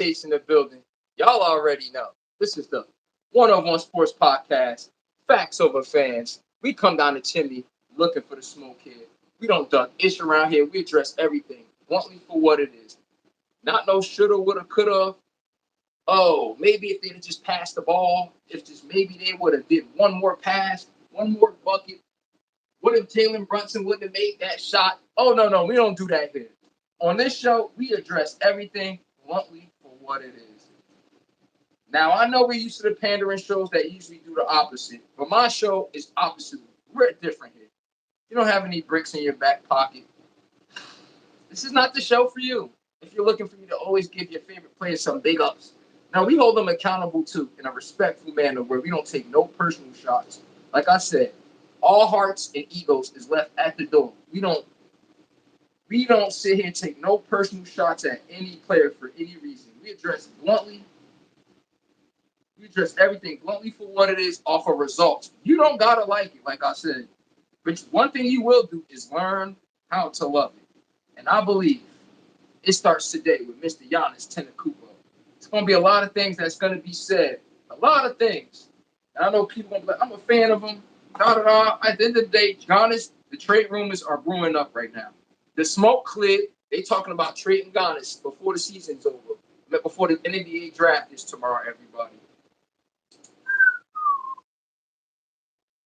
Case in the building. Y'all already know. This is the 101 Sports Podcast. Facts over fans. We come down the chimney looking for the smoke here. We don't duck ish around here. We address everything bluntly for what it is. Not no shoulda, woulda, coulda. Oh, maybe if they'd have just passed the ball, if just maybe they would have did one more pass, one more bucket. What if Jalen Brunson wouldn't have made that shot? Oh, no, we don't do that here. On this show, we address everything bluntly for what it is. Now, I know we're used to the pandering shows that usually do the opposite, but my show is opposite. We're different here. You don't have any bricks in your back pocket. This is not the show for you. If you're looking for me to always give your favorite players some big ups. Now, we hold them accountable, too, in a respectful manner where we don't take no personal shots. Like I said, all hearts and egos is left at the door. We don't sit here and take no personal shots at any player for any reason. We address bluntly. We address everything bluntly for what it is off of results. You don't gotta like it, like I said. But one thing you will do is learn how to love it. And I believe it starts today with Mr. Gannis Antetokounmpo. It's gonna be a lot of things that's gonna be said. A lot of things. And I know people gonna be like, I'm a fan of him. At the end of the day, Gannis, the trade rumors are brewing up right now. The smoke cleared. They talking about trading Gannis before the season's over. Before the NBA draft is tomorrow, everybody.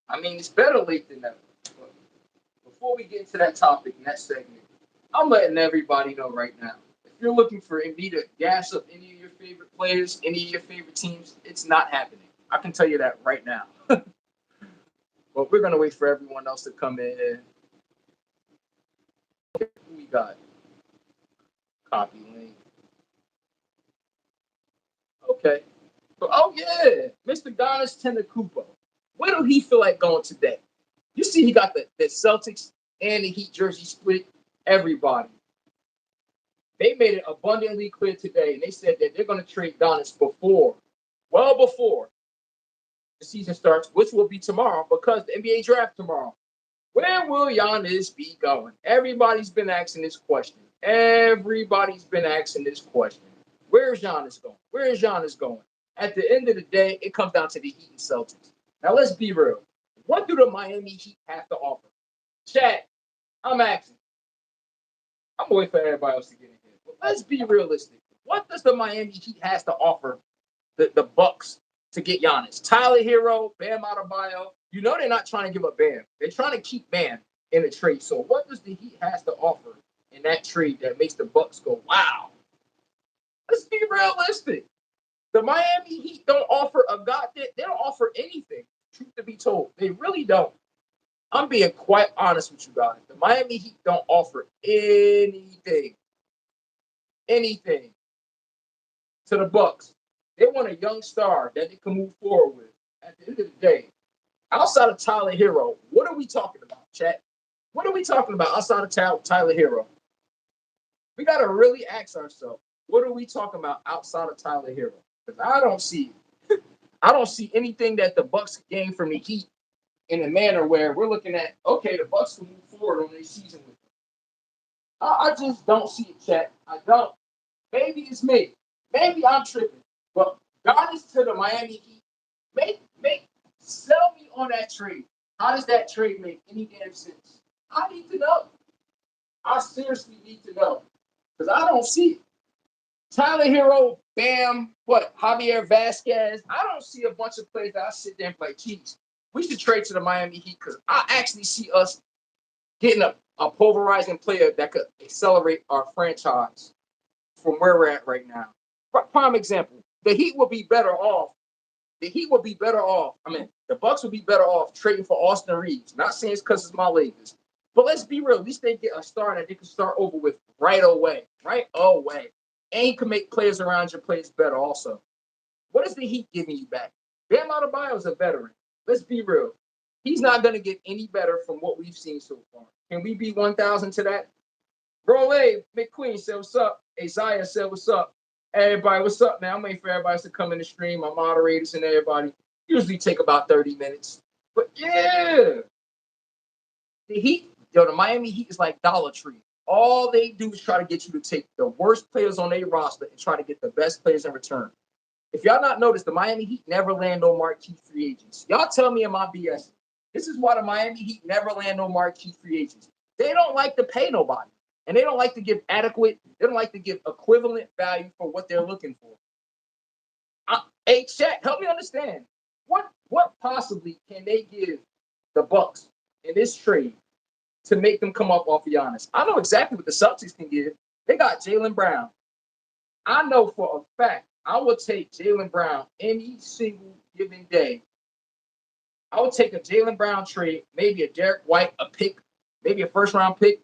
I mean, it's better late than never. But before we get into that topic in that segment, I'm letting everybody know right now. If you're looking for me to gas up any of your favorite players, any of your favorite teams, it's not happening. I can tell you that right now. But we're going to wait for everyone else to come in. Who we got? Copy link. Okay. Oh, yeah. Mr. Gannis Antetokounmpo. Where do he feel like going today? You see he got the Celtics and the Heat jersey split. Everybody. They made it abundantly clear today, and they said that they're going to trade Gannis before the season starts, which will be tomorrow because the NBA draft tomorrow. Where will Giannis be going? Everybody's been asking this question. Where's Giannis going? At the end of the day, it comes down to the Heat and Celtics. Now, let's be real. What do the Miami Heat have to offer? Chat, I'm asking. I'm waiting for everybody else to get in here. But let's be realistic. What does the Miami Heat has to offer the Bucks to get Giannis? Tyler Hero, Bam Adebayo. You know they're not trying to give up Bam. They're trying to keep Bam in the trade. So what does the Heat has to offer in that trade that makes the Bucks go, wow? Let's be realistic. The Miami Heat don't offer they don't offer anything, truth to be told. They really don't. I'm being quite honest with you guys. The Miami Heat don't offer anything to the Bucks. They want a young star that they can move forward with. At the end of the day, outside of Tyler Hero, what are we talking about, chat? What are we talking about outside of Tyler Hero? We got to really ask ourselves, what are we talking about outside of Tyler Hero? Because I don't see anything that the Bucks gain from the Heat in a manner where we're looking at, okay, the Bucks can move forward on their season with them. I just don't see it, chat. I don't. Maybe it's me. Maybe I'm tripping. But Gannis to the Miami Heat, sell me on that trade. How does that trade make any damn sense? I need to know. I seriously need to know. Because I don't see it. Tyler Hero, Bam, Javier Vasquez. I don't see a bunch of players that I sit there and play, geez, we should trade to the Miami Heat because I actually see us getting a pulverizing player that could accelerate our franchise from where we're at right now. Prime example, the Heat would be better off. The Bucks would be better off trading for Austin Reeves. Not saying it's because it's my Lakers. But let's be real. At least they get a star that they can start over with right away. And he can make players around your players better also. What is the Heat giving you back? Bam Adebayo is a veteran. Let's be real. He's not going to get any better from what we've seen so far. Can we be 1,000 to that? Bro, McQueen said, what's up? Isaiah said, what's up? Everybody, what's up, man? I'm waiting for everybody to come in the stream. My moderators and everybody usually take about 30 minutes. But, yeah. The Miami Heat is like Dollar Tree. All they do is try to get you to take the worst players on their roster and try to get the best players in return. If y'all not noticed, the Miami Heat never land no marquee free agents. Y'all tell me am I BS? This is why the Miami Heat never land no marquee free agents. They don't like to pay nobody. And they don't like to give they don't like to give equivalent value for what they're looking for. Hey, Shaq, help me understand. What possibly can they give the Bucks in this trade to make them come up off of Giannis? I know exactly what the Celtics can give. They got Jaylen Brown. I know for a fact I would take Jaylen Brown any single given day. I would take a Jaylen Brown trade, maybe a Derek White, a pick, maybe a first round pick.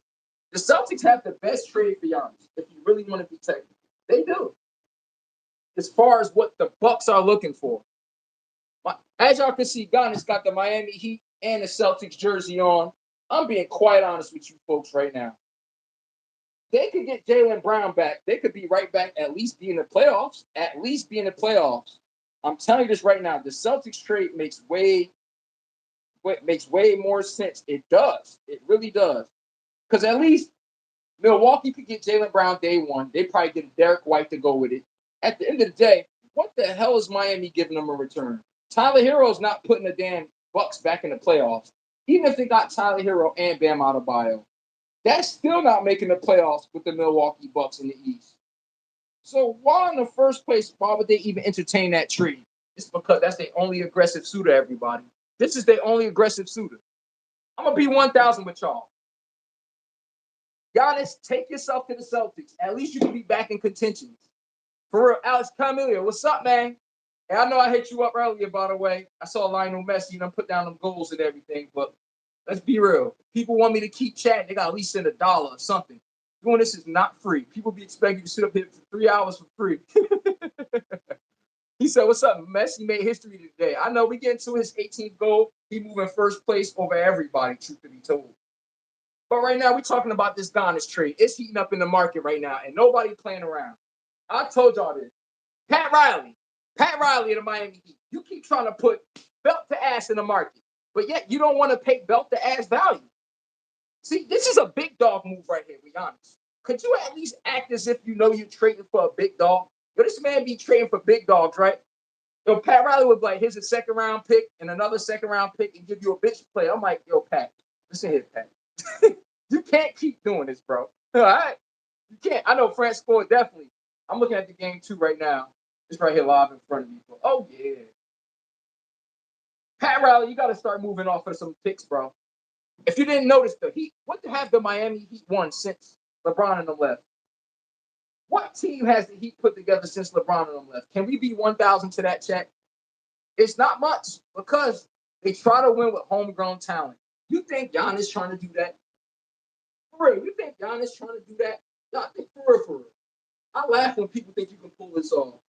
The Celtics have the best trade for Giannis, if you really want to be technical. They do. As far as what the Bucks are looking for. As y'all can see, Gannis got the Miami Heat and the Celtics jersey on. I'm being quite honest with you folks right now. They could get Jaylen Brown back. They could be right back, at least be in the playoffs. At least be in the playoffs. I'm telling you this right now. The Celtics trade makes way more sense. It does. It really does. Because at least Milwaukee could get Jaylen Brown day one. They probably get Derek White to go with it. At the end of the day, what the hell is Miami giving them in return? Tyler Hero's not putting the damn Bucks back in the playoffs. Even if they got Tyler Hero and Bam Adebayo, that's still not making the playoffs with the Milwaukee Bucks in the East. So why in the first place, why would they even entertain that trade? It's because that's their only aggressive suitor, everybody. This is their only aggressive suitor. I'm going to be 1,000 with y'all. Giannis, take yourself to the Celtics. At least you can be back in contention. For real, Alex Camillia, what's up, man? And I know I hit you up earlier, by the way. I saw Lionel Messi, put down them goals and everything. But let's be real. People want me to keep chatting. They got to at least send $1 or something. Doing this is not free. People be expecting you to sit up here for 3 hours for free. He said, what's up? Messi made history today. I know we get into his 18th goal. He moving first place over everybody, truth to be told. But right now, we're talking about this Gannis trade. It's heating up in the market right now, and nobody playing around. I told y'all this. Pat Riley of the Miami Heat. You keep trying to put belt to ass in the market, but yet you don't want to pay belt to ass value. See, this is a big dog move right here, be honest. Could you at least act as if you know you're trading for a big dog? Yo, this man be trading for big dogs, right? Yo, Pat Riley would be like, here's a second round pick and another second round pick and give you a bitch player. I'm like, yo, Pat, listen here, Pat. You can't keep doing this, bro. All right? You can't. I know France scored definitely. I'm looking at the game too right now. It's right here live in front of me. Oh, yeah. Pat Riley, you got to start moving off of some picks, bro. If you didn't notice, the Heat, what have the Miami Heat won since LeBron and them left? What team has the Heat put together since LeBron and them left? Can we be 1,000 to that check? It's not much because they try to win with homegrown talent. You think Giannis trying to do that? For real, you think Giannis trying to do that? Y'all think for real. I laugh when people think you can pull this off.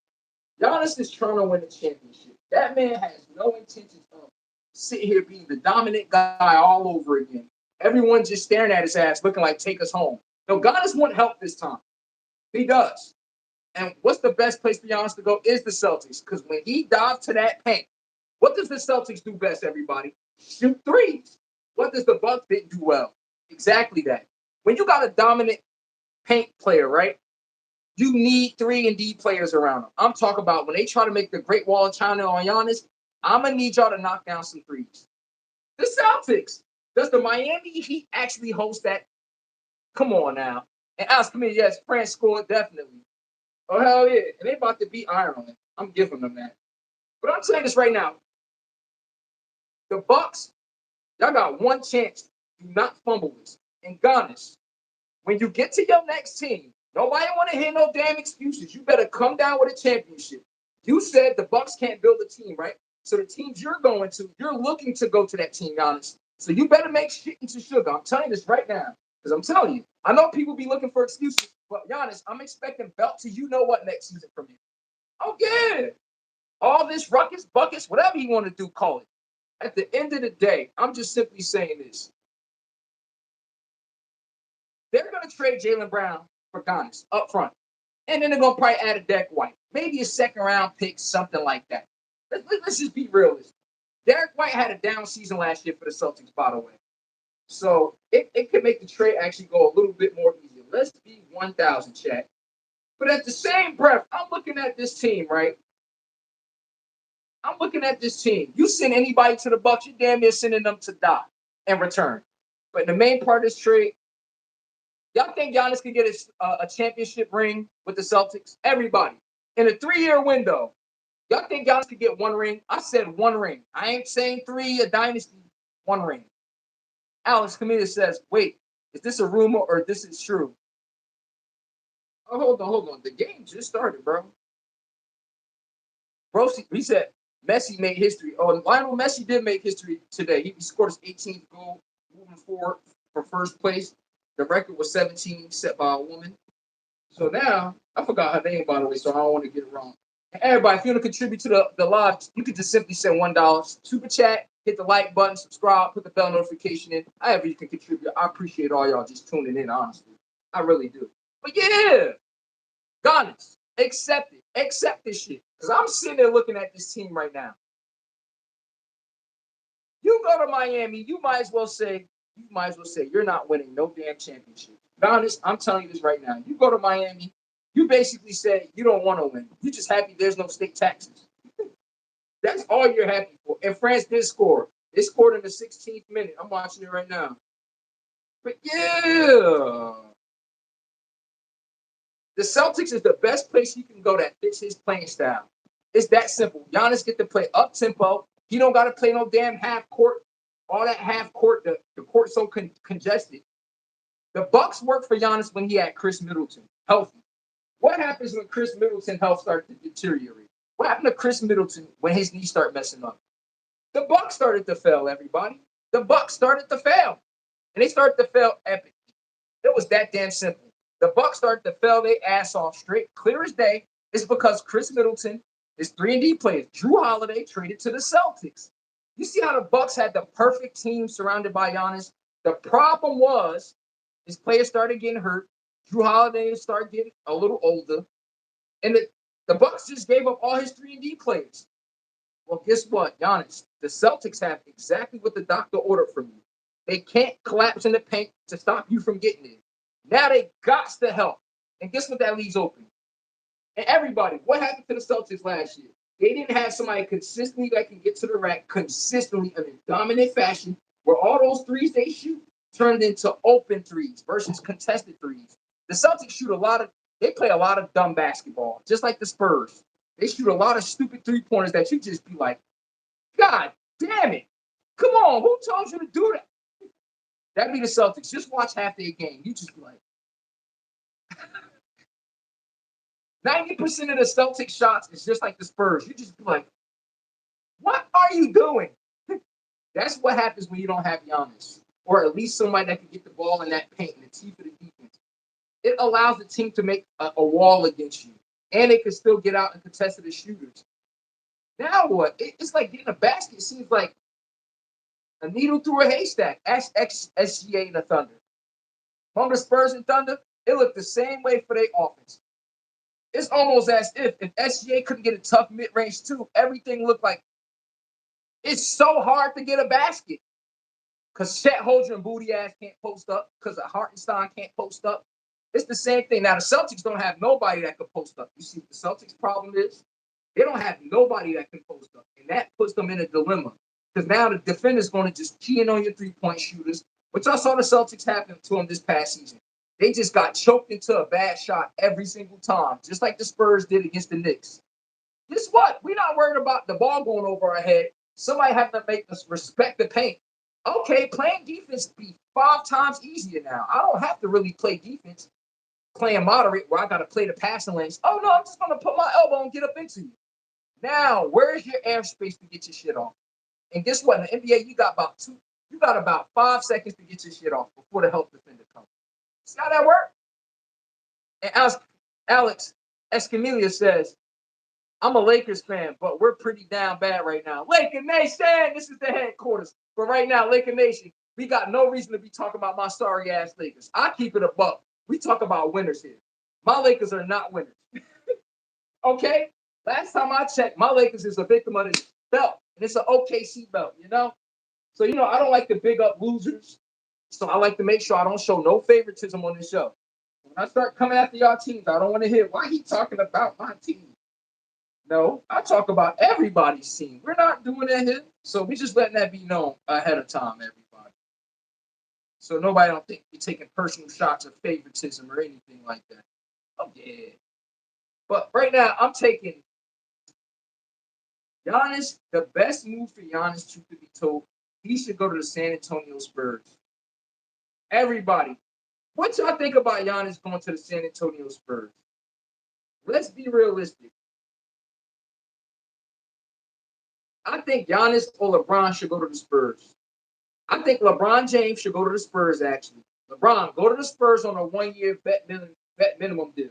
Giannis is trying to win a championship. That man has no intentions of sitting here being the dominant guy all over again. Everyone just staring at his ass, looking like take us home. No, Giannis want help this time. He does. And what's the best place for Giannis to go is the Celtics. Because when he dives to that paint, what does the Celtics do best, everybody? Shoot threes. What does the Bucks didn't do well? Exactly that. When you got a dominant paint player, right? You need 3 and D players around them. I'm talking about when they try to make the Great Wall of China on Giannis, I'm going to need y'all to knock down some threes. The Celtics. Does the Miami Heat actually host that? Come on now. And ask me, yes, France scored definitely. Oh, hell yeah. And they about to beat Ireland. I'm giving them that. But I'm saying this right now. The Bucks, y'all got one chance. Do not fumble this. And Gannis, when you get to your next team, nobody want to hear no damn excuses. You better come down with a championship. You said the Bucks can't build a team, right? So the teams you're going to, you're looking to go to that team, Giannis. So you better make shit into sugar. I'm telling you this right now. Because I'm telling you, I know people be looking for excuses, but Giannis, I'm expecting belt to you know what next season from you. Oh, yeah. All this ruckus, buckets, whatever you want to do, call it. At the end of the day, I'm just simply saying this. They're going to trade Jaylen Brown for Gannis up front. And then they're going to probably add a Derek White. Maybe a second round pick, something like that. Let's just be realistic. Derek White had a down season last year for the Celtics, by the way. So it can make the trade actually go a little bit more easier. Let's be 1,000, chat. But at the same breath, I'm looking at this team, right? I'm looking at this team. You send anybody to the Bucks, you're damn near sending them to die in return. But the main part of this trade, y'all think Giannis could get a championship ring with the Celtics? Everybody. In a 3-year window, y'all think Giannis could get one ring? I said one ring. I ain't saying three, a dynasty, one ring. Alex Camila says, wait, is this a rumor or this is true? Oh, hold on. The game just started, bro. Bro, he said Messi made history. Oh, Lionel Messi did make history today. He scored his 18th goal, moving forward for first place. The record was 17, set by a woman. So now, I forgot her name, by the way, so I don't want to get it wrong. And everybody, if you want to contribute to the live, you can just simply send $1. Super chat, hit the like button, subscribe, put the bell notification in. However you can contribute. I appreciate all y'all just tuning in, honestly. I really do. But yeah, Gannis, accept it. Accept this shit. Because I'm sitting there looking at this team right now. You go to Miami, you might as well say you're not winning no damn championship. Gannis, I'm telling you this right now. You go to Miami, you basically say you don't want to win. You're just happy there's no state taxes. That's all you're happy for. And France did score. They scored in the 16th minute. I'm watching it right now. But yeah, the Celtics is the best place he can go that fits his playing style. It's that simple. Giannis get to play up tempo. He don't got to play no damn half court. All that half court, the court so congested. The Bucks worked for Giannis when he had Chris Middleton healthy. What happens when Chris Middleton health started to deteriorate? What happened to Chris Middleton when his knee started messing up? The Bucks started to fail, everybody. The Bucks started to fail. And they started to fail epic. It was that damn simple. The Bucks started to fail their ass off straight, clear as day. It's because Chris Middleton, his 3-and-D players, Drew Holiday traded to the Celtics. You see how the Bucks had the perfect team surrounded by Giannis? The problem was his players started getting hurt. Drew Holiday started getting a little older. And the Bucks just gave up all his 3-and-D players. Well, guess what, Giannis? The Celtics have exactly what the doctor ordered from you. They can't collapse in the paint to stop you from getting it. Now they got to help. And guess what that leaves open? And everybody, what happened to the Celtics last year? They didn't have somebody consistently that can get to the rack consistently in a dominant fashion where all those threes they shoot turned into open threes versus contested threes. The Celtics they play a lot of dumb basketball, just like the Spurs. They shoot a lot of stupid three-pointers that you just be like, God damn it. Come on, who told you to do that? That'd be the Celtics. Just watch half their game. You just be like, 90% of the Celtics shots is just like the Spurs. You just be like, what are you doing? That's what happens when you don't have Giannis, or at least somebody that can get the ball in that paint in the teeth of the defense. It allows the team to make a wall against you, and they can still get out and contest the shooters. Now what? It's like getting a basket. It seems like a needle through a haystack. Ask SGA and the Thunder. From the Spurs and Thunder, it looked the same way for their offense. It's almost as if SGA couldn't get a tough mid-range too, everything looked like it's so hard to get a basket. Because Chet Holger and Booty Ass can't post up, because Hartenstein can't post up. It's the same thing. Now, the Celtics don't have nobody that can post up. You see what the Celtics' problem is? They don't have nobody that can post up. And that puts them in a dilemma. Because now the defender's going to just key in on your three-point shooters, which I saw the Celtics happen to them this past season. They just got choked into a bad shot every single time, just like the Spurs did against the Knicks. Guess what? We're not worried about the ball going over our head. Somebody having to make us respect the paint. Okay, playing defense be 5 times easier now. I don't have to really play defense, playing moderate where I got to play the passing lanes. Oh, no, I'm just going to put my elbow and get up into you. Now, where's your airspace to get your shit off? And guess what? In the NBA, you got about 5 seconds to get your shit off before the help defender comes. See how that works? And Alex Escamilla says, I'm a Lakers fan, but we're pretty down bad right now. Laker Nation, this is the headquarters. But right now, Laker Nation, we got no reason to be talking about my sorry-ass Lakers. I keep it a buck. We talk about winners here. My Lakers are not winners. Okay? Last time I checked, my Lakers is a victim of this belt. And it's an OKC belt, you know? So, I don't like to big up losers. So I like to make sure I don't show no favoritism on this show. When I start coming after y'all teams, I don't want to hear why he talking about my team. No, I talk about everybody's team. We're not doing that here. So we just letting that be known ahead of time, everybody. So nobody don't think we're taking personal shots of favoritism or anything like that. Oh yeah. But right now, I'm taking Giannis. The best move for Giannis, truth to be told, he should go to the San Antonio Spurs. Everybody, what y'all think about Giannis going to the San Antonio Spurs? Let's be realistic. I think Giannis or LeBron should go to the Spurs. I think LeBron James should go to the Spurs, actually. LeBron, go to the Spurs on a 1-year vet minimum deal.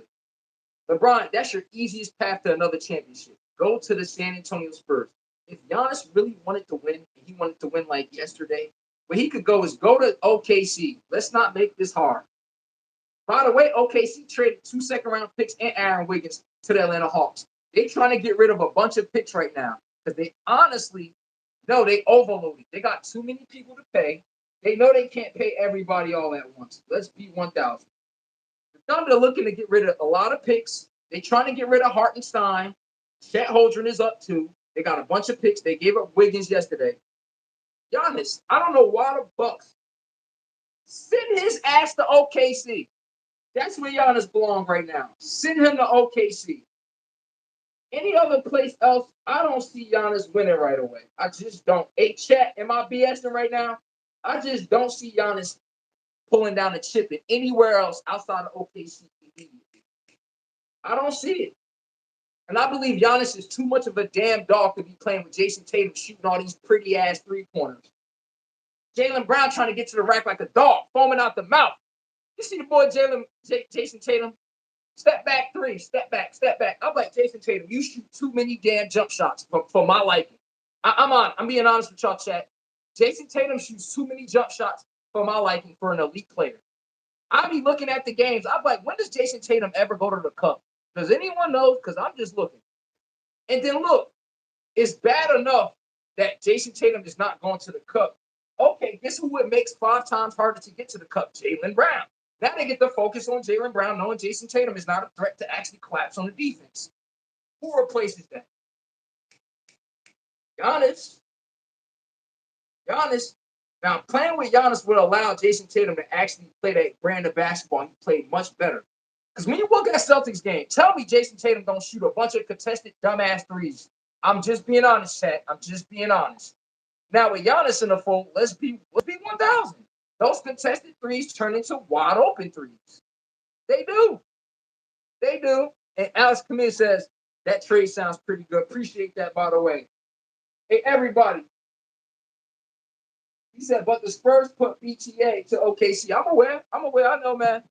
LeBron, that's your easiest path to another championship. Go to the San Antonio Spurs. If Giannis really wanted to win, and he wanted to win like yesterday, where he could go is go to OKC. Let's not make this hard. By the way, OKC traded 2 second-round picks and Aaron Wiggins to the Atlanta Hawks. They're trying to get rid of a bunch of picks right now because they honestly know they overloaded. They got too many people to pay. They know they can't pay everybody all at once. Let's be 1,000. The Thunder are looking to get rid of a lot of picks. They're trying to get rid of Hartenstein. Chet Holmgren is up too. They got a bunch of picks. They gave up Wiggins yesterday. Giannis, I don't know why the Bucks send his ass to OKC. That's where Giannis belongs right now. Send him to OKC. Any other place else, I don't see Giannis winning right away. I just don't. Hey, chat, am I BSing right now? I just don't see Giannis pulling down the chip in anywhere else outside of OKC. I don't see it. And I believe Giannis is too much of a damn dog to be playing with Jason Tatum shooting all these pretty-ass three-pointers. Jaylen Brown trying to get to the rack like a dog, foaming out the mouth. You see the boy Jason Tatum? Step back three, step back. I'm like, Jason Tatum, you shoot too many damn jump shots for my liking. I'm being honest with y'all, chat. Jason Tatum shoots too many jump shots for my liking for an elite player. I be looking at the games. I'm like, when does Jason Tatum ever go to the cup? Does anyone know? Because I'm just looking. And then look, it's bad enough that Jason Tatum is not going to the cup. Okay, guess who it makes 5 times harder to get to the cup? Jaylen Brown. Now they get the focus on Jaylen Brown, knowing Jason Tatum is not a threat to actually collapse on the defense. Who replaces that? Giannis. Now, playing with Giannis would allow Jason Tatum to actually play that brand of basketball. He played much better. Because when you look at Celtics game, tell me Jason Tatum don't shoot a bunch of contested dumbass threes. I'm just being honest, chat. I'm just being honest. Now, with Giannis in the fold, let's be 1,000. Those contested threes turn into wide open threes. They do. And Alex Camille says, that trade sounds pretty good. Appreciate that, by the way. Hey, everybody. He said, but the Spurs put BTA to OKC. I'm aware. I know, man.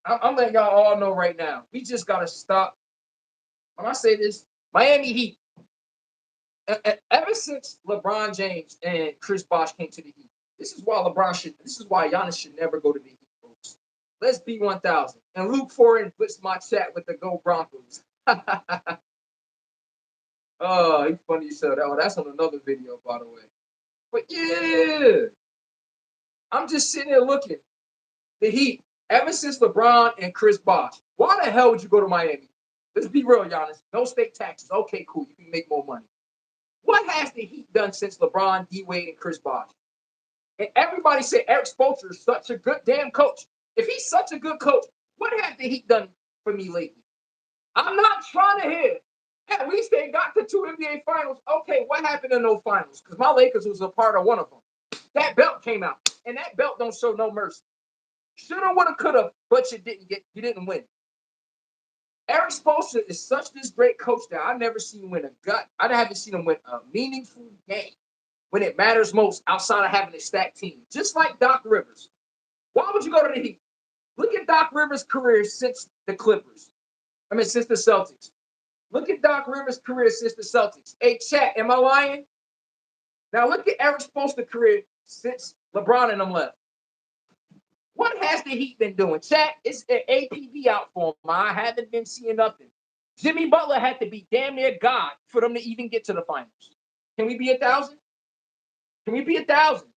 I'm letting y'all all know right now. We just got to stop. When I say this, Miami Heat. Ever since LeBron James and Chris Bosh came to the Heat, this is why Giannis should never go to the Heat, folks. Let's be 1,000. And Luke Foreign puts my chat with the Go Broncos. Oh, he's funny as hell. That's on another video, by the way. But yeah, I'm just sitting there looking. The Heat, ever since LeBron and Chris Bosh, why the hell would you go to Miami? Let's be real, Giannis. No state taxes. Okay, cool. You can make more money. What has the Heat done since LeBron, D-Wade, and Chris Bosh? And everybody said Eric Spoelstra is such a good damn coach. If he's such a good coach, what has the Heat done for me lately? I'm not trying to hear. At least they got to 2 NBA finals. Okay, what happened in those finals? Because my Lakers was a part of one of them. That belt came out, and that belt don't show no mercy. Shoulda, woulda, coulda, but you didn't win. Eric Spoelstra is such this great coach that I never seen him win a gut. I haven't seen him win a meaningful game when it matters most outside of having a stacked team. Just like Doc Rivers. Why would you go to the Heat? Look at Doc Rivers' career since the since the Celtics. Look at Doc Rivers' career since the Celtics. Hey, chat, am I lying? Now look at Eric Spoelstra's career since LeBron and them left. What has the Heat been doing? Chat, it's an APB out for him. I haven't been seeing nothing. Jimmy Butler had to be damn near God for them to even get to the finals. Can we be 1,000? Can we be 1,000?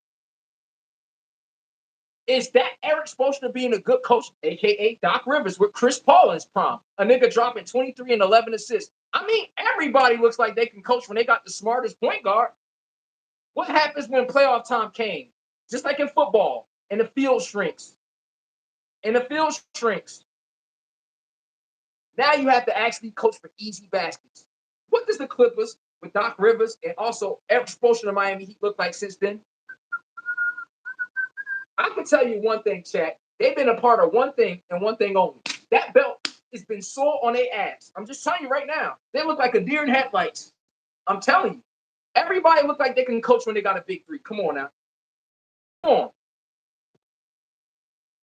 Is that Eric Spoelstra being a good coach, a.k.a. Doc Rivers, with Chris Paul in his prime? A nigga dropping 23 and 11 assists. I mean, everybody looks like they can coach when they got the smartest point guard. What happens when playoff time came? Just like in football, and the field shrinks. And the field shrinks. Now you have to actually coach for easy baskets. What does the Clippers with Doc Rivers and also Eric Spoelstra in Miami Heat look like since then? I can tell you one thing, Chat. They've been a part of one thing and one thing only. That belt has been sore on their ass. I'm just telling you right now. They look like a deer in headlights. I'm telling you. Everybody look like they can coach when they got a big three. Come on now. Come on.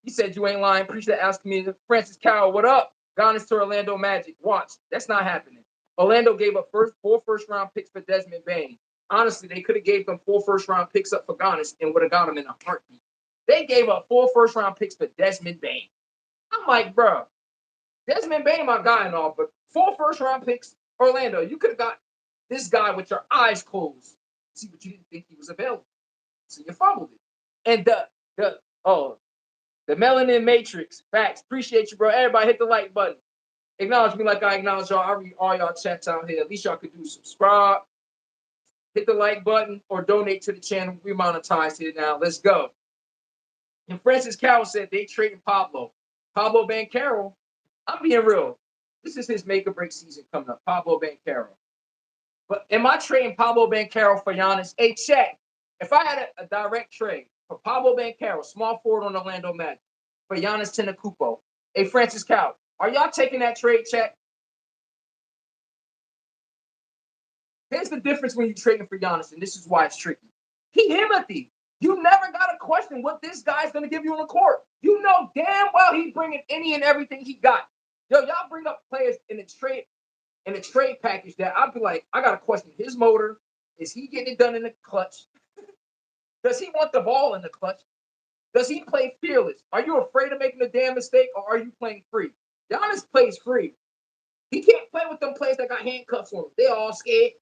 You said you ain't lying. Appreciate that asking me. Francis Carroll, what up? Gannis to Orlando Magic. Watch. That's not happening. Orlando gave up four first-round picks for Desmond Bane. Honestly, they could have gave them 4 first-round picks up for Gannis and would have got him in a heartbeat. They gave up 4 first-round picks for Desmond Bane. I'm like, bro, Desmond Bane, my guy and all, but 4 first-round picks, Orlando, you could have got this guy with your eyes closed. See, but you didn't think he was available. So you fumbled it. And the Melanin Matrix, facts. Appreciate you, bro. Everybody hit the like button. Acknowledge me like I acknowledge y'all. I read all y'all chats out here. At least y'all could do subscribe, hit the like button, or donate to the channel. We monetize here now. Let's go. And Francis Carroll said they trading Pablo Banchero. I'm being real. This is his make or break season coming up. Pablo Banchero. But am I trading Pablo Banchero for Giannis? Hey, check. If I had a direct trade for Pablo Banchero, small forward on Orlando Magic, for Giannis Antetokounmpo, hey, Francis Carroll, are y'all taking that trade, check? Here's the difference when you're trading for Giannis, and this is why it's tricky. He Timothy. You never got to question what this guy's going to give you on the court. You know damn well he's bringing any and everything he got. Yo, y'all bring up players in the trade package that I'd be like, I got to question his motor. Is he getting it done in the clutch? Does he want the ball in the clutch? Does he play fearless? Are you afraid of making a damn mistake, or are you playing free? Giannis plays free. He can't play with them players that got handcuffs on him. They're all scared.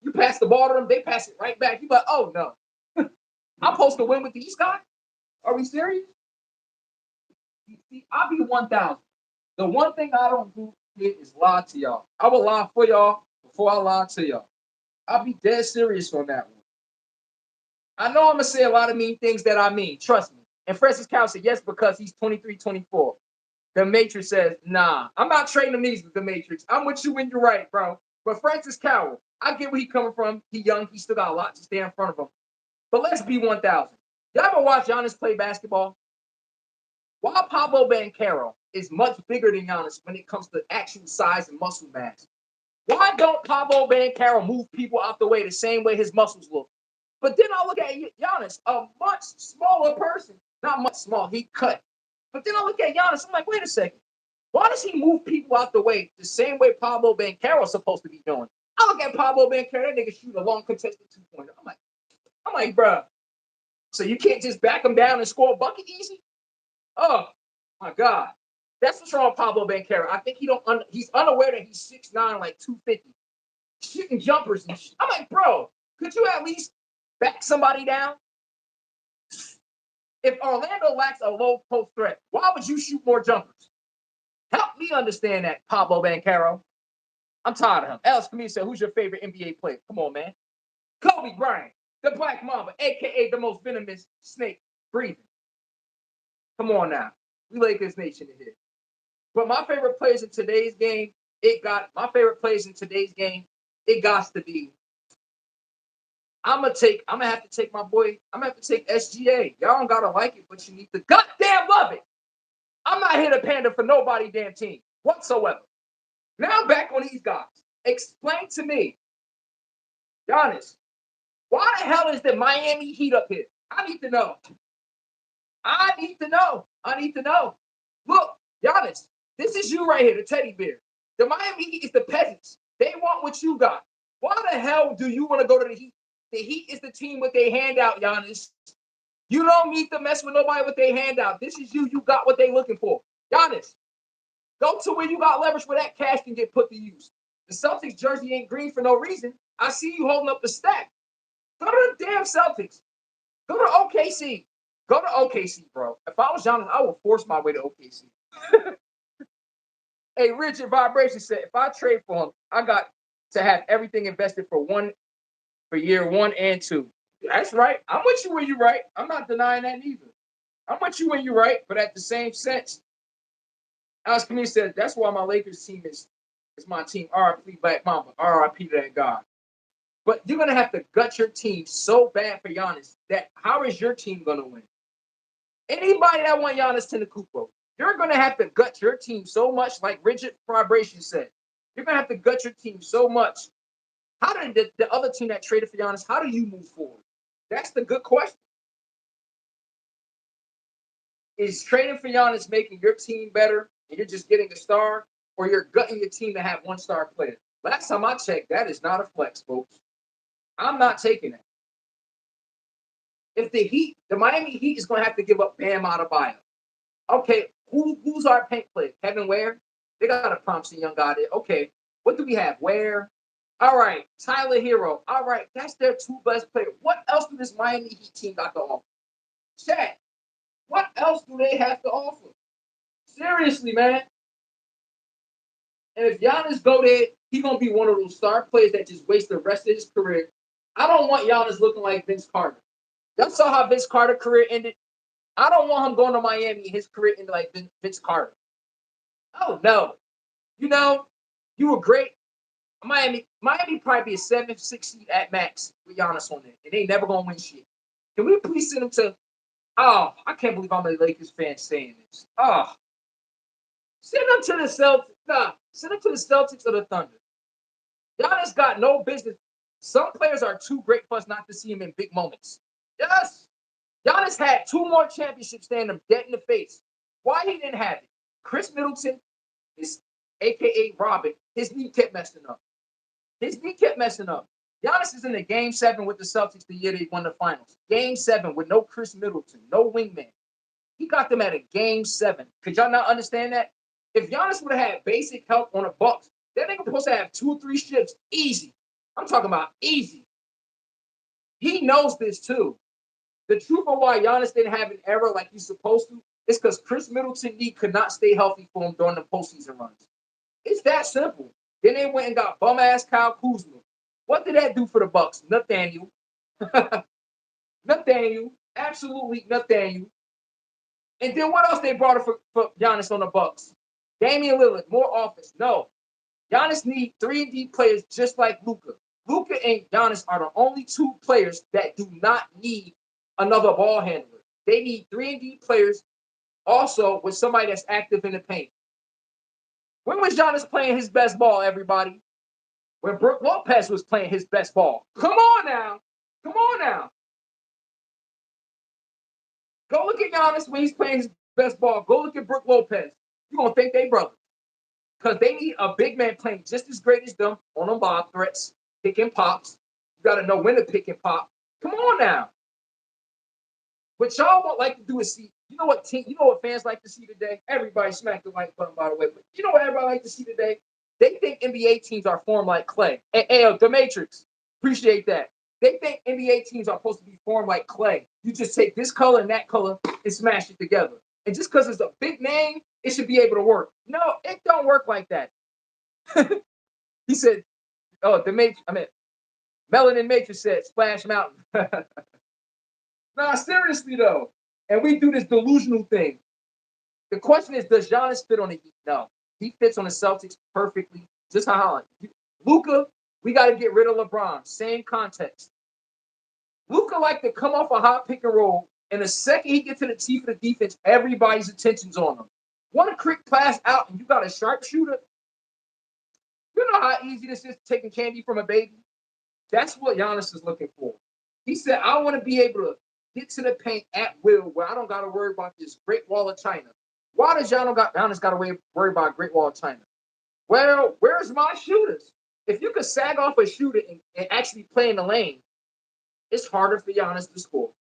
You pass the ball to them, they pass it right back. You like, oh no. I'm supposed to win with these guys? Are we serious? I'll be 1,000. The one thing I don't do here is lie to y'all. I will lie for y'all before I lie to y'all. I'll be dead serious on that one. I know I'm going to say a lot of mean things that I mean. Trust me. And Francis Carroll said, yes, because he's 23, 24. The Matrix says, nah, I'm not trading them these with the Matrix. I'm with you when you're right, bro. But Francis Carroll, I get where he's coming from. He's young. He still got a lot to stay in front of him. But let's be 1,000. Y'all ever watch Giannis play basketball? While Pablo Banchero is much bigger than Giannis when it comes to actual size and muscle mass, why don't Pablo Banchero move people out the way the same way his muscles look? But then I look at Giannis, a much smaller person. Not much small, he cut. But then I look at Giannis, I'm like, wait a second. Why does he move people out the way the same way Pablo Banchero is supposed to be doing? I look at Pablo Banchero, that nigga shoot a long contested 2-pointer. I'm like, bro, so you can't just back him down and score a bucket easy? Oh, my God. That's what's wrong with Pablo Banchero. I think he's unaware that he's 6'9", like 250. Shooting jumpers and shit. I'm like, bro, could you at least back somebody down? If Orlando lacks a low post threat, why would you shoot more jumpers? Help me understand that, Pablo Banchero. I'm tired of him. Alex Camille said, who's your favorite NBA player? Come on, man. Kobe Bryant, the Black Mamba, a.k.a. the most venomous snake breathing. Come on now. We Lakers Nation in here. But my favorite players in today's game, it got to be. I'm gonna have to take my boy. I'm gonna have to take SGA. Y'all don't gotta like it, but you need to goddamn love it. I'm not here to pander for nobody damn team whatsoever. Now back on these guys. Explain to me, Giannis, why the hell is the Miami Heat up here? I need to know. Look, Giannis, this is you right here, the teddy bear. The Miami Heat is the peasants. They want what you got. Why the hell do you want to go to the Heat? The Heat is the team with their handout, Giannis. You don't need to mess with nobody with their handout. This is you. You got what they looking for. Giannis, go to where you got leverage where that cash can get put to use. The Celtics jersey ain't green for no reason. I see you holding up the stack. Go to the damn Celtics. Go to OKC. Go to OKC, bro. If I was Giannis, I would force my way to OKC. Hey, Richard Vibration said, if I trade for him, I got to have everything invested for year 1 and 2. That's right. I'm with you when you're right. I'm not denying that neither. I'm with you when you're right, but at the same sense, Alex Camille said that's why my Lakers team is my team. R.I.P. Black Mamba. R.I.P. to that guy. But you're gonna have to gut your team so bad for Giannis that how is your team gonna win? Anybody that want Giannis Antetokounmpo, you're gonna have to gut your team so much, like Richard Vibration said. You're gonna have to gut your team so much. How did the other team that traded for Giannis? How do you move forward? That's the good question. Is trading for Giannis making your team better and you're just getting a star, or you're gutting your team to have one star player? Last time I checked, that is not a flex, folks. I'm not taking that. If the Miami Heat is going to have to give up Bam Adebayo. Okay, who's our paint player? Kevin Ware? They got a promising young guy there. Okay, what do we have? Ware? All right, Tyler Hero. All right, that's their two best players. What else do this Miami Heat team got to offer? Chat. What else do they have to offer? Seriously, man. And if Giannis go there, he's gonna be one of those star players that just waste the rest of his career. I don't want Giannis looking like Vince Carter. Y'all saw how Vince Carter's career ended. I don't want him going to Miami and his career ended like Vince Carter. Oh no. You know, you were great. Miami probably be a 7-6 seed at max with Giannis on it. And they never gonna win shit. Can we please send him to I can't believe I'm a Lakers fan saying this. Send him to the Celtics. Nah, send him to the Celtics or the Thunder. Giannis got no business. Some players are too great for us not to see him in big moments. Yes. Giannis had 2 more championships staring him dead in the face. Why he didn't have it? Chris Middleton, his AKA Robin, his knee kept messing up. Giannis is in the game 7 with the Celtics the year they won the finals. Game 7 with no Chris Middleton, no wingman. He got them at a game 7. Could y'all not understand that? If Giannis would have had basic help on the Bucks, that nigga supposed to have 2 or 3 shifts easy. I'm talking about easy. He knows this too. The truth of why Giannis didn't have an error like he's supposed to is because Chris Middleton could not stay healthy for him during the postseason runs. It's that simple. Then they went and got bum-ass Kyle Kuzma. What did that do for the Bucks? Nathaniel. Nathaniel. Absolutely Nathaniel. And then what else they brought for Giannis on the Bucks? Damian Lillard, more offense. No. Giannis needs 3-and-D players just like Luka. Luka and Giannis are the only 2 players that do not need another ball handler. They need 3-and-D players also with somebody that's active in the paint. When was Giannis playing his best ball, everybody? When Brook Lopez was playing his best ball. Come on now. Go look at Giannis when he's playing his best ball. Go look at Brook Lopez. You're going to think they brothers. Because they need a big man playing just as great as them on them lob threats, picking pops. You got to know when to pick and pop. Come on now. What y'all would like to do is see, you know what fans like to see today? Everybody smack the like button, by the way. But you know what everybody like to see today? They think NBA teams are formed like clay. Hey, the Matrix. Appreciate that. They think NBA teams are supposed to be formed like clay. You just take this color and that color and smash it together. And just because it's a big name, it should be able to work. No, it don't work like that. He said, Melanin Matrix said, Splash Mountain. Nah, seriously though. And we do this delusional thing. The question is, does Giannis fit on the Heat? No. He fits on the Celtics perfectly. Just how Luka, we got to get rid of LeBron. Same context. Luka like to come off a hot pick and roll, and the second he gets to the teeth of the defense, everybody's attention's on him. One quick pass out, and you got a sharpshooter. You know how easy this is taking candy from a baby? That's what Giannis is looking for. He said, I want to be able to get to the paint at will where I don't got to worry about this Great Wall of China. Why does Giannis got to worry about Great Wall of China? Well, where's my shooters? If you could sag off a shooter and actually play in the lane, it's harder for Giannis to score.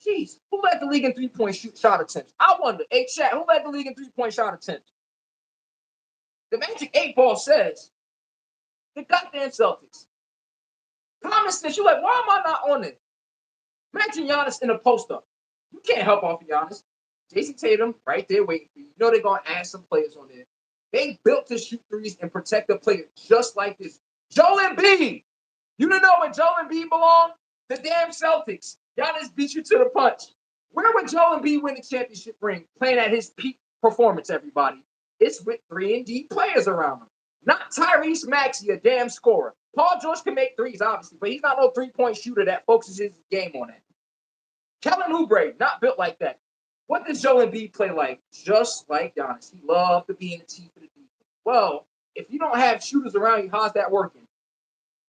Jeez, who led the league in three-point shot attempts? I wonder. Hey, chat, who led the league in three-point shot attempts? The Magic 8 Ball says the goddamn Celtics. Common sense, you're like, why am I not on it? Imagine Giannis in a post-up. You can't help off of Giannis. Jason Tatum right there waiting for you. You know they're going to add some players on there. They built to shoot threes and protect the player just like this. Joel Embiid. You don't know where Joel Embiid belongs? The damn Celtics. Giannis beat you to the punch. Where would Joel Embiid win the championship ring? Playing at his peak performance, everybody. It's with 3-and-D players around him. Not Tyrese Maxey, a damn scorer. Paul George can make threes, obviously, but he's not no three-point shooter that focuses his game on that. Kellen Oubre, not built like that. What does Joel Embiid play like? Just like Giannis. He loved to be in the team for the defense. Well, if you don't have shooters around you, how's that working?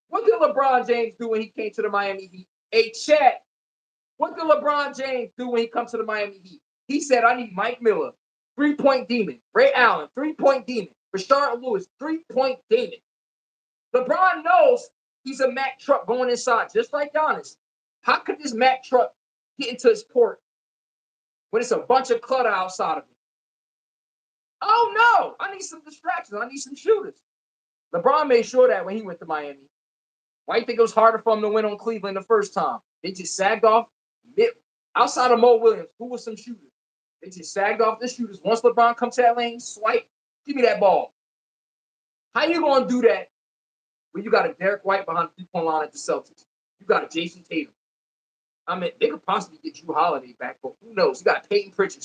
What did LeBron James do when he came to the Miami Heat? Hey, Chet, what did LeBron James do when he comes to the Miami Heat? He said, I need Mike Miller, three-point demon. Ray Allen, three-point demon. Rashard Lewis, three-point demon. LeBron knows he's a Mack truck going inside, just like Giannis. How could this Mack truck get into his port when it's a bunch of clutter outside of it? Oh, no. I need some distractions. I need some shooters. LeBron made sure that when he went to Miami. Why do you think it was harder for him to win on Cleveland the first time? They just sagged off. Outside of Mo Williams, who was some shooters? They just sagged off the shooters. Once LeBron comes to that lane, swipe, give me that ball. How you going to do that when you got a Derek White behind the three-point line at the Celtics? You got a Jason Tatum. I mean, they could possibly get Drew Holiday back, but who knows? You got Peyton Pritchard.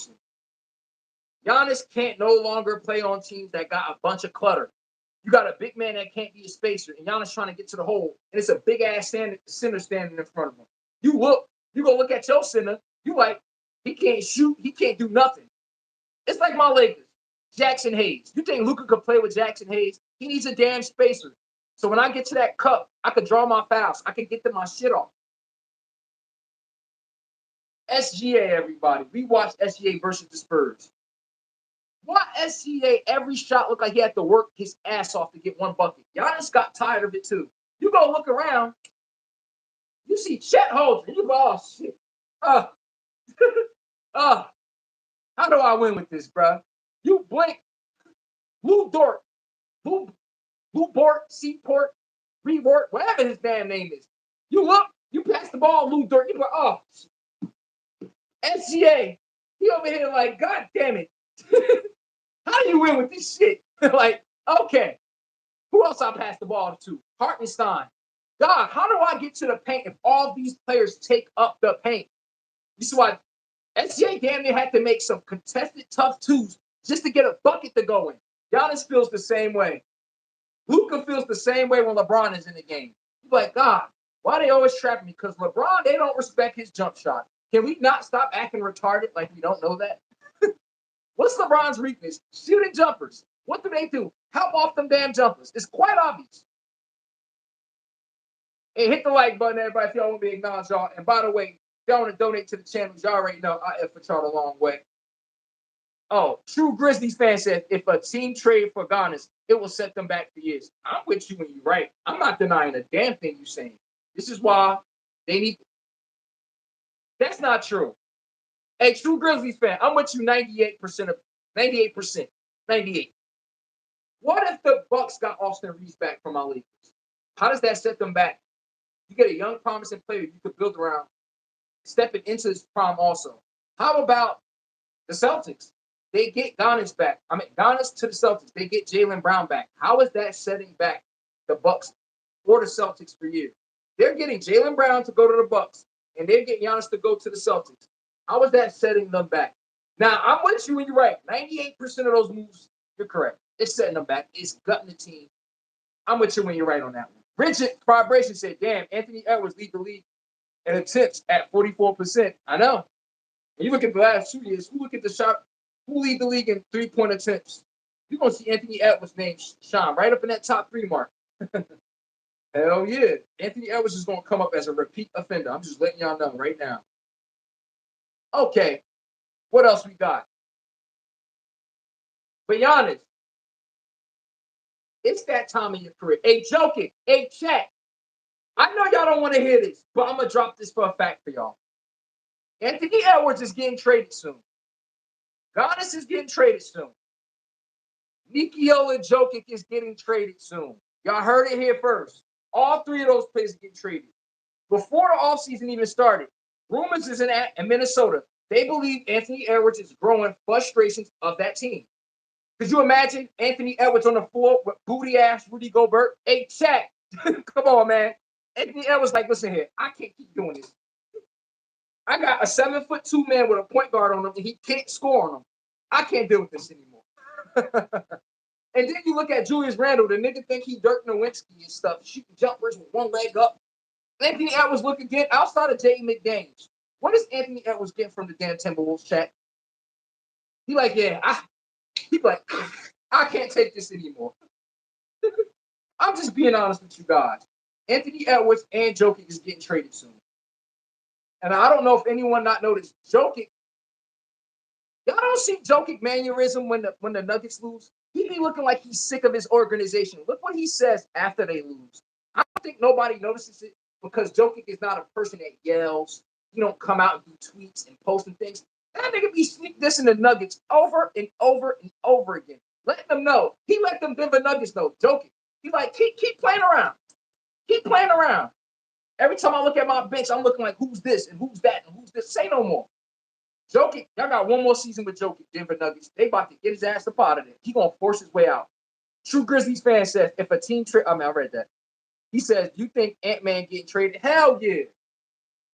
Giannis can't no longer play on teams that got a bunch of clutter. You got a big man that can't be a spacer, and Giannis trying to get to the hole, and it's a big-ass center standing in front of him. You go look at your center, you like, he can't shoot, he can't do nothing. It's like my Lakers, Jackson Hayes. You think Luka could play with Jackson Hayes? He needs a damn spacer. So when I get to that cup, I could draw my fouls. I could get them my shit off. SGA, everybody. We watched SGA versus the Spurs. Why SGA every shot looked like he had to work his ass off to get one bucket? Giannis got tired of it too. You go look around, you see Chet Holmgren. You go, oh shit. How do I win with this, bro? You blink, Lou Dort, Lou Bort, Seaport, Rewort, whatever his damn name is. You look, you pass the ball, Lou Dort. You go, oh, SGA. He over here like, God damn it. How do you win with this shit? Like, okay. Who else I pass the ball to? Hartenstein. God, how do I get to the paint if all these players take up the paint? This is why SGA damn near had to make some contested tough twos just to get a bucket to go in. Giannis feels the same way. Luka feels the same way when LeBron is in the game. He's like, God, why they always trapping me? Because LeBron, they don't respect his jump shot. Can we not stop acting retarded like we don't know that? What's LeBron's weakness? Shooting jumpers. What do? Help off them damn jumpers. It's quite obvious. Hey, hit the like button, everybody, if y'all want me to acknowledge y'all. And by the way, if y'all want to donate to the channel, y'all already know I effort y'all a long way. Oh, true Grizzlies fan said, if a team trade for Gannis, it will set them back for years. I'm with you when you're right. I'm not denying a damn thing you're saying. This is why they need. That's not true. Hey, true Grizzlies fan, I'm with you 98% of 98%. 98. What if the Bucks got Austin Reeves back from our Lakers? How does that set them back? You get a young, promising player you could build around, stepping into his prime also. How about the Celtics? They get Gannis back. Gannis to the Celtics. They get Jaylen Brown back. How is that setting back the Bucks or the Celtics for years? They're getting Jaylen Brown to go to the Bucks, and they're getting Giannis to go to the Celtics. How is that setting them back? Now, I'm with you when you're right. 98% of those moves, you're correct. It's setting them back. It's gutting the team. I'm with you when you're right on that one. Richard Vibration said, damn, Anthony Edwards lead the league in attempts at 44%. I know. When you look at the last 2 years, who lead the league in three-point attempts? You're going to see Anthony Edwards' name shine right up in that top 3 mark. Hell yeah. Anthony Edwards is going to come up as a repeat offender. I'm just letting y'all know right now. Okay. What else we got? But Giannis, it's that time in your career. Hey, joking. Hey, chat. I know y'all don't want to hear this, but I'm going to drop this for a fact for y'all. Anthony Edwards is getting traded soon. Gannis is getting traded soon. Nikola Jokic is getting traded soon. Y'all heard it here first. All 3 of those players get traded. Before the offseason even started, rumors is in Minnesota They believe Anthony Edwards is growing frustrations of that team. Could you imagine Anthony Edwards on the floor with booty ass Rudy Gobert? Hey, chat. Come on, man. Anthony Edwards like, listen here, I can't keep doing this. I got a 7'2" man with a point guard on him, and he can't score on him. I can't deal with this anymore. And then you look at Julius Randle, the nigga think he Dirk Nowitzki and stuff, shooting jumpers with one leg up. Anthony Edwards look again outside of J. McDaniels. What does Anthony Edwards get from the damn Timberwolves, chat? He like, yeah, I can't take this anymore. I'm just being honest with you guys. Anthony Edwards and Jokic is getting traded soon. And I don't know if anyone not noticed, Jokic, y'all don't see Jokic mannerism when the Nuggets lose? He be looking like he's sick of his organization. Look what he says after they lose. I don't think nobody notices it because Jokic is not a person that yells. He don't come out and do tweets and posting things. That nigga be sneak dissing the Nuggets over and over and over again. Letting them know. He let them Denver Nuggets know. Jokic. He like, keep playing around. Keep playing around. Every time I look at my bench, I'm looking like, who's this and who's that and who's this? Say no more. Jokic, y'all got one more season with Jokic, Denver Nuggets. They about to get his ass up out of there. He gonna force his way out. True Grizzlies fan says, if a team I read that. He says, you think Ant-Man getting traded? Hell yeah.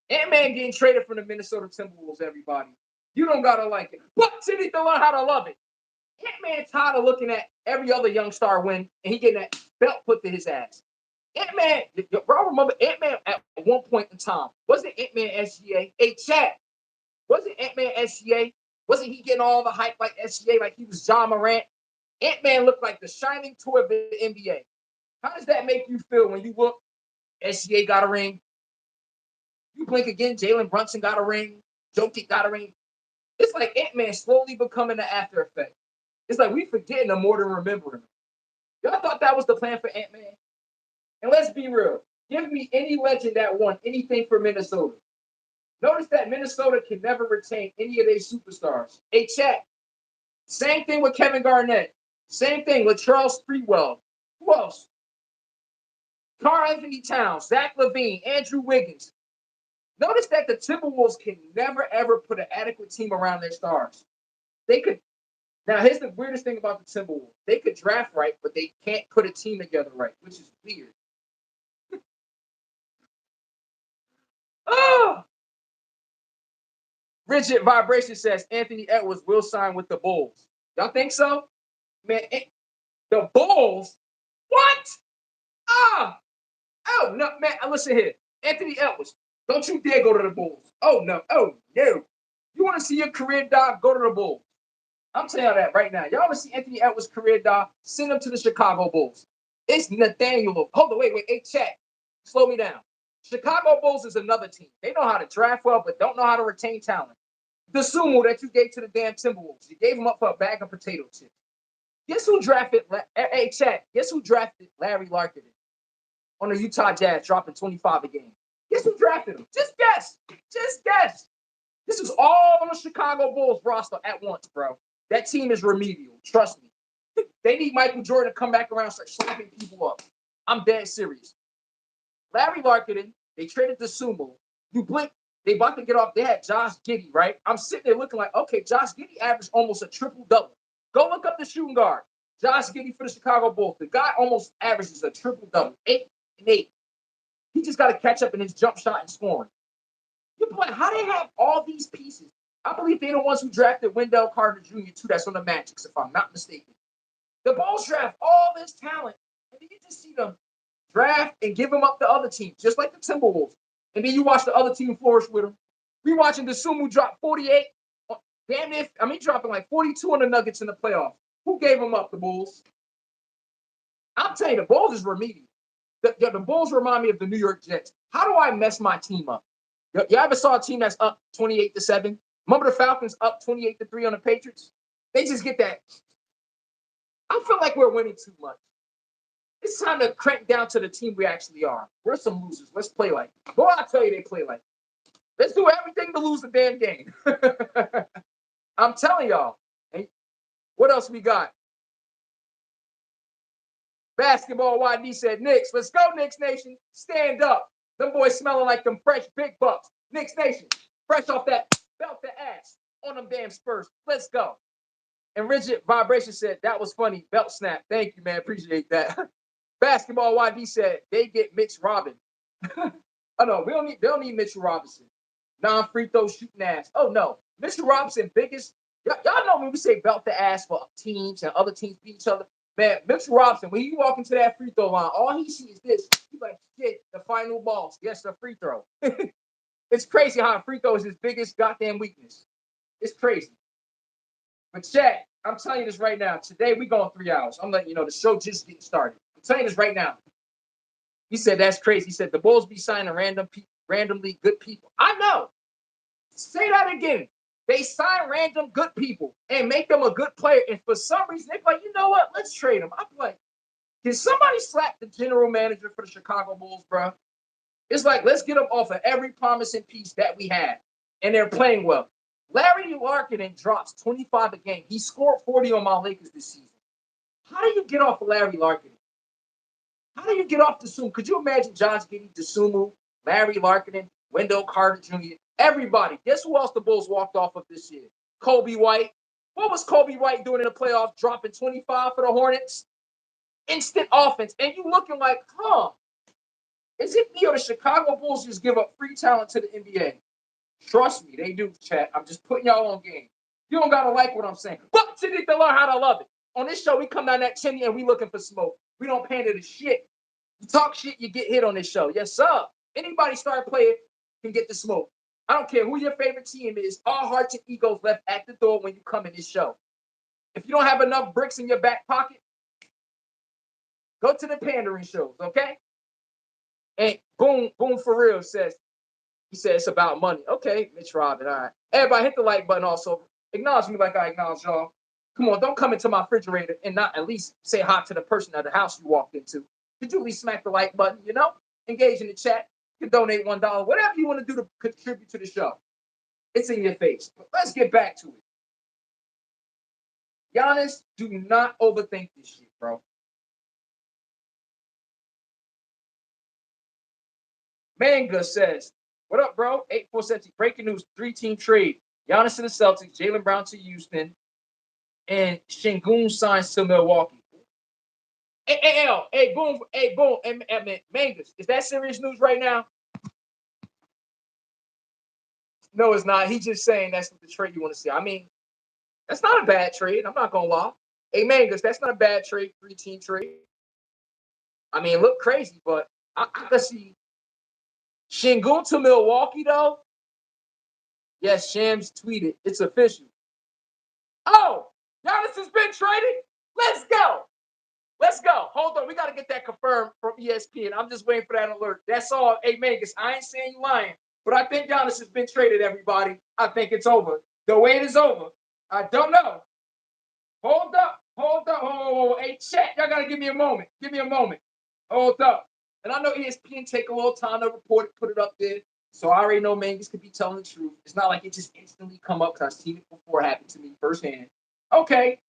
Ant-Man getting traded from the Minnesota Timberwolves, everybody. You don't gotta like it. But you need to learn how to love it. Ant-Man tired of looking at every other young star win, and he getting that belt put to his ass. Ant-Man, bro, remember Ant-Man at one point in time. Wasn't Ant-Man SGA? Hey, chat. Wasn't Ant-Man SGA? Wasn't he getting all the hype like SGA, like he was Ja Morant? Ant-Man looked like the shining toy of the NBA. How does that make you feel when you look? SGA got a ring. You blink again, Jalen Brunson got a ring. Jokic got a ring. It's like Ant-Man slowly becoming the after effect. It's like we forgetting him more than remembering him. Y'all thought that was the plan for Ant-Man? And let's be real. Give me any legend that won anything for Minnesota. Notice that Minnesota can never retain any of their superstars. Hey, chat. Same thing with Kevin Garnett. Same thing with Charles Freewell. Who else? Karl-Anthony Towns, Zach LaVine, Andrew Wiggins. Notice that the Timberwolves can never, ever put an adequate team around their stars. They could. Now, here's the weirdest thing about the Timberwolves. They could draft right, but they can't put a team together right, which is weird. Oh! Rigid Vibration says Anthony Edwards will sign with the Bulls. Y'all think so? Man, the Bulls? What? Oh, no, man, listen here. Anthony Edwards, don't you dare go to the Bulls. Oh, no. You want to see your career die? Go to the Bulls. I'm telling you that right now. Y'all want to see Anthony Edwards' career die? Send him to the Chicago Bulls. It's Nathaniel. Hold on, wait. Hey, chat. Slow me down. Chicago Bulls is another team. They know how to draft well, but don't know how to retain talent. The sumo that you gave to the damn Timberwolves, you gave him up for a bag of potato chips. Guess who drafted? Hey, chat. Guess who drafted Larry Larkin on the Utah Jazz, dropping 25 a game? Guess who drafted him? Just guess. This is all on the Chicago Bulls roster at once, bro. That team is remedial. Trust me. They need Michael Jordan to come back around and start slapping people up. I'm dead serious. Larry Larkin, they traded the sumo. You blink, they about to get off. They had Josh Giddey, right? I'm sitting there looking like, okay, Josh Giddey averaged almost a triple-double. Go look up the shooting guard. Josh Giddey for the Chicago Bulls. The guy almost averages a triple-double, 8 and 8. He just got to catch up in his jump shot and scoring. You're like, how they have all these pieces? I believe they're the ones who drafted Wendell Carter Jr. too. That's on the Magic, if I'm not mistaken. The Bulls draft all this talent, and then you just see them draft and give them up to other teams, just like the Timberwolves. And then you watch the other team flourish with them. We watching the Sumu drop 48. Damn it. Dropping like 42 on the Nuggets in the playoffs. Who gave them up? The Bulls. I'm telling you, the Bulls is remedial. The Bulls remind me of the New York Jets. How do I mess my team up? You ever saw a team that's up 28-7? Remember the Falcons up 28-3 on the Patriots? They just get that. I feel like we're winning too much. It's time to crank down to the team we actually are. We're some losers. Let's play like. Boy, I tell you, they play like. Let's do everything to lose the damn game. I'm telling y'all. Hey, what else we got? Basketball YD said, Knicks, let's go, Knicks Nation. Stand up. Them boys smelling like them fresh big bucks. Knicks Nation, fresh off that belt the ass on them damn Spurs. Let's go. And Rigid Vibration said, that was funny. Belt snap. Thank you, man. Appreciate that. Basketball YD said, they get Mitch Robin. Oh, no, they don't need Mitchell Robinson. Non-free throw shooting ass. Oh, no. Mitchell Robinson, biggest. Y'all know when we say belt the ass for teams and other teams beat each other. Man, Mitchell Robinson, when you walk into that free throw line, all he sees is this. He's like, shit, the final balls. Yes, the free throw. It's crazy how a free throw is his biggest goddamn weakness. It's crazy. But Chad, I'm telling you this right now. Today we going 3 hours. I'm letting you know the show just getting started. I'm telling you this right now. He said that's crazy. He said the Bulls be signing randomly good people. I know. Say that again. They sign random good people and make them a good player. And for some reason, they're like, you know what? Let's trade them. I'm like, can somebody slap the general manager for the Chicago Bulls, bro? It's like, let's get them off of every promising piece that we had. And they're playing well. Larry Larkin drops 25 a game. He scored 40 on my Lakers this season. How do you get off of Larry Larkin? How do you get off Dosunmu? Could you imagine Josh getting Dosunmu, Larry Larkin, Wendell Carter Jr., everybody? Guess who else the Bulls walked off of this year? Kobe White. What was Kobe White doing in the playoffs, dropping 25 for the Hornets? Instant offense. And you looking like, is it me or the Chicago Bulls just give up free talent to the NBA? Trust me, they do, chat. I'm just putting y'all on game. You don't got to like what I'm saying. But you need to learn how to love it. On this show, we come down that chimney and we looking for smoke. We don't pander the shit. You talk shit, you get hit on this show. Yes, sir. Anybody start playing can get the smoke. I don't care who your favorite team is. All hearts and egos left at the door when you come in this show. If you don't have enough bricks in your back pocket, go to the pandering shows, okay? And Boom for real says, he said it's about money. Okay, Mitch Robin, all right. Everybody hit the like button also. Acknowledge me like I acknowledge y'all. Come on, don't come into my refrigerator and not at least say hi to the person at the house you walked into. Could you at least smack the like button, you know? Engage in the chat. You can donate $1. Whatever you want to do to contribute to the show. It's in your face. But let's get back to it. Giannis, do not overthink this shit, bro. Manga says, what up, bro? 8470. Breaking news. 3-team trade. Giannis to the Celtics, Jaylen Brown to Houston, and Şengün signs to Milwaukee. Hey, boom. And Mangas, is that serious news right now? No, it's not. He's just saying that's the trade you want to see. I mean, that's not a bad trade. I'm not going to lie. Hey, Mangas, that's not a bad trade, 3-team trade. I mean, it looked crazy, but I gotta see. Şengün to Milwaukee, though? Yes, Shams tweeted. It's official. Oh, Giannis has been traded? Let's go. Hold on. We got to get that confirmed from ESPN. I'm just waiting for that alert. That's all. Hey, Mangus, I ain't saying you lying, but I think Giannis has been traded, everybody. I think it's over. The wait is over. I don't know. Hold up. Hey, chat, y'all got to give me a moment. Hold up. And I know ESPN take a little time to report it, put it up there. So I already know Mangus could be telling the truth. It's not like it just instantly come up because I've seen it before. It happened to me firsthand. Okay.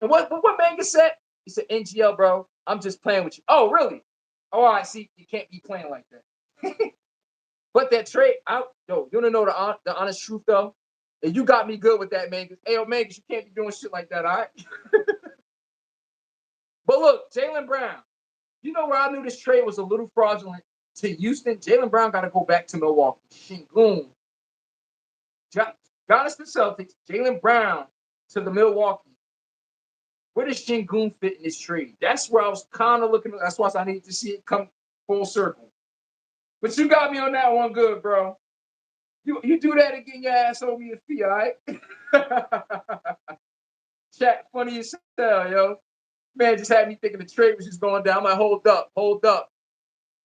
And what Mangus said? He said, NGL, bro, I'm just playing with you. Oh, really? Oh, I see. You can't be playing like that. But that trade, you want to know the honest truth, though? And you got me good with that, Mangus. Hey, Mangus, you can't be doing shit like that, all right? But look, Jaylen Brown, you know where I knew this trade was a little fraudulent? To Houston, Jaylen Brown got to go back to Milwaukee. Şengün. Gannis to Celtics, Jaylen Brown to the Milwaukee. Where does Şengün fit in this trade? That's where I was kind of looking. That's why I needed to see it come full circle. But you got me on that one good, bro. You do that again, your ass over your feet, all right? Chat funny as hell, yo. Man just had me thinking the trade was just going down. I'm like, hold up.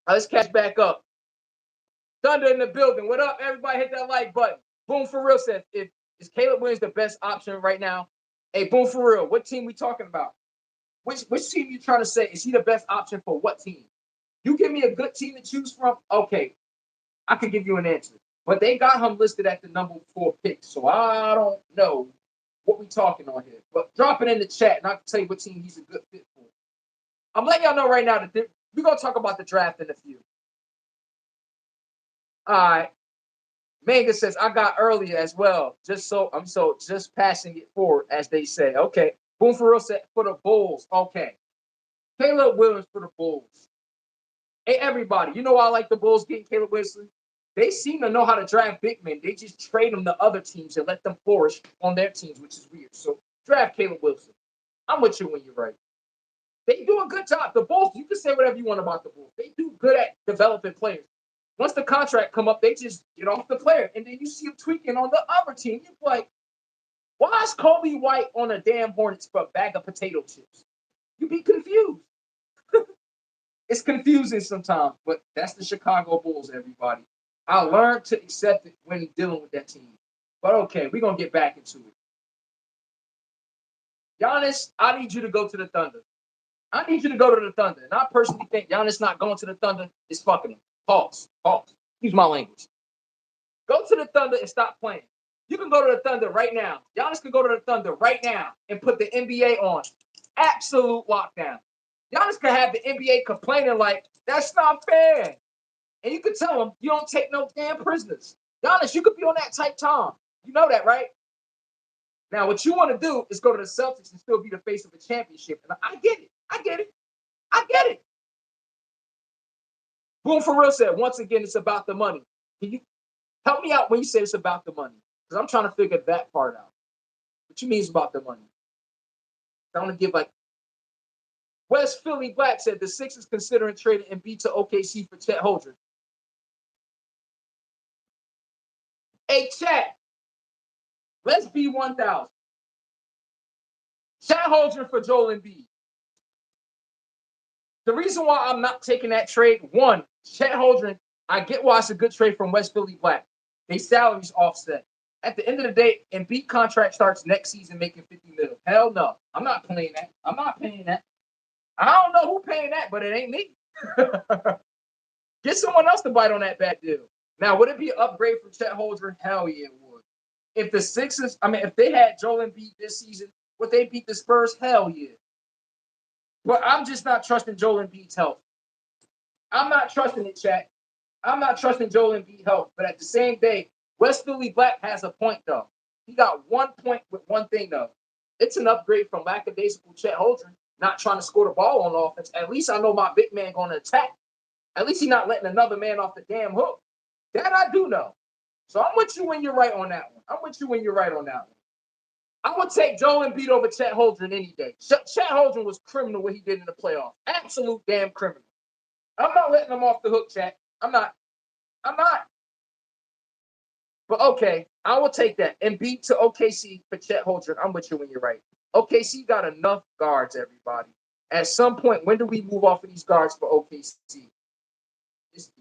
Let's catch back up. Thunder in the building. What up? Everybody hit that like button. Boom for real says, is Caleb Williams the best option right now? Hey, boom for real. What team we talking about? Which team you trying to say? Is he the best option for what team? You give me a good team to choose from, okay, I can give you an answer. But they got him listed at the number 4 pick, so I don't know what we talking on here. But drop it in the chat, and I can tell you what team he's a good fit for. I'm letting y'all know right now that we're going to talk about the draft in a few. All right. Manga says, I got earlier as well. Just passing it forward, as they say. Okay. Boom for real said for the Bulls. Okay. Caleb Williams for the Bulls. Hey, everybody, you know why I like the Bulls getting Caleb Williams? They seem to know how to draft big men. They just trade them to other teams and let them flourish on their teams, which is weird. So draft Caleb Wilson. I'm with you when you're right. They do a good job. The Bulls, you can say whatever you want about the Bulls. They do good at developing players. Once the contract come up, they just get off the player. And then you see them tweaking on the other team. You're like, why is Kobe White on a damn Hornets for a bag of potato chips? You be confused. It's confusing sometimes, but that's the Chicago Bulls, everybody. I learned to accept it when dealing with that team. But okay, we're going to get back into it. Giannis, I need you to go to the Thunder. I need you to go to the Thunder. And I personally think Giannis not going to the Thunder is fucking him. Pause. Use my language. Go to the Thunder and stop playing. You can go to the Thunder right now. Giannis can go to the Thunder right now and put the NBA on absolute lockdown. Giannis can have the NBA complaining like, that's not fair. And you can tell them, you don't take no damn prisoners. Giannis, you could be on that type time. You know that, right? Now, what you want to do is go to the Celtics and still be the face of a championship. And I get it. Boom for real said, once again, it's about the money. Can you help me out when you say it's about the money? Because I'm trying to figure that part out. What you mean it's about the money? I want to give like West Philly Black said the Sixers considering trading Embiid to OKC for Chet Holmgren. Hey, Chet, let's be 1,000. Chet Holmgren for Joel Embiid. The reason why I'm not taking that trade, one, Chet Holmgren, I get why it's a good trade from West Philly Black. They salaries offset. At the end of the day, Embiid contract starts next season making $50 million. Hell no. I'm not paying that. I don't know who paying that, but it ain't me. Get someone else to bite on that bad deal. Now, would it be an upgrade for Chet Holmgren? Hell yeah, it would. If the Sixers, if they had Joel Embiid this season, would they beat the Spurs? Hell yeah. But I'm just not trusting Joel Embiid's health. I'm not trusting it, Chat. I'm not trusting Joel Embiid's health. But at the same day, West Philly Black has a point, though. He got 1 point with one thing, though. It's an upgrade from lackadaisical Chet Holmgren not trying to score the ball on offense. At least I know my big man going to attack. At least he's not letting another man off the damn hook. That I do know. So I'm with you when you're right on that one. I would take Joel Embiid over Chet Holmgren any day. Chet Holmgren was criminal what he did in the playoffs. Absolute damn criminal. I'm not letting him off the hook, Chat. I'm not. But okay, I will take that. Embiid to OKC for Chet Holmgren. I'm with you when you're right. OKC got enough guards, everybody. At some point, when do we move off of these guards for OKC?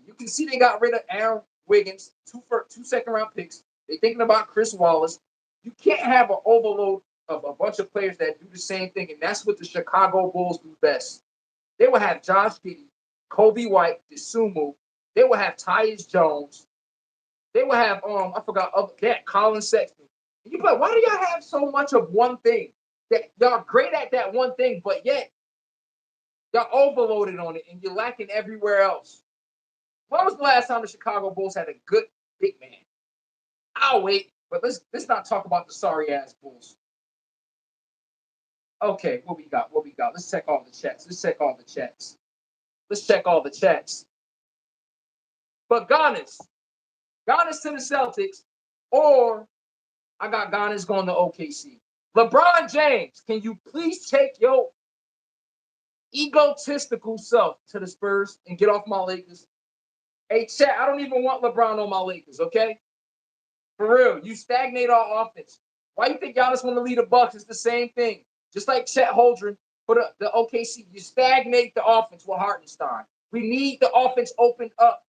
You can see they got rid of Aaron Wiggins, two second-round picks. They're thinking about Chris Wallace. You can't have an overload of a bunch of players that do the same thing, and that's what the Chicago Bulls do best. They will have Josh Giddey, Kobe White, DeSumo. They will have Tyus Jones. They will have Colin Sexton. And you like, why do y'all have so much of one thing? That y'all great at that one thing, but yet y'all overloaded on it and you're lacking everywhere else. When was the last time the Chicago Bulls had a good big man? I'll wait, but let's not talk about the sorry ass Bulls. Okay, what we got? Let's check all the chats. But Gannis to the Celtics, or I got Gannis going to OKC. LeBron James, can you please take your egotistical self to the Spurs and get off my Lakers? Hey, chat, I don't even want LeBron on my Lakers, okay? For real, you stagnate our offense. Why you think Giannis want to lead the Bucks? It's the same thing. Just like Chet Holmgren for the OKC, you stagnate the offense with Hartenstein. We need the offense opened up.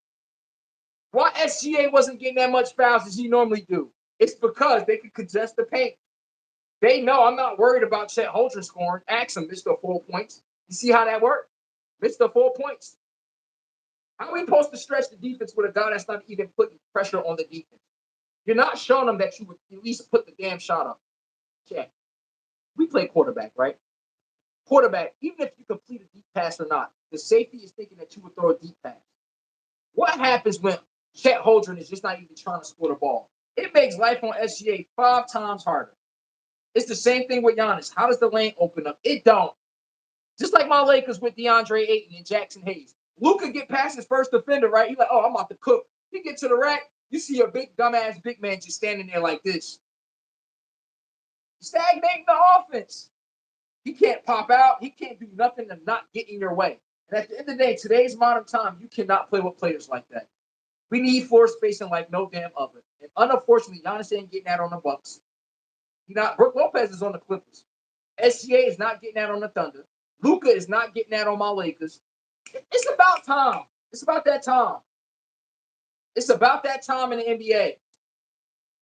Why SGA wasn't getting that much fouls as he normally do? It's because they could contest the paint. They know I'm not worried about Chet Holmgren scoring. Ask him, Mr. 4 points. You see how that worked? Mr. 4 points. How are we supposed to stretch the defense with a guy that's not even putting pressure on the defense? You're not showing them that you would at least put the damn shot up. Check. We play quarterback, right? Quarterback, even if you complete a deep pass or not, the safety is thinking that you would throw a deep pass. What happens when Chet Holmgren is just not even trying to score the ball. It makes life on SGA 5 times harder. It's the same thing with Giannis. How does the lane open up? It don't. Just like my Lakers with DeAndre Ayton and Jackson Hayes. Luka get past his first defender, right? He's like, oh, I'm about to cook. He get to the rack. You see a big dumbass big man just standing there like this. Stagnating the offense. He can't pop out. He can't do nothing to not get in your way. And at the end of the day, today's modern time, you cannot play with players like that. We need floor spacing like no damn other. And unfortunately, Giannis ain't getting that on the Bucks. Brook Lopez is on the Clippers. SGA is not getting that on the Thunder. Luka is not getting that on my Lakers. It's about time. It's about that time. It's about that time in the NBA.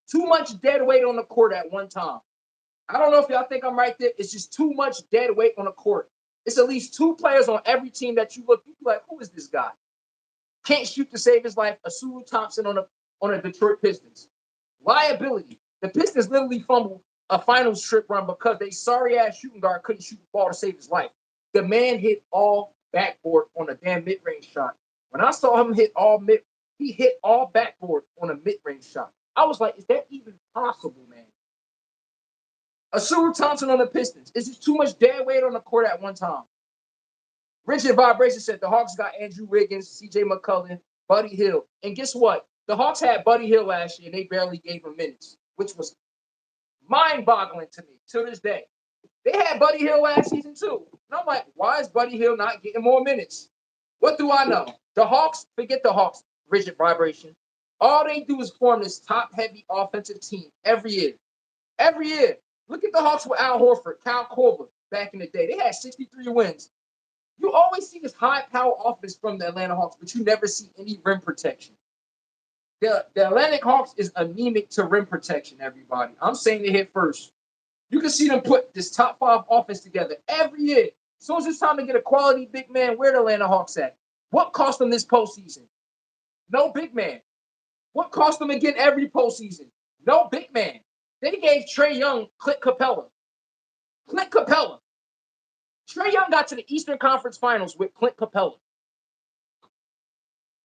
Too much dead weight on the court at one time. I don't know if y'all think I'm right there. It's just too much dead weight on the court. It's at least 2 players on every team that you look, you like, who is this guy? Can't shoot to save his life. Asuru Thompson on the Detroit Pistons. Liability. The Pistons literally fumbled a finals trip run because they sorry-ass shooting guard couldn't shoot the ball to save his life. The man hit all backboard on a damn mid-range shot. When I saw him he hit all backboard on a mid-range shot. I was like, is that even possible, man? Asuru Thompson on the Pistons. It's just too much dead weight on the court at one time. Richard Vibration said the Hawks got Andrew Wiggins, CJ McCollum, Buddy Hield. And guess what? The Hawks had Buddy Hield last year, and they barely gave him minutes, which was mind-boggling to me to this day. They had Buddy Hield last season too. And I'm like, why is Buddy Hield not getting more minutes? What do I know? The Hawks, forget the Hawks, Richard Vibration. All they do is form this top-heavy offensive team every year. Every year. Look at the Hawks with Al Horford, Kyle Korver back in the day. They had 63 wins. You always see this high-power offense from the Atlanta Hawks, but you never see any rim protection. The Atlantic Hawks is anemic to rim protection, everybody. I'm saying they hit first. You can see them put this top 5 offense together every year. As soon as it's time to get a quality big man, where the Atlanta Hawks at? What cost them this postseason? No big man. What cost them again every postseason? No big man. They gave Trae Young Clint Capella. Clint Capella. Trae Young got to the Eastern Conference Finals with Clint Capella.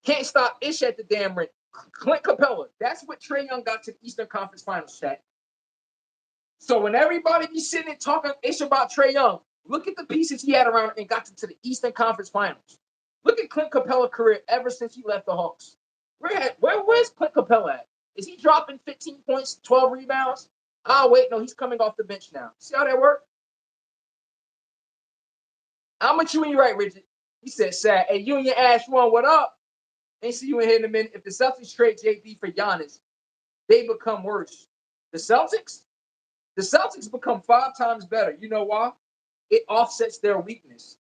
Can't stop Ish at the damn rim. Clint Capella. That's what Trae Young got to the Eastern Conference Finals, Shaq. So when everybody be sitting and talking Ish about Trae Young, look at the pieces he had around and got to the Eastern Conference Finals. Look at Clint Capella's career ever since he left the Hawks. Where's Clint Capella at? Is he dropping 15 points, 12 rebounds? Oh, wait, no, he's coming off the bench now. See how that worked? How much you and you right, Richard? He said, sad. Hey, you and your Ash one, what up? Ain't see you in here in a minute. If the Celtics trade JB for Giannis, they become worse. The Celtics? The Celtics become 5 times better. You know why? It offsets their weakness.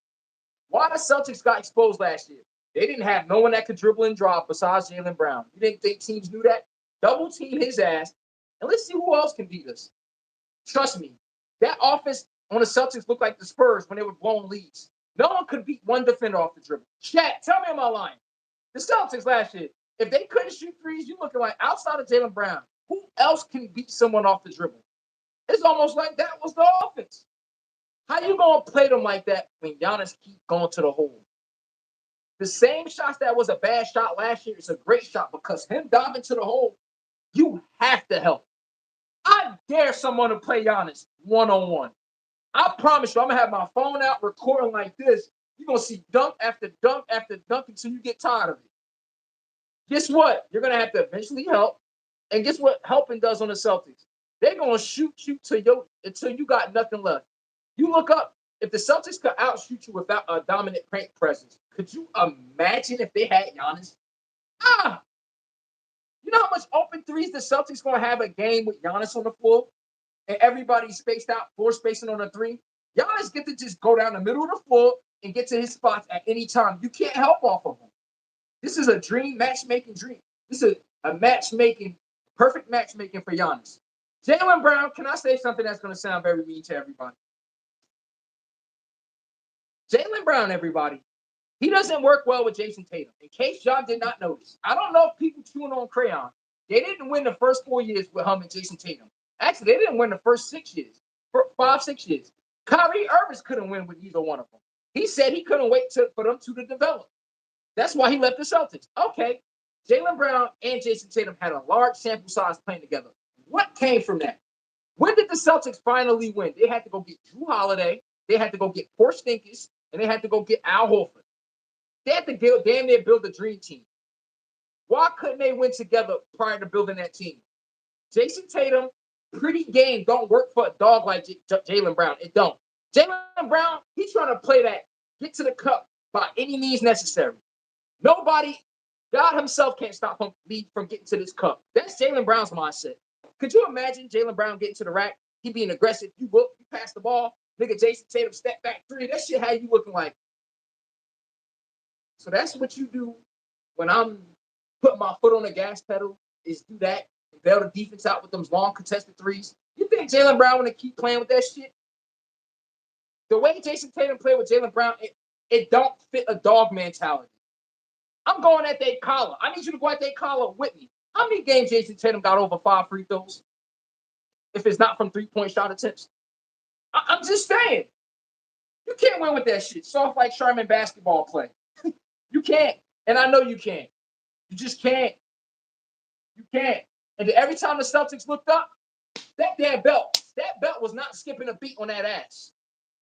Why the Celtics got exposed last year? They didn't have no one that could dribble and drop besides Jaylen Brown. You didn't think teams knew that? Double team his ass, and let's see who else can beat us. Trust me, that offense on the Celtics looked like the Spurs when they were blowing leads. No one could beat one defender off the dribble. Shaq, tell me am I lying? The Celtics last year, if they couldn't shoot threes, you looking like outside of Jaylen Brown, who else can beat someone off the dribble? It's almost like that was the offense. How you gonna play them like that when Giannis keep going to the hole? The same shots that was a bad shot last year is a great shot because him diving to the hole, you have to help. I dare someone to play Giannis one-on-one. I promise you, I'm going to have my phone out recording like this. You're going to see dunk after dunk after dunk until you get tired of it. Guess what? You're going to have to eventually help. And guess what helping does on the Celtics? They're going to shoot you until you got nothing left. You look up, if the Celtics could outshoot you without a dominant paint presence, could you imagine if they had Giannis? You know how much open threes the Celtics going to have a game with Giannis on the floor? And everybody's spaced out, floor spacing on a three? Giannis get to just go down the middle of the floor and get to his spots at any time. You can't help off of him. This is a dream, matchmaking dream. This is a perfect matchmaking for Giannis. Jaylen Brown, can I say something that's going to sound very mean to everybody? Jaylen Brown, everybody, he doesn't work well with Jason Tatum. In case y'all did not notice, I don't know if people chewing on crayon. They didn't win the first 4 years with him and Jason Tatum. Actually, they didn't win the first 6 years, 5-6 years. Kyrie Irving couldn't win with either one of them. He said he couldn't wait for them two to develop. That's why he left the Celtics. Okay, Jaylen Brown and Jason Tatum had a large sample size playing together. What came from that? When did the Celtics finally win? They had to go get Drew Holiday, they had to go get Porzingis, and they had to go get Al Horford. They had to damn near build a dream team. Why couldn't they win together prior to building that team? Jason Tatum, pretty game don't work for a dog like Jaylen Brown. It don't. Jaylen Brown, he's trying to play that, get to the cup by any means necessary. Nobody, God himself can't stop him from getting to this cup. That's Jaylen Brown's mindset. Could you imagine Jaylen Brown getting to the rack? He being aggressive. You pass the ball. Nigga Jason Tatum step back three. That shit how you looking like. So that's what you do when I'm putting my foot on the gas pedal, is do that and bail the defense out with them long contested threes. You think Jaylen Brown want to keep playing with that shit? The way Jason Tatum played with Jaylen Brown, it don't fit a dog mentality. I'm going at their collar. I need you to go at their collar with me. How many games Jason Tatum got over 5 free throws? If it's not from 3-point shot attempts. I'm just saying. You can't win with that shit. Soft like Sherman basketball play. You can't. And I know you can't. You just can't. You can't. And every time the Celtics looked up, that belt was not skipping a beat on that ass.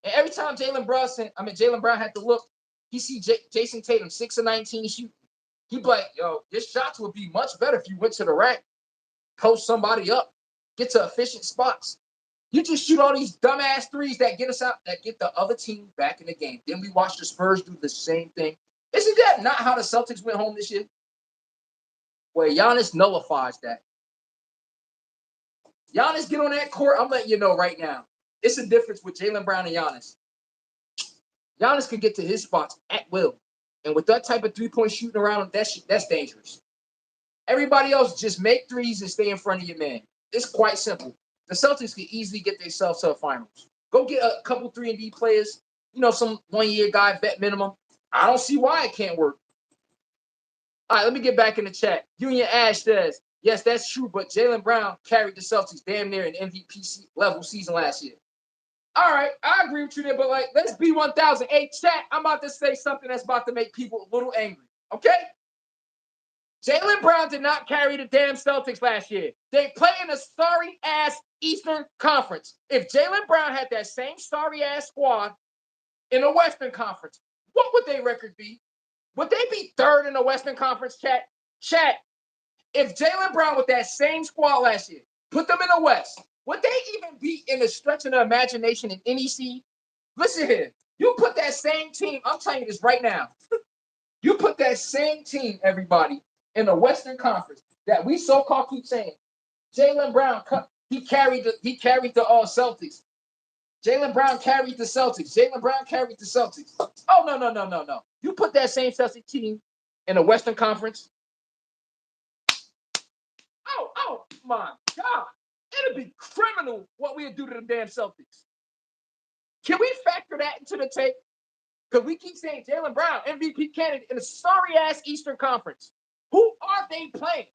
And every time Jaylen Brown had to look, he see Jason Tatum 6 of 19 shooting. He'd be like, yo, your shots would be much better if you went to the rack, post somebody up, get to efficient spots. You just shoot all these dumbass threes that get us out, that get the other team back in the game. Then we watch the Spurs do the same thing. Isn't that not how the Celtics went home this year? Well, Giannis nullifies that. Giannis get on that court, I'm letting you know right now. It's a difference with Jaylen Brown and Giannis. Giannis can get to his spots at will. And with that type of three-point shooting around him, that's dangerous. Everybody else just make threes and stay in front of your man. It's quite simple. The Celtics can easily get themselves to the finals. Go get a couple 3-and-D players, some one-year guy, vet minimum. I don't see why it can't work. All right, let me get back in the chat. Union Ash says, yes, that's true, but Jaylen Brown carried the Celtics damn near an MVP level season last year. All right, I agree with you there, but let's be 1,000. Hey, chat, I'm about to say something that's about to make people a little angry, okay? Jaylen Brown did not carry the damn Celtics last year. They play in a sorry-ass Eastern Conference. If Jaylen Brown had that same sorry-ass squad in the Western Conference, what would their record be? Would they be third in the Western Conference, chat? Chat, if Jaylen Brown with that same squad last year, put them in the West, would they even be in the stretch of the imagination in any seed? Listen here. You put that same team, I'm telling you this right now. You put that same team, everybody, in the Western Conference that we so-called keep saying, Jaylen Brown, he carried the Celtics. Jaylen Brown carried the Celtics. Jaylen Brown carried the Celtics. Oh, no. You put that same Celtics team in the Western Conference. Oh, my God. It'd be criminal what we'd do to them damn Celtics. Can we factor that into the tape? Because we keep saying Jaylen Brown, MVP candidate in a sorry-ass Eastern Conference. Who are they playing?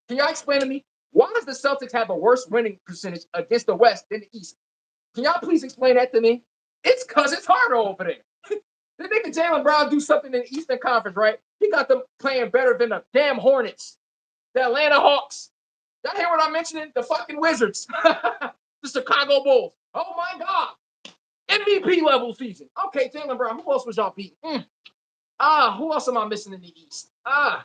Can y'all explain to me? Why does the Celtics have a worse winning percentage against the West than the East? Can y'all please explain that to me? It's because it's harder over there. The nigga Jaylen Brown do something in the Eastern Conference, right? He got them playing better than the damn Hornets, the Atlanta Hawks. Y'all hear what I'm mentioning? The fucking Wizards. The Chicago Bulls. Oh, my God. MVP level season. Okay, Jaylen Brown, who else was y'all beating? Who else am I missing in the East? I'm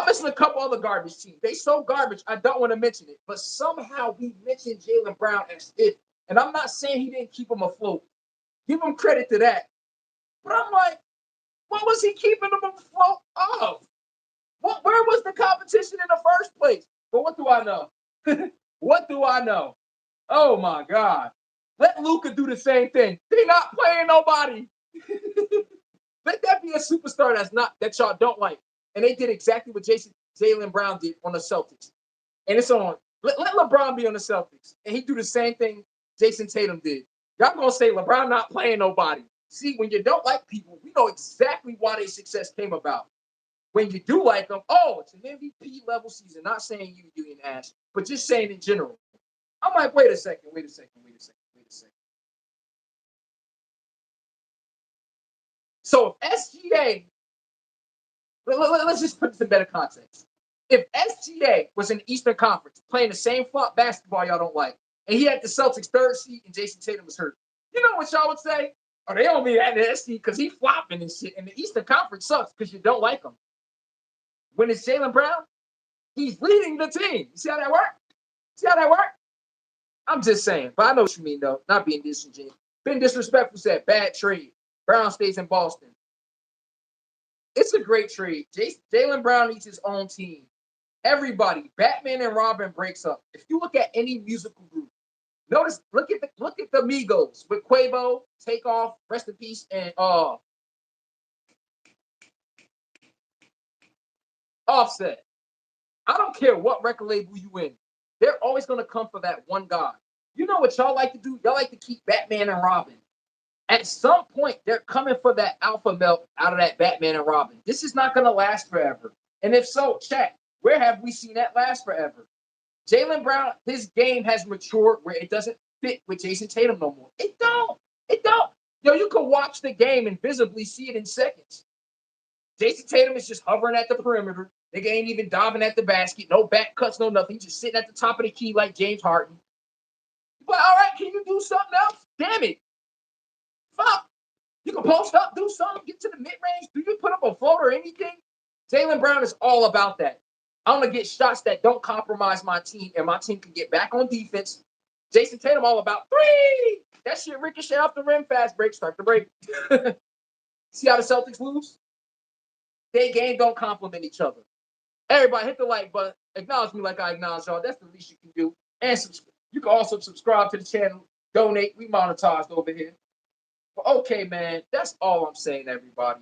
missing a couple other garbage teams. They so garbage, I don't want to mention it. But somehow we mentioned Jaylen Brown as it. And I'm not saying he didn't keep him afloat. Give him credit to that. But I'm like, what was he keeping him afloat of? Where was the competition in the first place? But what do I know? What do I know? Oh, my God. Let Luka do the same thing. They not playing nobody. Let that be a superstar that y'all don't like. And they did exactly what Jaylen Brown did on the Celtics. And it's on. Let LeBron be on the Celtics. And he do the same thing Jason Tatum did. Y'all going to say LeBron not playing nobody. See, when you don't like people, we know exactly why their success came about. When you do like them, it's an MVP level season. Not saying you, Union Ash, but just saying in general. I'm like, wait a second. So if SGA Let's just put this in better context. If SGA was in the Eastern Conference playing the same flop basketball y'all don't like, and he had the Celtics third seed and Jason Tatum was hurt, you know what y'all would say? Oh, they don't mean that in the SC because he flopping and shit. And the Eastern Conference sucks because you don't like him. When it's Jaylen Brown, he's leading the team. You see how that works? See how that works? I'm just saying, but I know what you mean, though. Not being disingenuous. Being disrespectful said, bad trade. Brown stays in Boston. It's a great trade. Jaylen Brown needs his own team. Everybody, Batman and Robin breaks up. If you look at any musical group, notice, look at the Migos with Quavo, Takeoff, rest in peace, and Offset. I don't care what record label you in. They're always gonna come for that one guy. You know what y'all like to do? Y'all like to keep Batman and Robin. At some point, they're coming for that alpha male out of that Batman and Robin. This is not gonna last forever. And if so, check. Where have we seen that last forever? Jaylen Brown, his game has matured where it doesn't fit with Jason Tatum no more. It don't. It don't. Yo, you can watch the game and visibly see it in seconds. Jason Tatum is just hovering at the perimeter. Nigga ain't even diving at the basket. No back cuts, no nothing. Just sitting at the top of the key like James Harden. But all right, can you do something else? Damn it. Fuck. You can post up, do something, get to the mid-range. Do you put up a float or anything? Jaylen Brown is all about that. I'm going to get shots that don't compromise my team, and my team can get back on defense. Jason Tatum all about three. That shit ricochet off the rim, fast break, start the break. See how the Celtics lose? Their game don't complement each other. Everybody hit the like button. Acknowledge me like I acknowledge y'all. That's the least you can do. And you can also subscribe to the channel. Donate. We monetized over here. But okay, man. That's all I'm saying, everybody.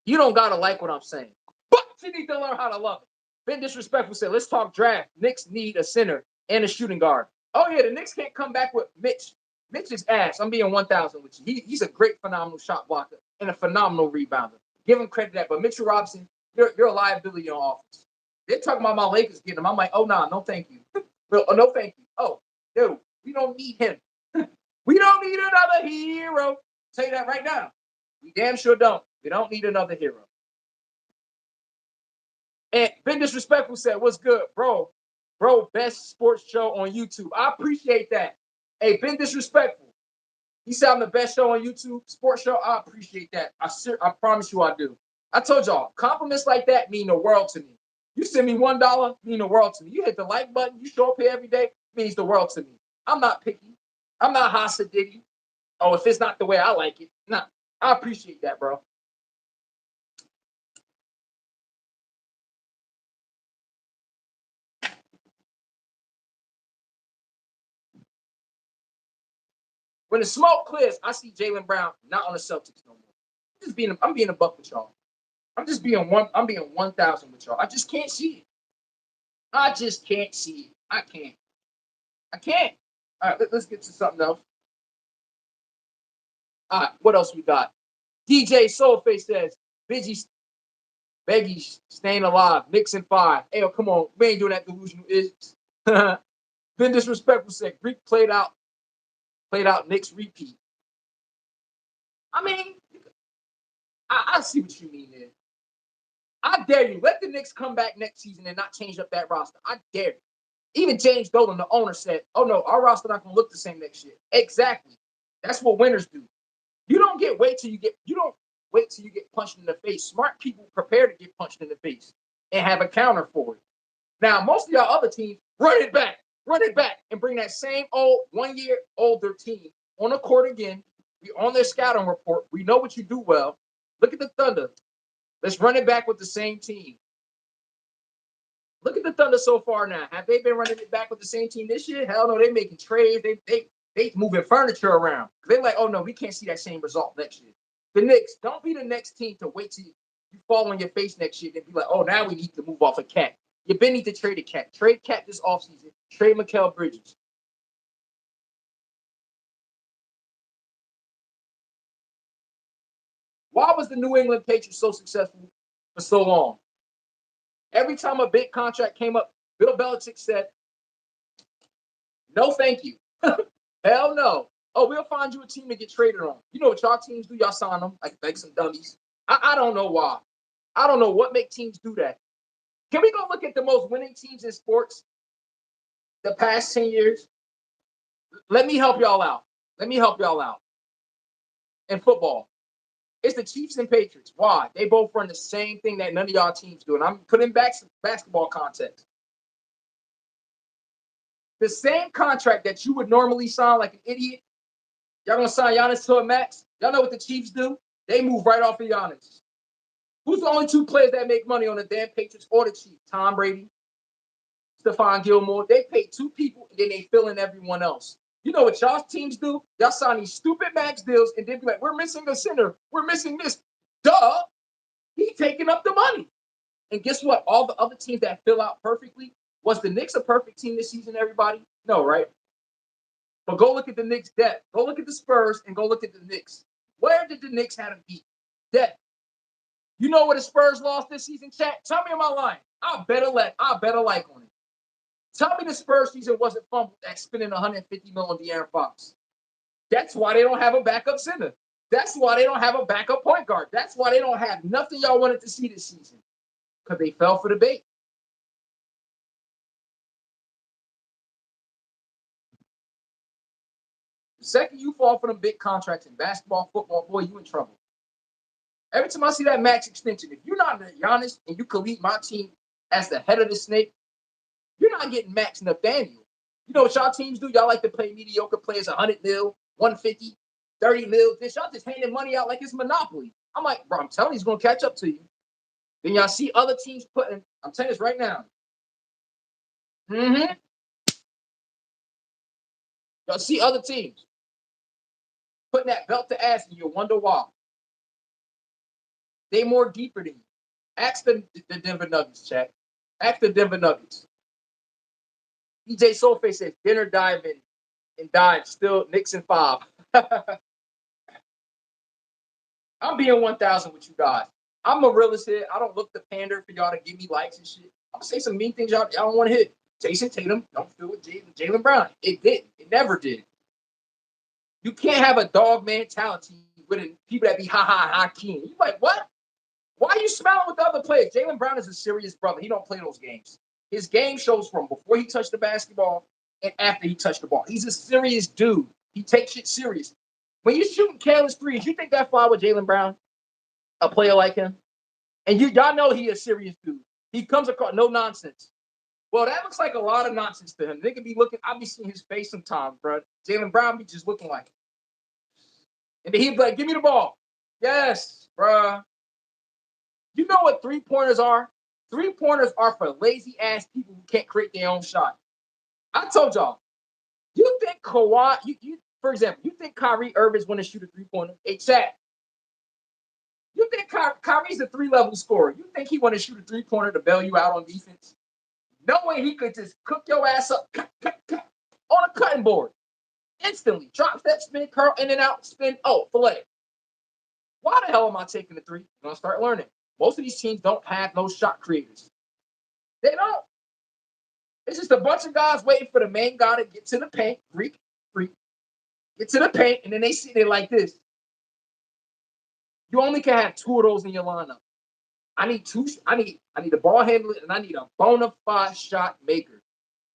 You don't got to like what I'm saying. But you need to learn how to love it. Been disrespectful said, let's talk draft. Knicks need a center and a shooting guard. Oh, yeah, the Knicks can't come back with Mitch. Mitch is ass. I'm being 1,000 with you. He's a great, phenomenal shot blocker and a phenomenal rebounder. Give him credit for that. But Mitchell Robinson, you're a liability on offense. They're talking about my Lakers getting him. I'm like, oh, nah, no thank you. No thank you. Oh, dude, we don't need him. We don't need another hero. I'll tell you that right now. We damn sure don't. We don't need another hero. And Ben Disrespectful said, what's good, bro? Bro, best sports show on YouTube. I appreciate that. Hey, Ben Disrespectful. He said I'm the best show on YouTube, sports show. I appreciate that. I promise you I do. I told y'all, compliments like that mean the world to me. You send me $1, mean the world to me. You hit the like button, you show up here every day, means the world to me. I'm not picky. I'm not Hasidity. Oh, if it's not the way I like it. Nah, I appreciate that, bro. When the smoke clears, I see Jaylen Brown not on the Celtics no more. I'm being a buck with y'all. I'm being 1,000 with y'all. I just can't see it. I just can't see it. I can't. I can't. All right, let's get to something else. All right, what else we got? DJ Soulface says, Beggy staying alive, Knicks in 5. Hey, come on, we ain't doing that delusional is. Been disrespectful said Greek played out Knicks repeat. I mean, I see what you mean there. I dare you. Let the Knicks come back next season and not change up that roster. I dare you. Even James Dolan, the owner, said, oh no, our roster not gonna look the same next year. Exactly. That's what winners do. You don't wait till you get punched in the face. Smart people prepare to get punched in the face and have a counter for it. Now, most of y'all other teams run it back, and bring that same old 1 year older team on the court again. We on their scouting report. We know what you do well. Look at the Thunder. Let's run it back with the same team. Look at the Thunder so far now. Have they been running it back with the same team this year? Hell no, they making trades. They moving furniture around. They're like, oh no, we can't see that same result next year. The Knicks, don't be the next team to wait till you fall on your face next year and be like, oh, now we need to move off a Cat. You been need to trade a Cat. Trade Cat this offseason. Trade Mikal Bridges. Why was the New England Patriots so successful for so long? Every time a big contract came up, Bill Belichick said, no, thank you. Hell no. Oh, we'll find you a team to get traded on. You know what y'all teams do? Y'all sign them like some dummies. I don't know why. I don't know what makes teams do that. Can we go look at the most winning teams in sports the past 10 years? Let me help y'all out. Let me help y'all out. In football, it's the Chiefs and Patriots. Why? They both run the same thing that none of y'all teams do. And I'm putting back some basketball context. The same contract that you would normally sign like an idiot, y'all gonna sign Giannis to a max. Y'all know what the Chiefs do? They move right off of Giannis. Who's the only two players that make money on the damn Patriots or the Chiefs? Tom Brady, Stephon Gilmore. They pay two people and then they fill in everyone else. You know what y'all teams do? Y'all sign these stupid max deals and then be like, we're missing a center. We're missing this. Duh. He taking up the money. And guess what? All the other teams that fill out perfectly, was the Knicks a perfect team this season, everybody? No, right? But go look at the Knicks' depth. Go look at the Spurs and go look at the Knicks. Where did the Knicks have to beat? Depth. You know what the Spurs lost this season, chat? Tell me, am I lying? I better like on it. Tell me the Spurs season wasn't fumbled at spending $150 million on De'Aaron Fox. That's why they don't have a backup center. That's why they don't have a backup point guard. That's why they don't have nothing y'all wanted to see this season. Because they fell for the bait. The second you fall for them big contracts in basketball, football, boy, you in trouble. Every time I see that max extension, if you're not Giannis and you can lead my team as the head of the snake, you're not getting Max Nathaniel. You know what y'all teams do? Y'all like to play mediocre players 100 mil, 150, 30 mil. This y'all just handing money out like it's Monopoly. I'm like, bro, I'm telling you, he's going to catch up to you. Then y'all see other teams putting, I'm telling you this right now. Mm-hmm. Y'all see other teams putting that belt to ass and you wonder why. They more deeper than you. Ask the Denver Nuggets, chat. Ask the Denver Nuggets. DJ Soulface says dinner diving and dive still Knicks in 5. I'm being 1,000 with you guys. I'm a realist here. I don't look to pander for y'all to give me likes and shit. I'm gonna say some mean things y'all don't want to hit. Jason Tatum don't feel with Jaylen Brown. It didn't. It never did. You can't have a dog mentality with people that be ha ha ha king. You like what? Why are you smiling with the other players? Jaylen Brown is a serious brother. He don't play those games. His game shows from before he touched the basketball and after he touched the ball. He's a serious dude. He takes shit serious. When you're shooting careless threes, you think that fly with Jaylen Brown, a player like him? And y'all know he a serious dude. He comes across no nonsense. Well, that looks like a lot of nonsense to him. They could be looking, I'll be seeing his face sometimes, bro. Jaylen Brown be just looking like it. And then he'd be like, give me the ball. Yes, bro. You know what three-pointers are? Three-pointers are for lazy-ass people who can't create their own shot. I told y'all, you think Kawhi, for example, you think Kyrie Irving's going to shoot a three-pointer? Hey, chat. You think Kyrie's a three-level scorer? You think he want to shoot a three-pointer to bail you out on defense? No way he could just cook your ass up on a cutting board. Instantly. Drop step, spin, curl, in and out, spin. Oh, fillet. Why the hell am I taking the three? I'm going to start learning. Most of these teams don't have no shot creators. They don't. It's just a bunch of guys waiting for the main guy to get to the paint, freak, get to the paint, and then they sit there like this. You only can have two of those in your lineup. I need two. I need a ball handler, and I need a bona fide shot maker.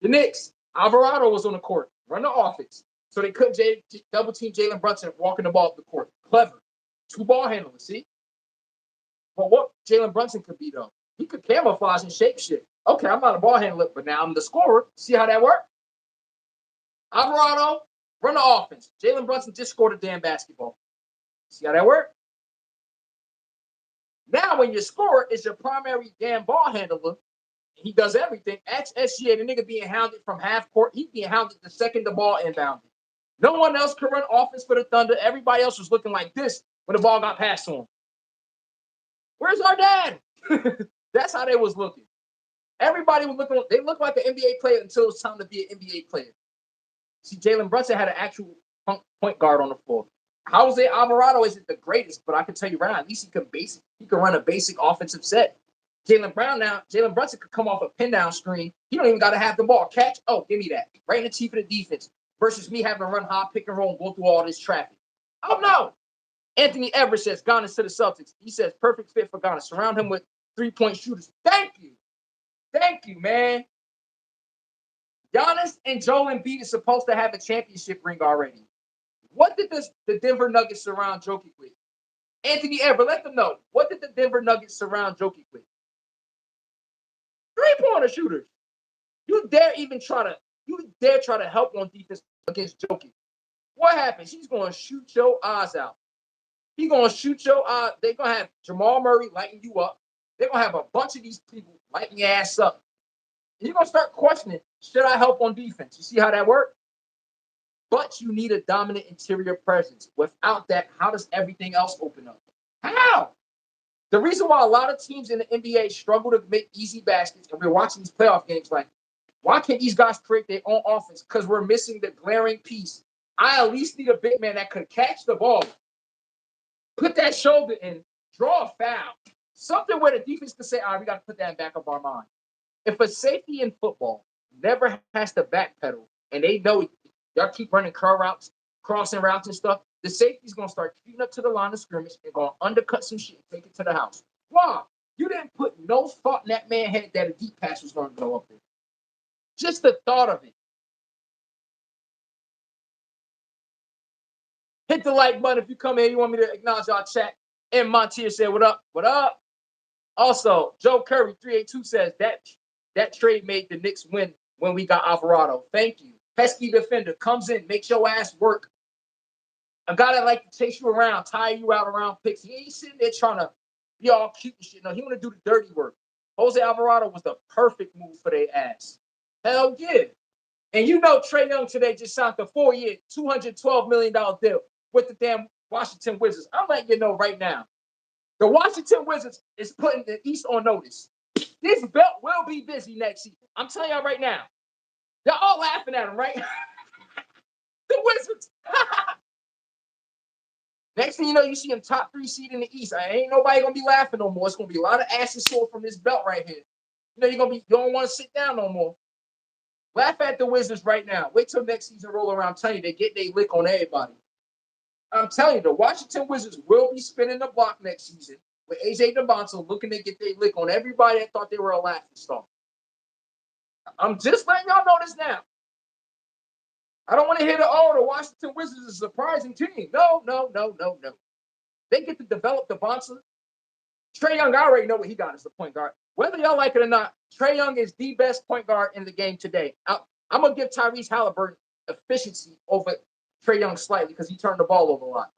The Knicks, Alvarado was on the court, run the offense, so they couldn't double team Jalen Brunson walking the ball up the court. Clever. Two ball handlers, see? But what Jalen Brunson could be, though, he could camouflage and shape shit. Okay, I'm not a ball handler, but now I'm the scorer. See how that worked? Alvarado, run the offense. Jalen Brunson just scored a damn basketball. See how that worked? Now, when your scorer is your primary damn ball handler, he does everything. SGA, the nigga being hounded from half court. He being hounded the second the ball inbounded. No one else could run offense for the Thunder. Everybody else was looking like this when the ball got passed to him. Where's our dad? That's how they was looking. Everybody was looking. They looked like an NBA player until it was time to be an NBA player. See, Jalen Brunson had an actual point guard on the floor. Jose Alvarado isn't the greatest, but I can tell you right now, at least he can run a basic offensive set. Jalen Brunson could come off a pin down screen. He don't even got to have the ball. Catch, oh, give me that. Right in the teeth of the defense. Versus me having to run high, pick and roll, and go through all this traffic. Oh, no. Anthony Everett says Gannis to the Celtics. He says perfect fit for Gannis. Surround him with 3-point shooters. Thank you. Thank you, man. Giannis and Joel Embiid is supposed to have a championship ring already. What did the Denver Nuggets surround Jokic with? Anthony Everett, let them know. What did the Denver Nuggets surround Jokic with? 3-pointer shooters. You dare try to help on defense against Jokic. What happens? He's going to shoot your eyes out. He's going to shoot your eyes. They're going to have Jamal Murray lighting you up. They're going to have a bunch of these people lighting your ass up. And you're going to start questioning, should I help on defense? You see how that works? But you need a dominant interior presence. Without that, how does everything else open up? How? The reason why a lot of teams in the NBA struggle to make easy baskets, and we're watching these playoff games like, why can't these guys create their own offense? Because we're missing the glaring piece. I at least need a big man that could catch the ball, put that shoulder in, draw a foul. Something where the defense can say, all right, we got to put that in back of our mind. If a safety in football never has to backpedal, and they know y'all keep running curl routes, crossing routes and stuff, the safety's going to start keeping up to the line of scrimmage and going to undercut some shit and take it to the house. Why? You didn't put no thought in that man's head that a deep pass was going to go up there. Just the thought of it. Hit the like button if you come here. You want me to acknowledge our chat. And Montier said, what up? What up? Also, Joe Curry, 382 says that trade made the Knicks win when we got Alvarado. Thank you. Pesky defender comes in, makes your ass work. A guy that like to chase you around, tire you out around picks. He ain't sitting there trying to be all cute and shit. No, he want to do the dirty work. Jose Alvarado was the perfect move for their ass. Hell yeah. And you know Trae Young today just signed a 4-year, $212 million deal with the damn Washington Wizards. I'm letting you know right now. The Washington Wizards is putting the East on notice. This belt will be busy next season. I'm telling y'all right now. Y'all all laughing at him, right? The Wizards. Next thing you know, you see him top 3 seed in the East. Ain't nobody going to be laughing no more. It's going to be a lot of asses sore from this belt right here. You know, you don't want to sit down no more. Laugh at the Wizards right now. Wait till next season roll around. I'm telling you, they get their lick on everybody. I'm telling you, the Washington Wizards will be spinning the block next season with AJ DeBonzo looking to get their lick on everybody that thought they were a laughing stock. I'm just letting y'all know this now. I don't want to hear the Washington Wizards is a surprising team. No. They get to develop DeBonzo. Trae Young, I already know what he got as the point guard. Whether y'all like it or not, Trae Young is the best point guard in the game today. I'm going to give Tyrese Halliburton efficiency over Trae Young slightly because he turned the ball over a lot.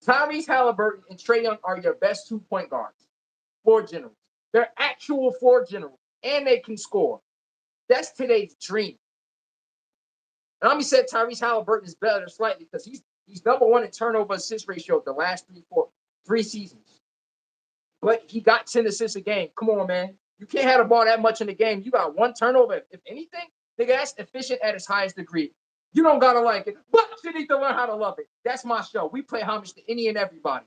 Tyrese Halliburton and Trae Young are your best 2 point guards. Floor generals. They're actual floor generals, and they can score. That's today's dream. And let me say Tyrese Halliburton is better slightly because he's number 1 in turnover assist ratio the last 3 seasons. But he got 10 assists a game. Come on, man. You can't have the ball that much in the game. You got 1 turnover. If anything, nigga, that's efficient at its highest degree. You don't got to like it, but you need to learn how to love it. That's my show. We play homage to any and everybody.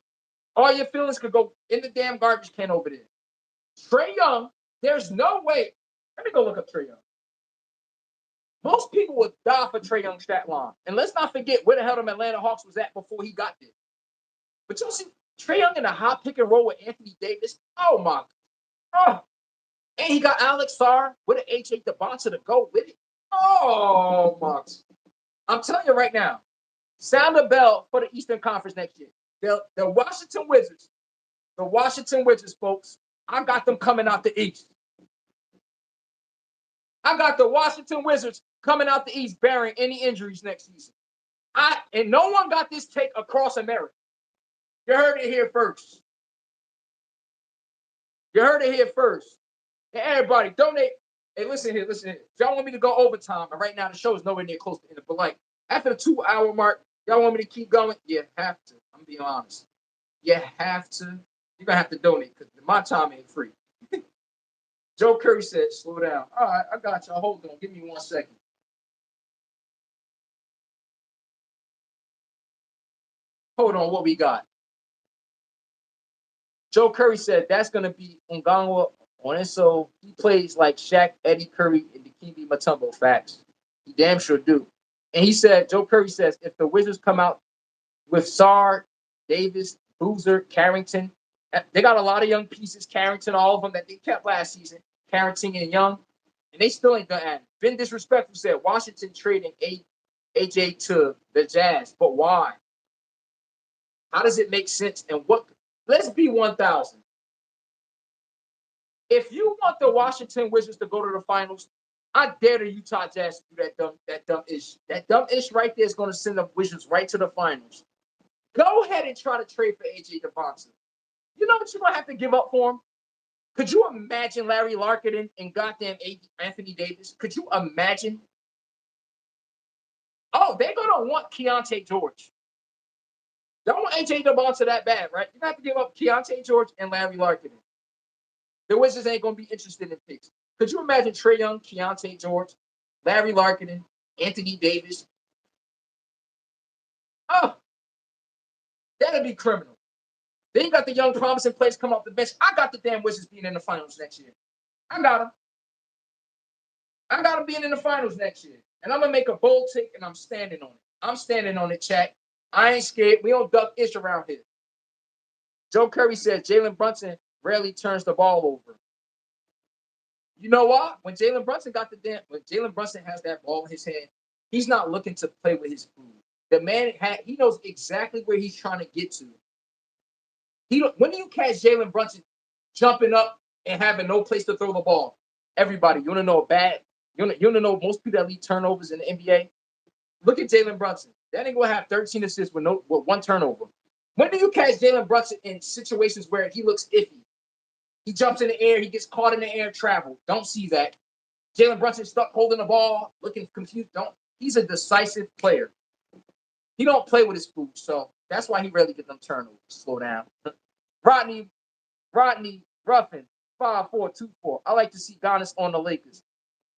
All your feelings could go in the damn garbage can over there. Trae Young, there's no way. Let me go look up Trae Young. Most people would die for Trae Young's stat line. And let's not forget where the hell the Atlanta Hawks was at before he got there. But you see Trae Young in a high pick and roll with Anthony Davis. Oh, my. Oh. And he got Alex Sarr with an H.A. DeBonzo to go with it. Oh, my. I'm telling you right now, sound a bell for the Eastern Conference next year. The Washington Wizards, folks, I got them coming out the East. I got the Washington Wizards coming out the East bearing any injuries next season. And no one got this take across America. You heard it here first. Hey, everybody, donate. Hey, listen here. If y'all want me to go overtime, and right now the show is nowhere near close to end, but like after the 2-hour mark, y'all want me to keep going? You have to. I'm being honest. You have to. You're going to have to donate because my time ain't free. Joe Curry said, slow down. All right, I got y'all. Hold on. Give me 1 second. Hold on. What we got? Joe Curry said that's going to be Ngongwa on it. So he plays like Shaq, Eddie Curry, and Dikembe Mutombo. Facts. He damn sure do. And he said, Joe Curry says, if the Wizards come out with Sarr, Davis, Boozer, Carrington. They got a lot of young pieces. Carrington, all of them that they kept last season. Carrington and Young, and they still ain't done it. Been disrespectful. Said Washington trading AJ to the Jazz, but why? How does it make sense? And what? Let's be 1,000. If you want the Washington Wizards to go to the finals, I dare the Utah Jazz to do that dumb ish right there is going to send the Wizards right to the finals. Go ahead and try to trade for AJ DeBonson. You know what you're going to have to give up for him? Could you imagine Larry Larkin and goddamn Anthony Davis? Could you imagine? Oh, they're going to want Keontae George. Don't want AJ DeBonson that bad, right? You have to give up Keontae George and Larry Larkin. The Wizards ain't going to be interested in picks. Could you imagine Trae Young, Keontae George, Larry Larkin, Anthony Davis? Oh, that'd be criminal. Then you got the young promising players come off the bench. I got the damn Wizards being in the finals next year. I got them. I got them being in the finals next year. And I'm going to make a bold take, and I'm standing on it. I'm standing on it, chat. I ain't scared. We don't duck ish around here. Joe Curry said Jalen Brunson rarely turns the ball over. You know what? When Jalen Brunson has that ball in his hand, he's not looking to play with his food. The man he knows exactly where he's trying to get to. When do you catch Jalen Brunson jumping up and having no place to throw the ball? Everybody, you want to know you want to know most people that lead turnovers in the NBA? Look at Jalen Brunson. That ain't gonna have 13 assists with one turnover. When do you catch Jalen Brunson in situations where he looks iffy? He jumps in the air, he gets caught in the air, travel. Don't see that. Jalen Brunson stuck holding the ball, looking confused. He's a decisive player. He don't play with his food, so that's why he rarely gets them turnovers. Slow down. Rodney Ruffin, 5424. I like to see Gannis on the Lakers.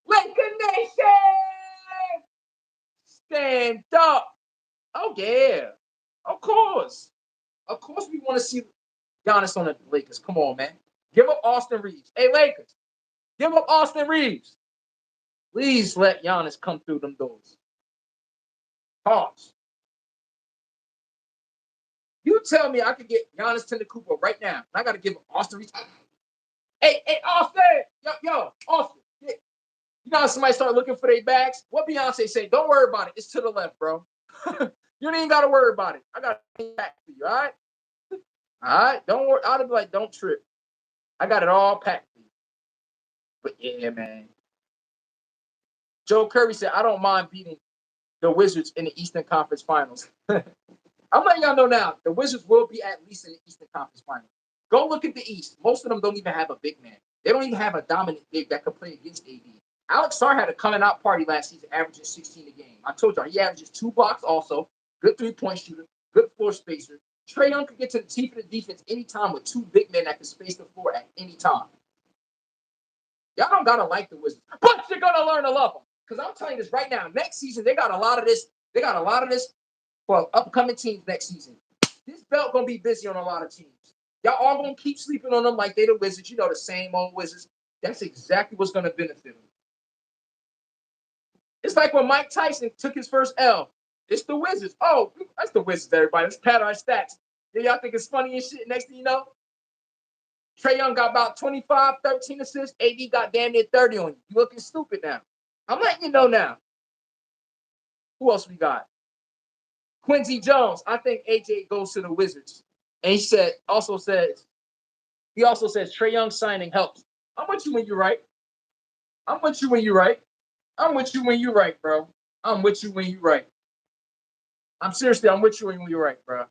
Laker Nation! Stand up. Oh, yeah. Of course. Of course we want to see Giannis on the Lakers. Come on, man. Give up Austin Reeves. Hey, Lakers. Give up Austin Reeves. Please let Giannis come through them doors. Pause. You tell me I could get Giannis Antetokounmpo right now. I got to give Austin Reeves. Hey, Austin. Yo, Austin. Yeah. You know how somebody start looking for their bags? What Beyonce say? Don't worry about it. It's to the left, bro. You ain't got to worry about it. I got it back for you, all right? All right? Don't worry. I'd be like, don't trip. I got it all packed for you. But yeah, man. Joe Curry said, I don't mind beating the Wizards in the Eastern Conference Finals. I'm letting y'all know now, the Wizards will be at least in the Eastern Conference Finals. Go look at the East. Most of them don't even have a big man. They don't even have a dominant big that can play against AD. Alex Sarr had a coming out party last season, averaging 16 a game. I told y'all, he averages 2 blocks also, good three-point shooter, good floor spacer. Trae Young could get to the teeth of the defense anytime with 2 big men that can space the floor at any time. Y'all don't got to like the Wizards, but you're going to learn to love them. Because I'm telling you this right now, next season, they got a lot of this. They got a lot of this for upcoming teams next season. This belt going to be busy on a lot of teams. Y'all all going to keep sleeping on them like they the Wizards. You know, the same old Wizards. That's exactly what's going to benefit them. It's like when Mike Tyson took his first L. It's the Wizards. Oh, that's the Wizards, everybody. Let's pat our stats. Yeah, y'all think it's funny and shit. Next thing you know, Trae Young got about 25, 13 assists. AD got damn near 30 on you. You looking stupid now. I'm letting you know now. Who else we got? Quincy Jones. I think AJ goes to the Wizards. And he also says Trae Young signing helps. I'm with you when you're right. I'm with you when you're right. I'm with you when you're right, bro. I'm with you when you're right. I'm with you when you're right, bro.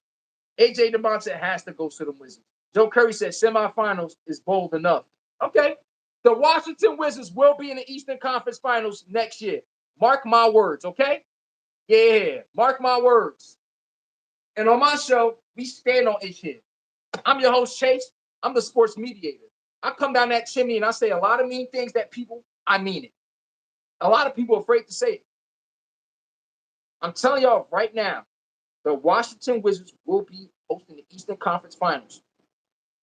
AJ DeBonson has to go to the Wizards. Joe Curry said semifinals is bold enough. Okay. The Washington Wizards will be in the Eastern Conference Finals next year. Mark my words, okay? Yeah, mark my words. And on my show, we stand on it here. I'm your host, Chase. I'm the sports mediator. I come down that chimney and I say a lot of mean things that I mean it. A lot of people are afraid to say it. I'm telling y'all right now, the Washington Wizards will be hosting the Eastern Conference Finals.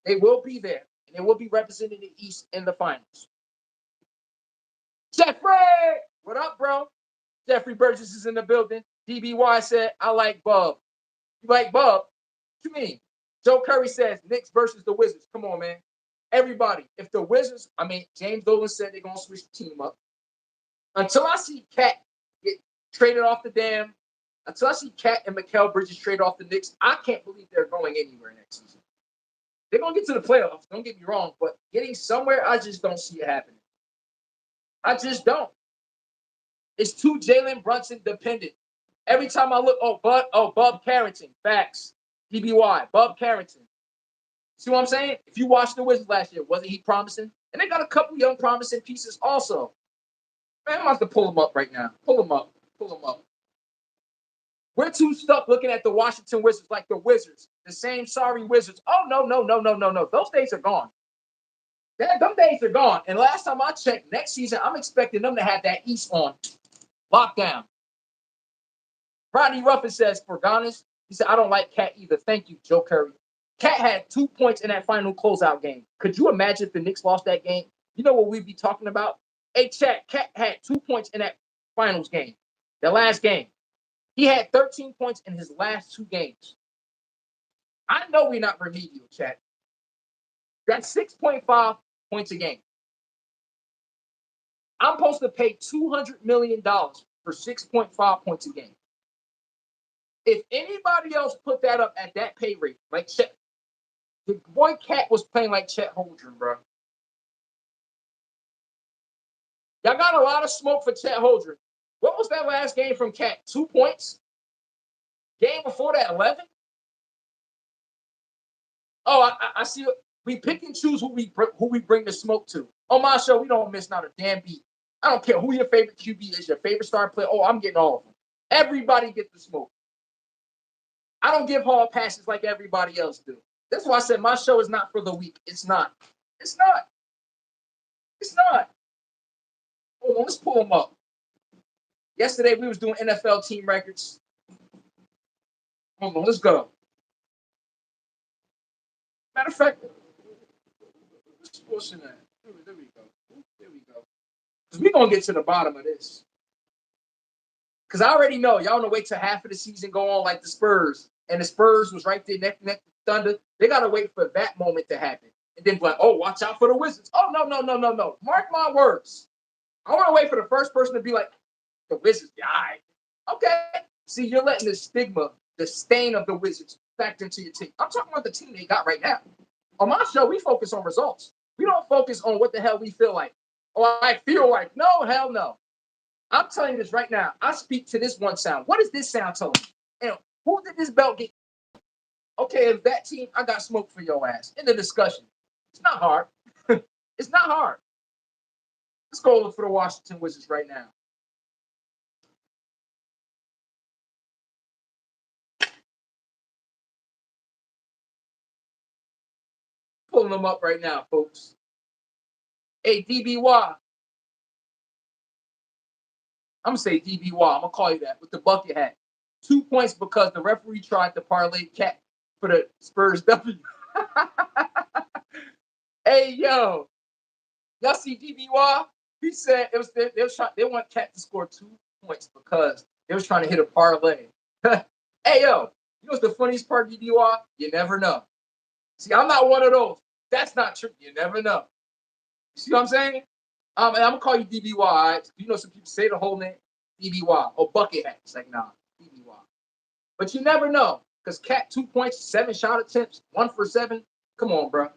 They will be there, and they will be representing the East in the finals. Jeffrey! What up, bro? Jeffrey Burgess is in the building. DBY said, I like Bub. You like Bub? What you mean? Joe Curry says Knicks versus the Wizards. Come on, man. Everybody, if the Wizards, James Dolan said they're going to switch the team up. Until I see Cat get traded off the dam, until I see Cat and Mikal Bridges traded off the Knicks, I can't believe they're going anywhere next season. They're going to get to the playoffs. Don't get me wrong, but getting somewhere, I just don't see it happening. I just don't. It's too Jalen Brunson dependent. Every time I look, Bub Carrington, facts, DBY, Bub Carrington. See what I'm saying? If you watched the Wizards last year, wasn't he promising? And they got a couple young promising pieces also. Man, I'm about to pull them up right now. Pull them up. We're too stuck looking at the Washington Wizards like the Wizards, the same sorry Wizards. Oh, no. Those days are gone. Them days are gone. And last time I checked, next season, I'm expecting them to have that East on lockdown. Rodney Ruffin says, for Gannis, he said, I don't like Cat either. Thank you, Joe Curry. Cat had 2 points in that final closeout game. Could you imagine if the Knicks lost that game? You know what we'd be talking about? Hey, Cat had 2 points in that finals game, the last game. He had 13 points in his last 2 games. I know we're not remedial, Chat. That's 6.5 points a game. I'm supposed to pay $200 million for 6.5 points a game. If anybody else put that up at that pay rate, like Chet, the boy Cat was playing like Chet Holmgren, bro. Y'all got a lot of smoke for Chet Holmgren. What was that last game from Cat? 2 points? Game before that, 11? Oh, I see. We pick and choose who we bring the smoke to. On my show, we don't miss not a damn beat. I don't care who your favorite QB is, your favorite star player. Oh, I'm getting all of them. Everybody gets the smoke. I don't give hall passes like everybody else do. That's why I said my show is not for the weak. It's not. Hold on, let's pull them up. Yesterday, we was doing NFL team records. Hold on, let's go. Matter of fact, let's push in that. There we go. Because we're going to get to the bottom of this. Because I already know y'all want to wait till half of the season go on like the Spurs. And the Spurs was right there neck to Thunder. They got to wait for that moment to happen. And then be like, oh, watch out for the Wizards. Oh, no. Mark my words. I want to wait for the first person to be like, the Wizards, yeah, all right. Okay. See, you're letting the stigma, the stain of the Wizards factor into your team. I'm talking about the team they got right now. On my show, we focus on results. We don't focus on what the hell we feel like. Or I feel like. No, hell no. I'm telling you this right now. I speak to this one sound. What is this sound telling me? And who did this belt get? Okay, if that team, I got smoke for your ass. In the discussion. It's not hard. It's not hard. Let's go look for the Washington Wizards right now. Pulling them up right now, folks. Hey, DBY. I'm going to say DBY. I'm going to call you that with the bucket hat. 2 points because the referee tried to parlay Cat for the Spurs W. Hey, yo. Y'all see DBY? He said they want Cat to score 2 points because they was trying to hit a parlay. Hey, yo. You know what's the funniest part, DBY? You never know. See, I'm not one of those. That's not true. You never know. You see what I'm saying? And I'm going to call you DBY. Right? You know some people say the whole name. DBY. Or bucket hat. It's like, nah. DBY. But you never know. Because Cat 2 points, 7 shot attempts, 1 for 7. Come on, bro.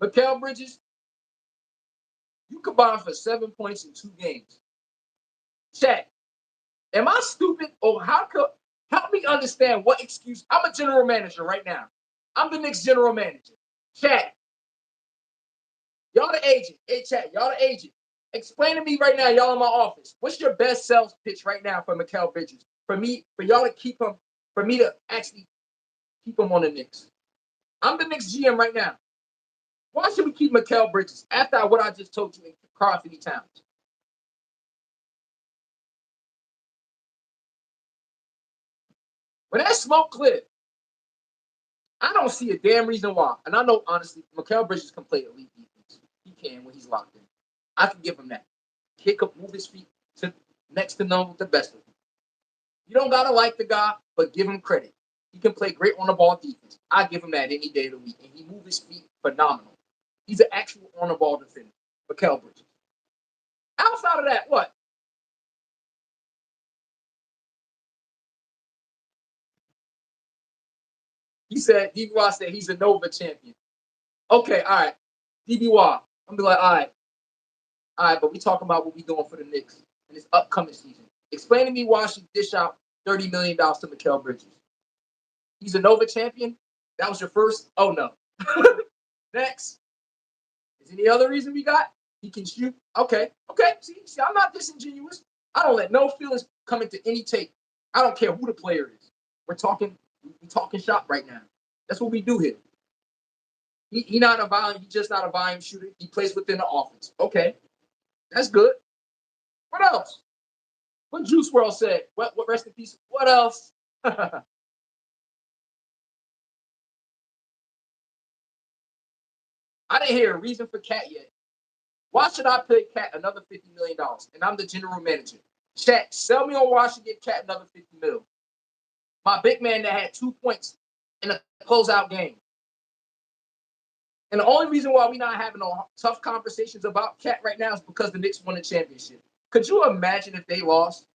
Mikal Bridges, you combined for 7 points in 2 games. Chat. Am I stupid? Or help me understand what excuse? I'm a general manager right now. I'm the Knicks general manager. Chat. Y'all the agent. Hey, chat. Y'all the agent. Explain to me right now, y'all in my office. What's your best sales pitch right now for Mikal Bridges? For y'all to keep him, for me to actually keep him on the Knicks. I'm the Knicks GM right now. Why should we keep Mikal Bridges after what I just told you in Karl Anthony Towns? When that smoke cleared, I don't see a damn reason why. And I know, honestly, Mikal Bridges can play elite defense. He can when he's locked in. I can give him that. Kick up, move his feet to next to none with the best of them. You don't gotta like the guy, but give him credit. He can play great on the ball defense. I give him that any day of the week, and he moves his feet phenomenal. He's an actual on the ball defender. Mikal Bridges. Outside of that, what? He said, DBY said he's a Nova champion. Okay, all right. DBY. I'm gonna be like, all right, but we talking about what we doing for the Knicks in this upcoming season. Explain to me why she dish out $30 million to Mikal Bridges. He's a Nova champion. That was your first. Oh no. Next. Is any other reason we got? He can shoot. Okay. See, I'm not disingenuous. I don't let no feelings come into any tape. I don't care who the player is. We're talking shop right now. That's what we do here. He not a volume. He just not a volume shooter. He plays within the offense. Okay, that's good. What else? What Juice World said? What rest in peace? What else? I didn't hear a reason for Cat yet. Why should I pay Cat another $50 million? And I'm the general manager. Chat, sell me on why I should get Cat another $50 million. My big man that had 2 points in a closeout game. And the only reason why we're not having no tough conversations about Cat right now is because the Knicks won the championship. Could you imagine if they lost?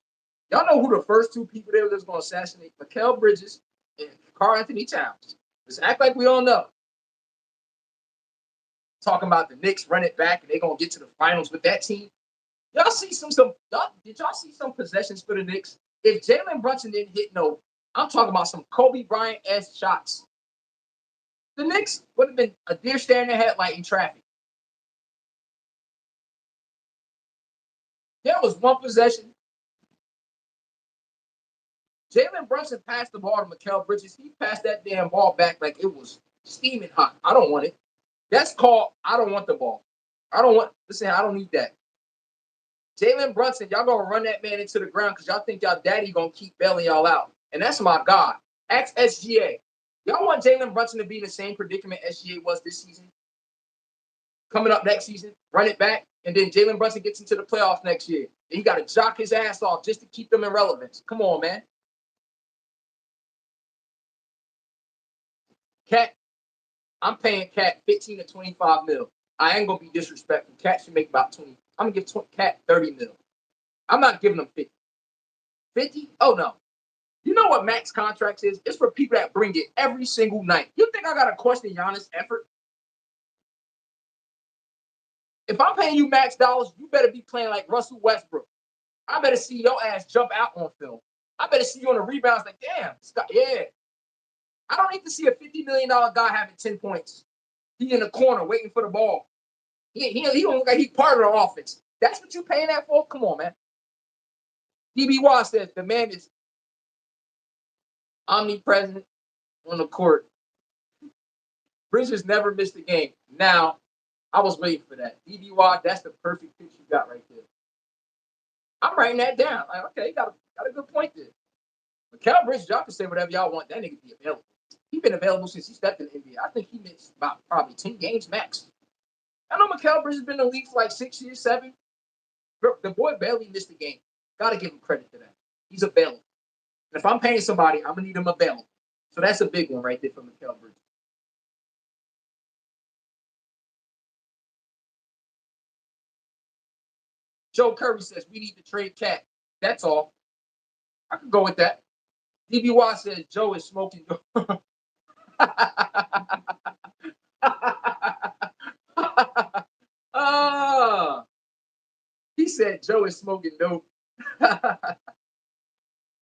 Y'all know who the first two people there was going to assassinate? Mikal Bridges and Karl-Anthony Towns. Let's act like we don't know. Talking about the Knicks run it back and they're going to get to the finals with that team. Y'all see did y'all see some possessions for the Knicks? If Jalen Brunson didn't hit I'm talking about some Kobe Bryant-esque shots. The Knicks would have been a deer staring their headlight in traffic. There was one possession. Jalen Brunson passed the ball to Mikal Bridges. He passed that damn ball back like it was steaming hot. I don't want it. That's called, I don't want the ball. I don't need that. Jalen Brunson, y'all gonna run that man into the ground because y'all think y'all daddy gonna keep bailing y'all out. And that's my God. Ask SGA. Y'all want Jalen Brunson to be in the same predicament SGA was this season? Coming up next season, run it back, and then Jalen Brunson gets into the playoffs next year. And he got to jock his ass off just to keep them in relevance. Come on, man. Cat, I'm paying Cat 15 to 25 mil. I ain't gonna be disrespectful. Cat should make about 20. I'm gonna give Cat 30 mil. I'm not giving him 50. 50? Oh no. You know what max contracts is? It's for people that bring it every single night. You think I gotta question Giannis' effort? If I'm paying you max dollars, you better be playing like Russell Westbrook. I better see your ass jump out on film. I better see you on the rebounds like, damn, Scott, yeah. I don't need to see a $50 million guy having 10 points. He in the corner waiting for the ball. He don't look like he's part of the offense. That's what you paying that for? Come on, man. DBY says the man is omnipresent on the court. Bridges never missed a game. Now, I was waiting for that. DBY, that's the perfect pitch you got right there. I'm writing that down. Like, okay, got a good point there. Mikal Bridges, y'all can say whatever y'all want. That nigga be available. He's been available since he stepped in the NBA. I think he missed about probably 10 games max. I know Mikal Bridges has been in the league for like 6 years, 7. The boy barely missed a game. Got to give him credit for that. He's available. And if I'm paying somebody, I'm going to need him available. So that's a big one right there for Mikal Bridges. Joe Curry says we need to trade Cat. That's all. I could go with that. DBY says Joe is smoking. He said Joe is smoking dope.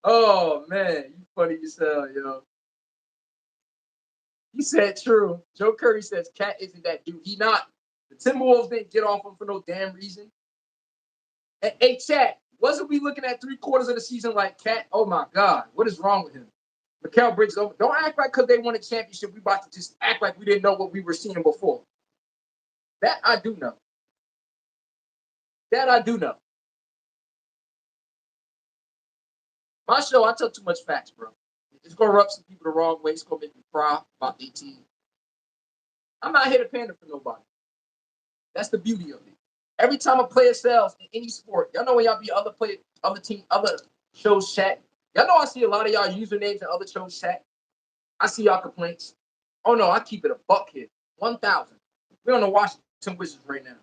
Oh man, you funny as hell, yo. He said true. Joe Curry says Cat isn't that dude. He not. The Timberwolves didn't get off him for no damn reason. Hey, Chat, wasn't we looking at 3/4 of the season like Cat? Oh my God, what is wrong with him? Mikal Bridges, don't act like because they won a championship, we about to just act like we didn't know what we were seeing before. That I do know. That I do know. My show, I tell too much facts, bro. It's gonna rub some people the wrong way. It's gonna make me cry about 18. I'm not here to pander for nobody. That's the beauty of it. Every time a player sells in any sport, y'all know when y'all be other shows chat, Y'all know I see a lot of y'all usernames and other shows chat. I see y'all complaints. Oh no, I keep it a buck here. 1,000. We're on the Washington Wizards right now.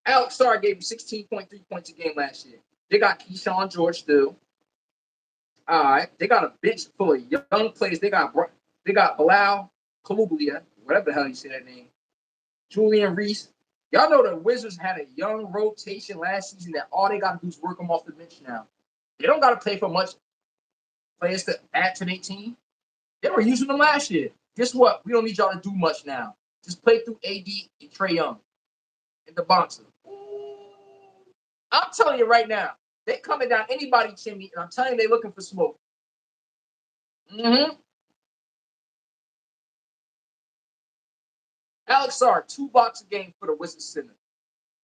Alex Sarr gave you 16.3 points a game last year. They got Keyshawn George still. All right. They got a bench full of young players. They got Bilal Kalublia, whatever the hell you say that name. Julian Reese. Y'all know the Wizards had a young rotation last season that all they got to do is work them off the bench now. They don't got to play for much players to add to their team. They were using them last year. Guess what? We don't need y'all to do much now. Just play through AD and Trae Young and the bouncer. I'm telling you right now, they coming down anybody's chimney, and I'm telling you, they looking for smoke. Alex Sarr, 2 blocks a game for the Wizards center.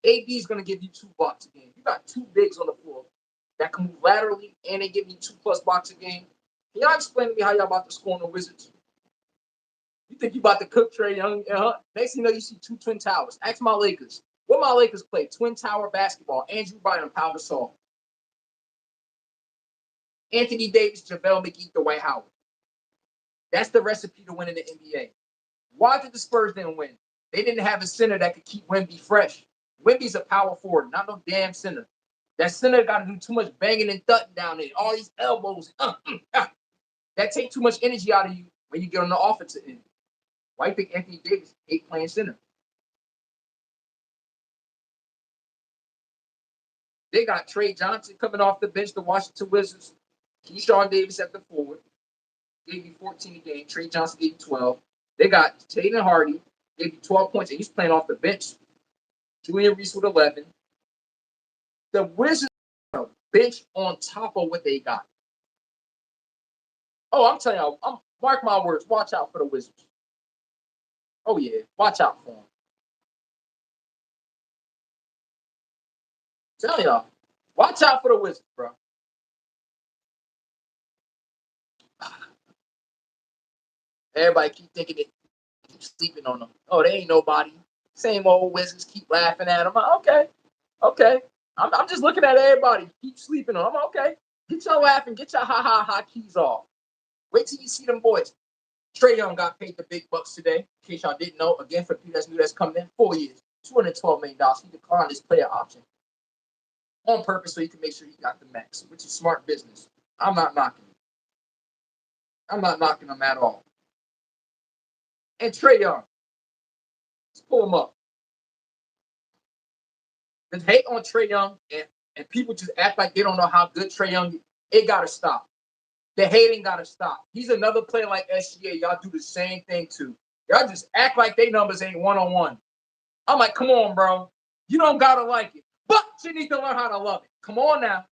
AD is going to give you 2 blocks a game. You got 2 bigs on the floor that can move laterally, and they give you 2+ blocks a game. Can y'all explain to me how y'all about to score on the Wizards? You think you about to cook Trae Young? Next thing you know, you see 2 Twin Towers. Ask my Lakers. What my Lakers play? Twin Tower basketball. Andrew Bynum, Pau Gasol. Anthony Davis, JaVale McGee, Dwight Howard. That's the recipe to win in the NBA. Why did the Spurs didn't win? They didn't have a center that could keep Wemby fresh. Wemby's a power forward, not no damn center. That center got to do too much banging and thudding down there. All these elbows. That take too much energy out of you when you get on the offensive end. Why do you think Anthony Davis hate playing center? They got Trae Johnson coming off the bench, the Washington Wizards. Keyshawn Davis at the forward. Gave you 14 a game. Trae Johnson gave you 12. They got Tatum Hardy. Gave you 12 points, and he's playing off the bench. Julian Reese with 11. The Wizards are a bench on top of what they got. Oh, I'm telling y'all, mark my words, watch out for the Wizards. Oh, yeah, watch out for them. Tell y'all, watch out for the Wizards, bro. Everybody keep thinking they keep sleeping on them. Oh, they ain't nobody. Same old Wizards keep laughing at them. Okay. I'm just looking at everybody. Keep sleeping on them. Okay. Get your laughing. Get your ha keys off. Wait till you see them boys. Trae Young got paid the big bucks today. In case y'all didn't know, again, for people that's new that's coming in, 4 years, $212 million. He declined his player option on purpose so he can make sure he got the max, which is smart business. I'm not knocking him. I'm not knocking him at all. And Trae Young, let's pull him up. The hate on Trae Young and people just act like they don't know how good Trae Young is. It got to stop. The hating got to stop. He's another player like SGA. Y'all do the same thing too. Y'all just act like they numbers ain't one-on-one. I'm like, come on, bro. You don't got to like it. But you need to learn how to love it. Come on now.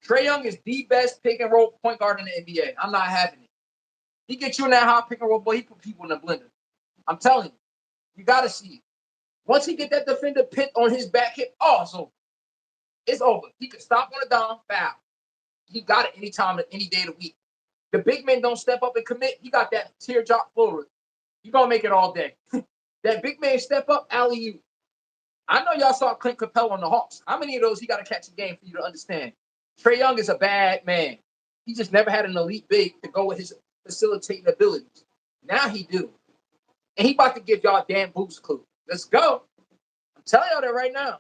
Trae Young is the best pick and roll point guard in the NBA. I'm not having it. He gets you in that hot pick and roll, boy. He put people in the blender. I'm telling you. You got to see it. Once he get that defender pit on his back hip, it's over. It's over. He can stop on a dime, foul. He got it anytime, any day of the week. The big men don't step up and commit. He got that teardrop floater. He gonna make it all day. That big man step up, alley-oop. I know y'all saw Clint Capella on the Hawks. How many of those he got to catch a game for you to understand? Trae Young is a bad man. He just never had an elite big to go with his facilitating abilities. Now he do. And he about to give y'all a damn boost clue. Let's go. I'm telling y'all that right now.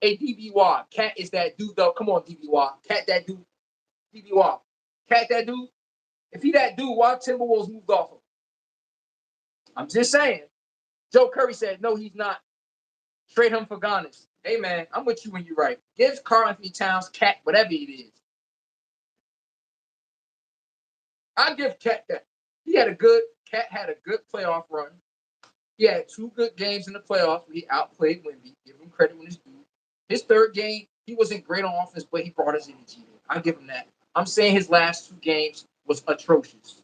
Hey, DBY. Cat is that dude, though. Come on, DBY. Cat that dude. DBY. Cat that dude. If he that dude, why Timberwolves moved off him? I'm just saying. Joe Curry said, no, he's not. Trade him for Gannis. Hey, man, I'm with you when you're right. Give Karl Anthony Towns, Cat, whatever it is. I give Cat that. Cat had a good playoff run. He had 2 good games in the playoffs where he outplayed Wemby. Give him credit when it's due. His 3rd game, he wasn't great on offense, but he brought his energy in. I give him that. I'm saying his last 2 games was atrocious.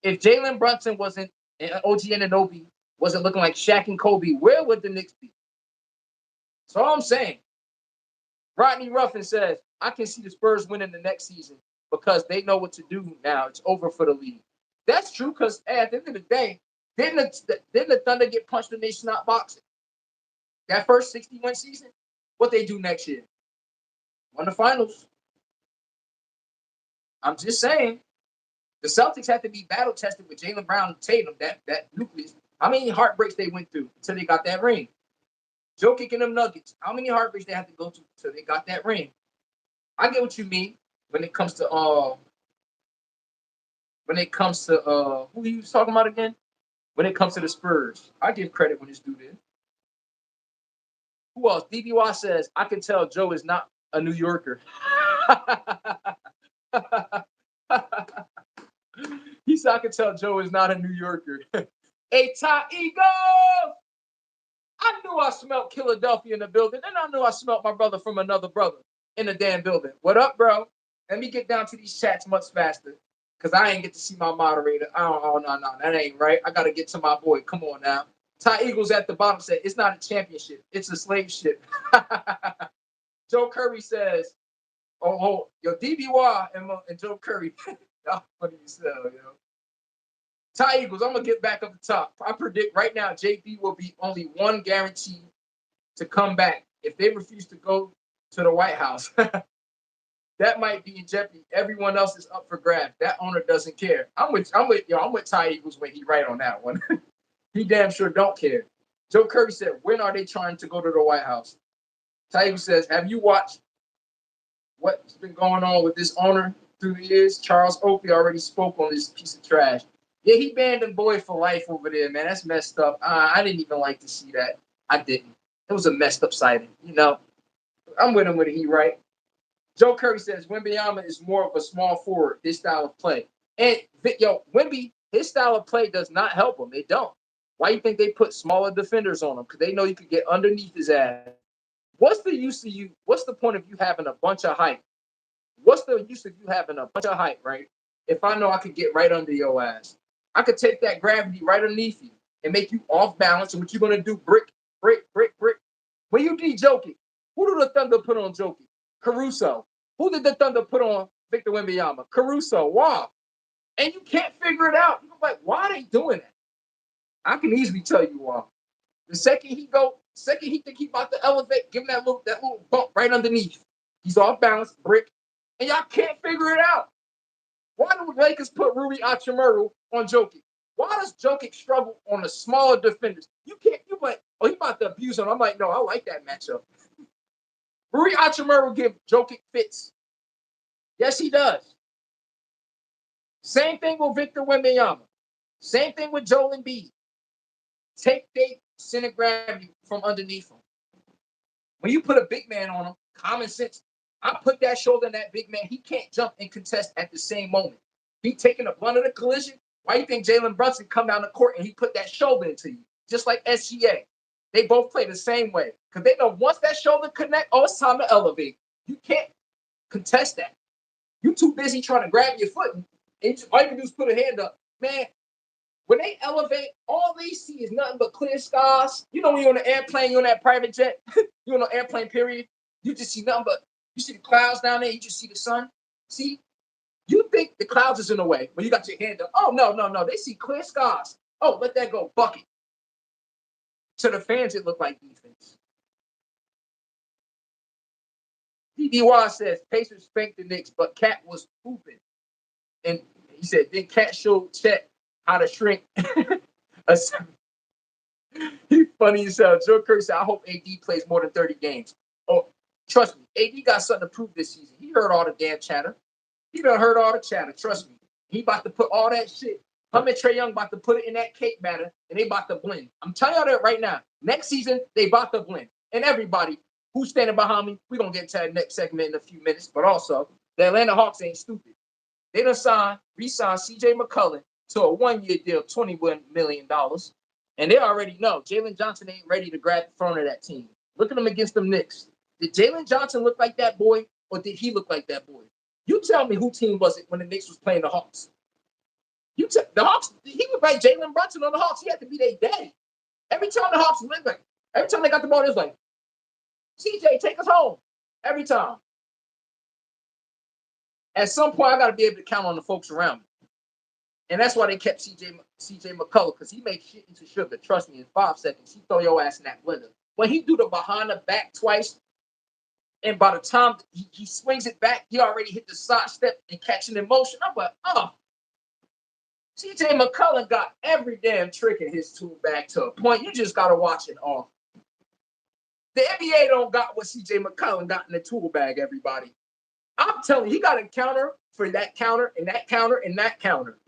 If Jalen Brunson wasn't, and OG Anunoby wasn't looking like Shaq and Kobe, where would the Knicks be? That's all I'm saying. Rodney Ruffin says, I can see the Spurs winning the next season because they know what to do now. It's over for the league. That's true because at the end of the day, didn't the Thunder get punched in their snot boxing? that first 61 season, what they do next year? Won the finals. I'm just saying. The Celtics have to be battle tested with Jaylen Brown and Tatum, that nucleus. How many heartbreaks they went through until they got that ring? Jokic and them Nuggets. How many heartbreaks they had to go to until they got that ring? I get what you mean when it comes to who you was talking about again? When it comes to the Spurs, I give credit when this dude is. Who else? DBY says, I can tell Joe is not a New Yorker. He said, I can tell Joe is not a New Yorker. Hey, Ty Eagle! I knew I smelled Philadelphia in the building, and I knew I smelled my brother from another brother in the damn building. What up, bro? Let me get down to these chats much faster, because I ain't get to see my moderator. No, that ain't right. I got to get to my boy. Come on now. Ty Eagles at the bottom said, it's not a championship. It's a slave ship. Joe Curry says, yo, DBY and Joe Curry. Y'all funny as hell, yo. Ty Eagles, I'm going to get back up the top. I predict right now JB will be only one guarantee to come back. If they refuse to go to the White House, that might be in jeopardy. Everyone else is up for grabs. That owner doesn't care. I'm with Ty Eagles when he right on that one. He damn sure don't care. Joe Curry said, when are they trying to go to the White House? Ty Eagles says, have you watched what's been going on with this owner through the years? Charles Oakley already spoke on this piece of trash. Yeah, he banned them boy for life over there, man. That's messed up. I didn't even like to see that. I didn't. It was a messed up sighting. You know, I'm with him when he right. Joe Curry says Wembanyama is more of a small forward, this style of play. And, Wemby, his style of play does not help him. They don't. Why do you think they put smaller defenders on him? Because they know you could get underneath his ass. What's the use of you? What's the point of you having a bunch of height? What's the use of you having a bunch of height, right? If I know I could get right under your ass. I could take that gravity right underneath you and make you off balance. And what you're going to do, brick. When you need Jokic, who did the Thunder put on Jokic? Caruso. Who did the Thunder put on Victor Wembanyama? Caruso. Wow. And you can't figure it out. You're like, why are they doing that? I can easily tell you why. The second he think he about to elevate, give him that little bump right underneath. He's off balance, brick, and y'all can't figure it out. Why do the Lakers put Rui Hachimura on Jokic? Why does Jokic struggle on the smaller defenders? You like, oh, he about to abuse him. I'm like, no, I like that matchup. Rui Hachimura give Jokic fits. Yes, he does. Same thing with Victor Wembanyama. Same thing with Joel Embiid. Take their center of gravity from underneath him. When you put a big man on him, common sense. I put that shoulder in that big man. He can't jump and contest at the same moment. He taking the brunt of the collision. Why do you think Jalen Brunson come down the court and he put that shoulder into you? Just like SGA. They both play the same way. Because they know once that shoulder connect, oh, it's time to elevate. You can't contest that. You too busy trying to grab your foot. And all you can do is put a hand up. Man, when they elevate, all they see is nothing but clear skies. You know when you're on an airplane, you're on that private jet, you're on an airplane, period. You just see nothing but, you see the clouds down there, you just see the sun. See? You think the clouds is in the way, but you got your hand up. Oh, no. They see clear skies. Oh, let that go. Bucket. To the fans, it looked like defense. DBY says, Pacers spanked the Knicks, but Cat was pooping. And he said, then Cat showed Chet how to shrink. He funny as hell. Joe Curry said, I hope AD plays more than 30 games. Oh, trust me, AD got something to prove this season. He heard all the damn chatter. He done heard all the chatter. Trust me. He about to put all that shit. Him and Trae Young about to put it in that cake batter, and they about to blend. I'm telling y'all that right now. Next season, they about to blend. And everybody who's standing behind me, we're going to get to that next segment in a few minutes. But also, the Atlanta Hawks ain't stupid. They done re-signed C.J. McCollum to a one-year deal, $21 million. And they already know Jalen Johnson ain't ready to grab the front of that team. Look at them against them Knicks. Did Jalen Johnson look like that boy, or did he look like that boy? You tell me who team was it when the Knicks was playing the Hawks. The Hawks, he was like Jalen Brunson on the Hawks. He had to be their daddy. Every time the Hawks went back, every time they got the ball, it was like, CJ, take us home. Every time. At some point, I got to be able to count on the folks around me. And that's why they kept CJ McCullough, because he made shit into sugar. Trust me, in 5 seconds, he throw your ass in that blender. when he do the behind the back twice, and by the time he swings it back, he already hit the side step and catching in motion. I'm like, oh, CJ McCollum got every damn trick in his tool bag to a point. You just gotta watch it all. The NBA don't got what CJ McCollum got in the tool bag, everybody. I'm telling you, he got a counter for that counter and that counter and that counter.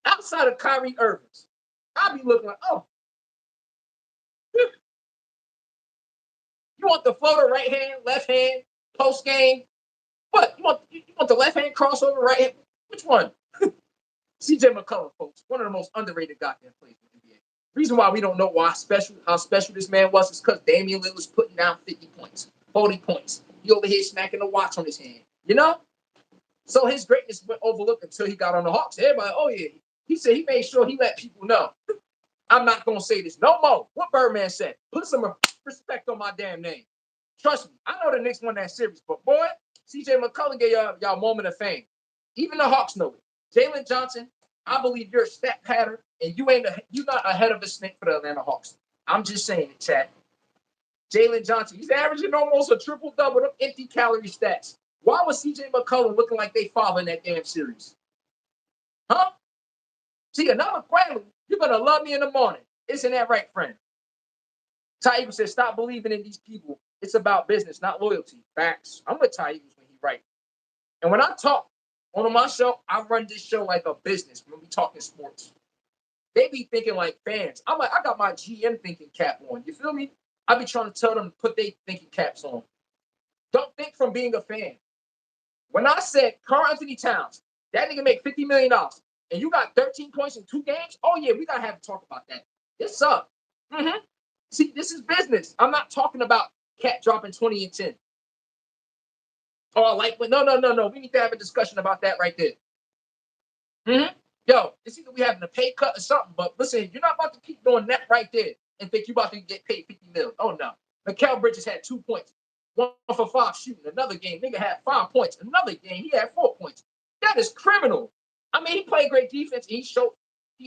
Outside of Kyrie Irving's, I'll be looking like, oh, you want the floater right hand, left hand, post game? What? You want the left hand crossover, right hand? Which one? CJ McCollum, folks, one of the most underrated goddamn players in the NBA. Reason why we don't know how special this man was is because Damian Lillard was putting down 50 points, 40 points. He over here smacking the watch on his hand, you know? So his greatness went overlooked until he got on the Hawks. Everybody, oh yeah. He said he made sure he let people know. I'm not going to say this no more. What Birdman said. Put some respect on my damn name. Trust me, I know the Knicks won that series, but boy, CJ McCollum gave y'all moment of fame. Even the Hawks know it. Jalen Johnson, I believe you're a stat pattern, and you're not ahead of a snake for the Atlanta Hawks. I'm just saying it, chat. Jalen Johnson, he's averaging almost a triple-double of empty calorie stats. Why was CJ McCollum looking like they father in that damn series? Huh? See, another friend, you're going to love me in the morning. Isn't that right, friend? Ty Eagles says, stop believing in these people. It's about business, not loyalty. Facts. I'm with Ty Eagles when he's right. And when I talk on my show, I run this show like a business when we talking sports. They be thinking like fans. I'm like, I got my GM thinking cap on. You feel me? I be trying to tell them to put their thinking caps on. Don't think from being a fan. When I said Karl Anthony Towns, that nigga make $50 million, and you got 13 points in 2 games, oh yeah, we gotta have to talk about that. It's up. Mm-hmm. See, this is business. I'm not talking about Cat dropping 20 and 10. Oh, like, no. We need to have a discussion about that right there. Mm-hmm. Yo, it's either we having a pay cut or something, but listen, you're not about to keep doing that right there and think you're about to get paid 50 million. Oh, no. Mikal Bridges had 2 points, 1 for 5 shooting. Another game, nigga had 5 points. Another game, he had 4 points. That is criminal. I mean, he played great defense. He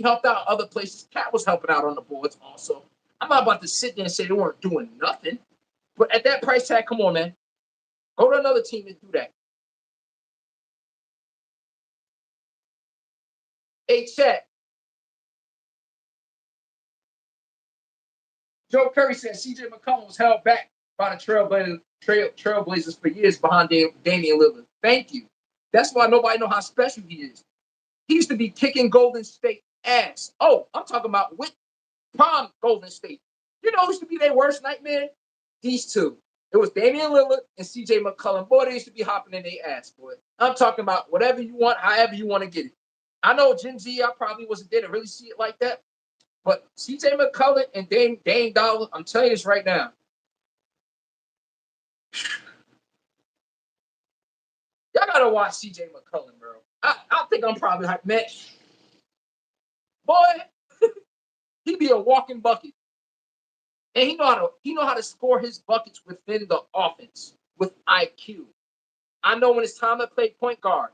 helped out other places. Cat was helping out on the boards also. I'm not about to sit there and say they weren't doing nothing. But at that price tag, come on, man. Go to another team and do that. Hey, chat. Joe Curry said C.J. McCollum was held back by the Trailblazers for years behind Damian Lillard. Thank you. That's why nobody know how special he is. He used to be kicking Golden State ass. Oh, I'm talking about with prime Golden State. You know who used to be their worst nightmare? These two. It was Damian Lillard and C.J. McCollum. Boy, they used to be hopping in their ass, boy. I'm talking about whatever you want, however you want to get it. I know Gen Z, I probably wasn't there to really see it like that. But C.J. McCollum and Dame Dollar, I'm telling you this right now. Y'all gotta watch C.J. McCollum, bro. I think I'm probably like, man, boy, he be a walking bucket. And he know how to score his buckets within the offense with IQ. I know when it's time to play point guard,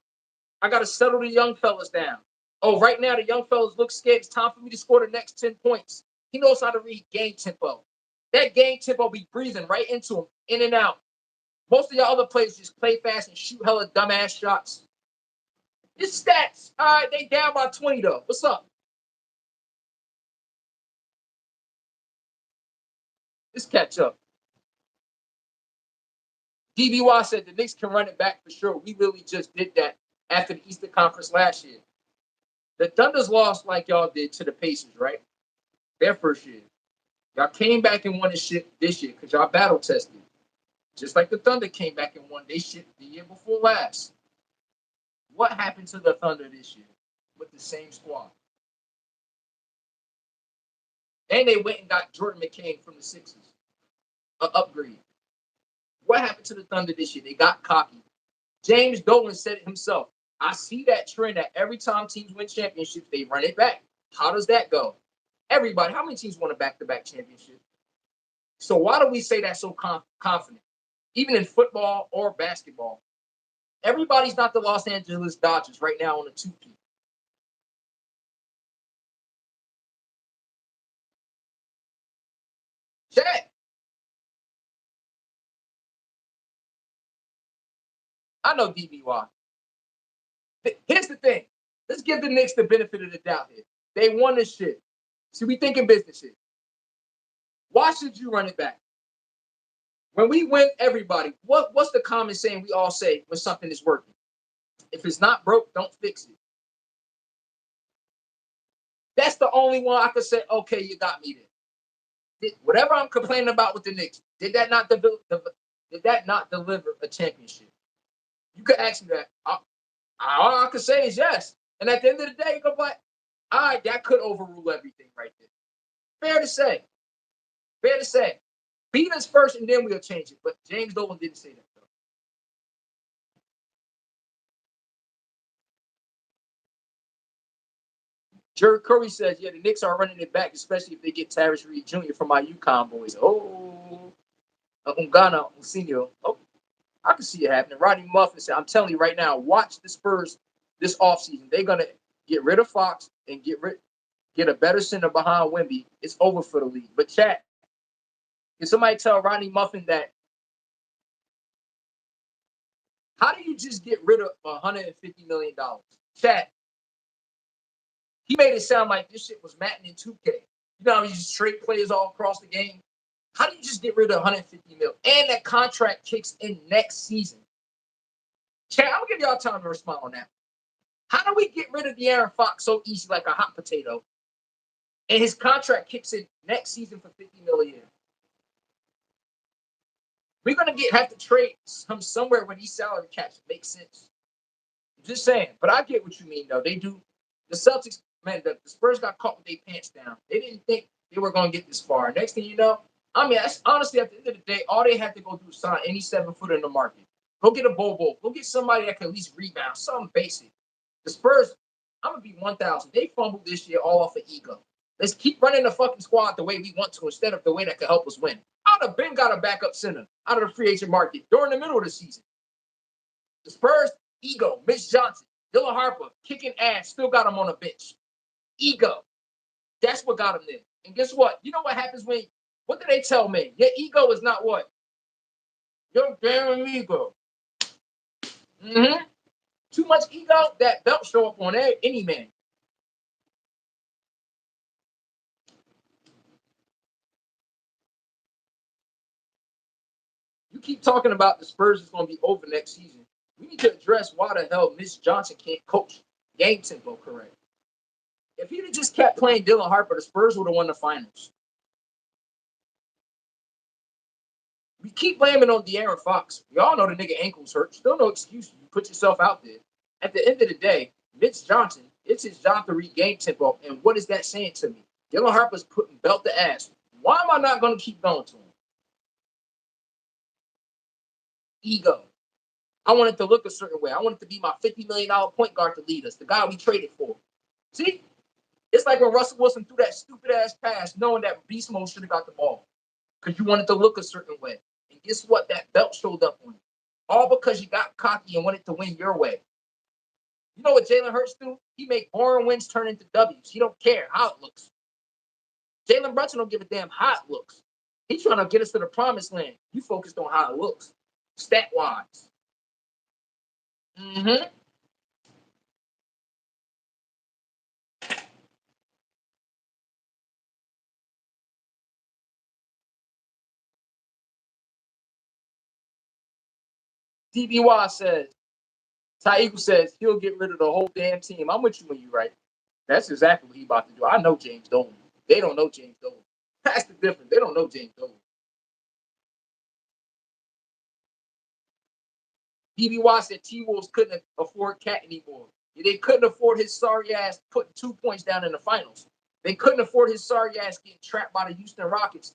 I gotta settle the young fellas down. Oh, right now the young fellas look scared. It's time for me to score the next 10 points. He knows how to read game tempo. That game tempo be breathing right into him, in and out. Most of y'all other players just play fast and shoot hella dumbass shots. His stats, all right, they down by 20 though. What's up? Let's catch up. DBY said the Knicks can run it back for sure. We really just did that after the Eastern Conference last year. The Thunders lost like y'all did to the Pacers, right? Their first year. Y'all came back and won the shit this year because y'all battle tested. Just like the Thunder came back and won their shit the year before last. What happened to the Thunder this year with the same squad? And they went and got Jordan McCain from the Sixers. An upgrade. What happened to the Thunder this year? They got cocky. James Dolan said it himself. I see that trend that every time teams win championships, they run it back. How does that go? Everybody, how many teams won a back-to-back championship? So why do we say that so confident? Even in football or basketball. Everybody's not the Los Angeles Dodgers right now on the 2-peat. Chat. I know DBY. Here's the thing. Let's give the Knicks the benefit of the doubt here. They won this shit. See, we thinking business shit. Why should you run it back? When we win, everybody, what's the common saying we all say when something is working? If it's not broke, don't fix it. That's the only one I could say, okay, you got me there. Whatever I'm complaining about with the Knicks, did that not deliver a championship? You could ask me that. All I could say is yes. And at the end of the day, you go like, all right, that could overrule everything right there. Fair to say. Fair to say. Beat us first and then we'll change it. But James Dolan didn't say that, though. Jerry Curry says, yeah, the Knicks are running it back, especially if they get Tyrese Reed Jr. from my UConn boys. Oh, Ungana, Usinio. Oh, I can see it happening. Rodney Muffin said, I'm telling you right now, watch the Spurs this offseason. They're going to get rid of Fox and get a better center behind Wemby. It's over for the league. But chat, can somebody tell Rodney Muffin that how do you just get rid of $150 million? Chat, he made it sound like this shit was Madden in 2K. You know how you just trade players all across the game? How do you just get rid of 150 mil? And that contract kicks in next season. Chat, I'm gonna give y'all time to respond on that. How do we get rid of De'Aaron Fox so easy like a hot potato? And his contract kicks in next season for $50 million. We're gonna have to trade him somewhere when these salary caps make sense. I'm just saying, but I get what you mean though. They do. The Celtics, man, the Spurs got caught with their pants down. They didn't think they were gonna get this far. Next thing you know, I mean, honestly, at the end of the day, all they have to go do is sign any 7-footer in the market. Go get a Bobo. Go get somebody that can at least rebound, something basic. The Spurs, I'm gonna be 1,000. They fumbled this year all off of ego. Let's keep running the fucking squad the way we want to instead of the way that can help us win. I'd have been got a backup center out of the free agent market during the middle of the season. The Spurs, ego. Mitch Johnson, Dylan Harper, kicking ass, still got him on the bench. Ego. That's what got him there. And guess what? You know what happens what do they tell me? Your ego is not what? Your damn ego. Mm-hmm. Too much ego, that belt show up on any man. You keep talking about the Spurs is going to be over next season. We need to address why the hell Mitch Johnson can't coach game tempo correct. If he'd have just kept playing Dylan Harper, the Spurs would have won the finals. We keep blaming on De'Aaron Fox. We all know the nigga ankles hurt. Still no excuse. You put yourself out there. At the end of the day, Mitch Johnson, it's his job to read game tempo. And what is that saying to me? Dylan Harper's putting belt to ass. Why am I not going to keep going to him? Ego. I want it to look a certain way. I want it to be my $50 million point guard to lead us, the guy we traded for. See? It's like when Russell Wilson threw that stupid ass pass, knowing that Beast Mode should have got the ball. Because you wanted to look a certain way. And guess what? That belt showed up on you. All because you got cocky and wanted to win your way. You know what Jalen Hurts do? He make boring wins turn into W's. He don't care how it looks. Jalen Brunson don't give a damn how it looks. He's trying to get us to the promised land. You focused on how it looks, stat-wise. Mm-hmm. DBY says, Ty Eagle says he'll get rid of the whole damn team. I'm with you when you're right. That's exactly what he about to do. I know James Dolan. They don't know James Dolan. That's the difference. They don't know James Dolan. DBY said T-Wolves couldn't afford Cat anymore. They couldn't afford his sorry ass putting 2 points down in the finals. They couldn't afford his sorry ass getting trapped by the Houston Rockets,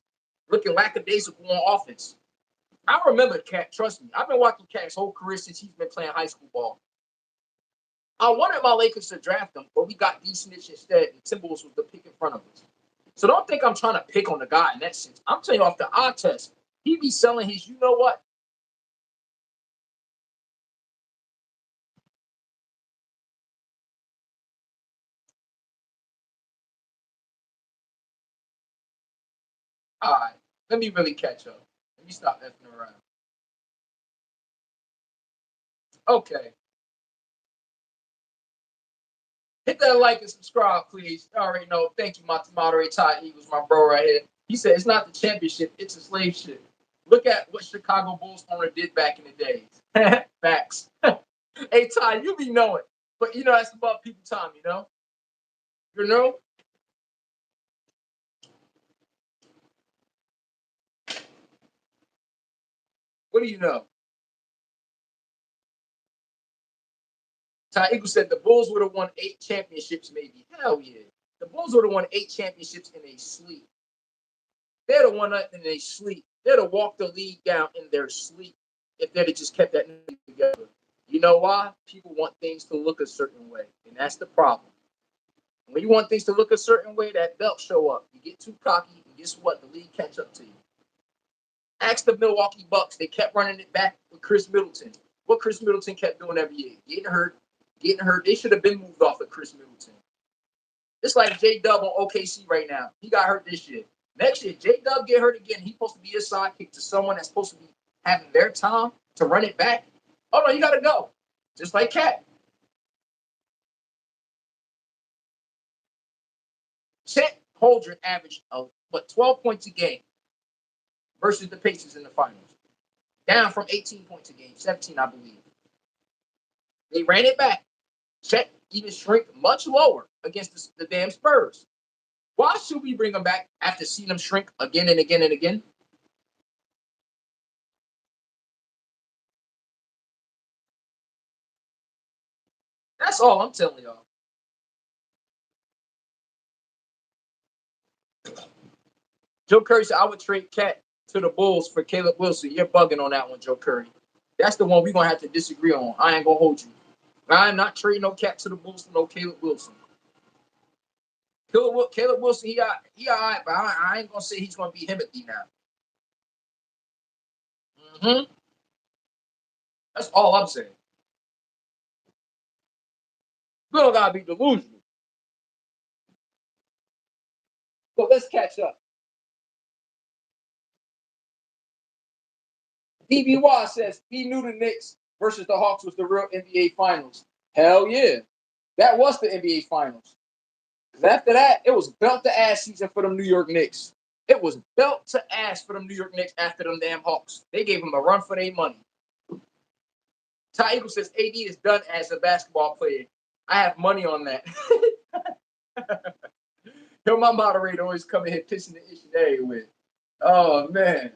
looking lackadaisical on offense. I remember Cat, trust me. I've been watching Cat's whole career since he's been playing high school ball. I wanted my Lakers to draft him, but we got D Snitch instead, and Timberwolves was the pick in front of us. So don't think I'm trying to pick on the guy in that sense. I'm telling you off the eye test, he be selling his, you know what? All right. Let me really catch up. Let me stop effing around. Okay. Hit that like and subscribe, please. You already know. Thank you, my moderator Todd Eagles, my bro right here. He said it's not the championship, it's a slave ship. Look at what Chicago Bulls owner did back in the days. Facts. Hey, Ty, you be knowing. But, that's about people time, you know? You know? What do you know? Ty Eagle said the Bulls would have won 8 championships, maybe. Hell yeah. The Bulls would have won 8 championships in a sleep. They'd have won it in their sleep. They'd have walked the league down in their sleep if they'd have just kept that together. You know why? People want things to look a certain way, and that's the problem. When you want things to look a certain way, that belt show up. You get too cocky, and guess what? The league catch up to you. Ask the Milwaukee Bucks. They kept running it back with Chris Middleton. What Chris Middleton kept doing every year? Getting hurt, getting hurt. They should have been moved off of Chris Middleton. It's like J-Dub on OKC right now. He got hurt this year. Next year, J-Dub get hurt again. He's supposed to be a sidekick to someone that's supposed to be having their time to run it back. Oh, no, you got to go. Just like Cat. Chet Holmgren averaged 12 points a game versus the Pacers in the finals. Down from 18 points a game, 17, I believe. They ran it back. Chet even shrink much lower against the damn Spurs. Why should we bring them back after seeing them shrink again and again and again? That's all I'm telling y'all. Joe Curry said, I would trade Cat to the Bulls for Caleb Wilson. You're bugging on that one, Joe Curry. That's the one we're going to have to disagree on. I ain't going to hold you. I'm not trading no Cat to the Bulls for no Caleb Wilson. Caleb Wilson, he all right, but I ain't going to say he's going to be Himothy now. Mm-hmm. That's all I'm saying. We don't got to be delusional. But let's catch up. DBY says he knew the Knicks versus the Hawks was the real NBA Finals. Hell yeah. That was the NBA Finals. After that, it was belt to ass season for them New York Knicks. It was belt to ass for them New York Knicks after them damn Hawks. They gave them a run for their money. Ty Eagle says AD is done as a basketball player. I have money on that. Yo, my moderator always come in here pissing the issue day with. Oh, man.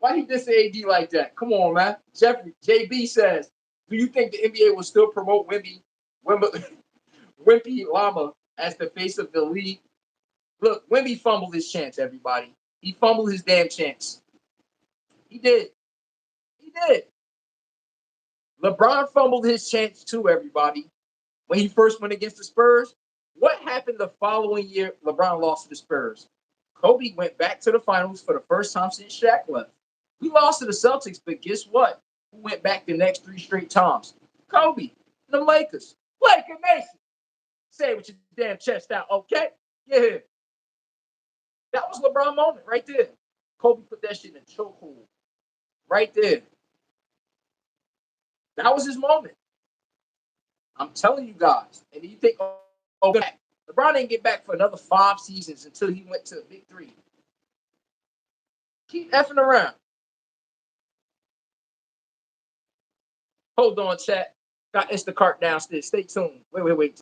Why he diss AD like that? Come on, man. Jeffrey, JB says, do you think the NBA will still promote Wimpy Llama as the face of the league? Look, Wemby fumbled his chance, everybody. He fumbled his damn chance. He did. He did. LeBron fumbled his chance too, everybody. When he first went against the Spurs, what happened the following year? LeBron lost to the Spurs. Kobe went back to the finals for the first time since Shaq left. We lost to the Celtics, but guess what? Who went back the next 3 straight times? Kobe, the Lakers. Laker Nation. Say it with your damn chest out, okay? Yeah. That was LeBron moment right there. Kobe put that shit in a chokehold. Right there. That was his moment. I'm telling you guys. And you think, LeBron didn't get back for another 5 seasons until he went to the big 3. Keep effing around. Hold on, chat. Got Instacart downstairs. Stay tuned. Wait.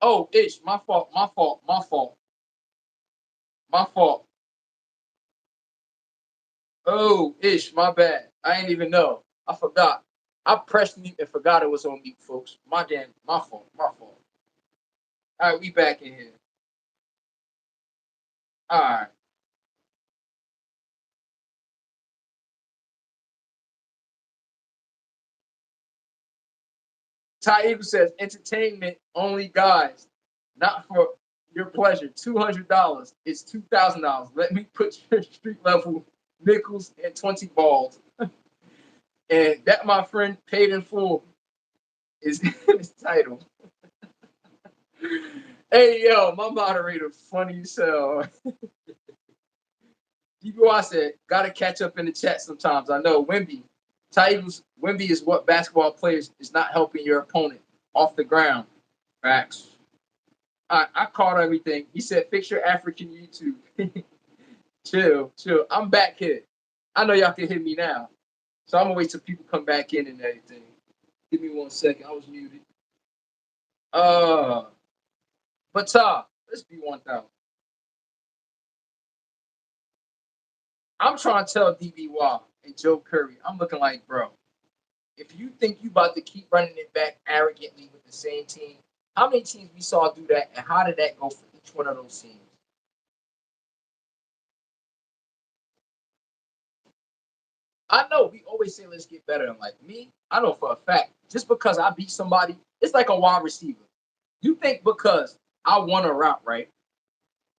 Oh, Ish, my fault, my fault. Oh, Ish, my bad. I ain't even know. I forgot. I pressed mute and forgot it was on mute, folks. My fault, my fault. All right, we back in here. All right. Ty Eagle says entertainment only, guys, not for your pleasure. $200. It's $2,000. Let me put your street level nickels and 20 balls. And that, my friend, paid in full is his title. Hey yo, my moderator, funny as hell. DBY said, gotta catch up in the chat sometimes. I know Wimby. Ty Eagles, Wimby is what basketball players is not helping your opponent off the ground. Facts. I caught everything. He said, fix your African YouTube. Chill, chill. I'm back here. I know y'all can hear me now. So I'm gonna wait till people come back in and everything. Give me 1 second. I was muted. Uh but let's be 1,000. I'm trying to tell DBY and Joe Curry, I'm looking like, bro, if you think you about to keep running it back arrogantly with the same team, how many teams we saw do that, and how did that go for each one of those teams? I know we always say let's get better. And like me, I know for a fact, just because I beat somebody, it's like a wide receiver. You think because I won a route, right?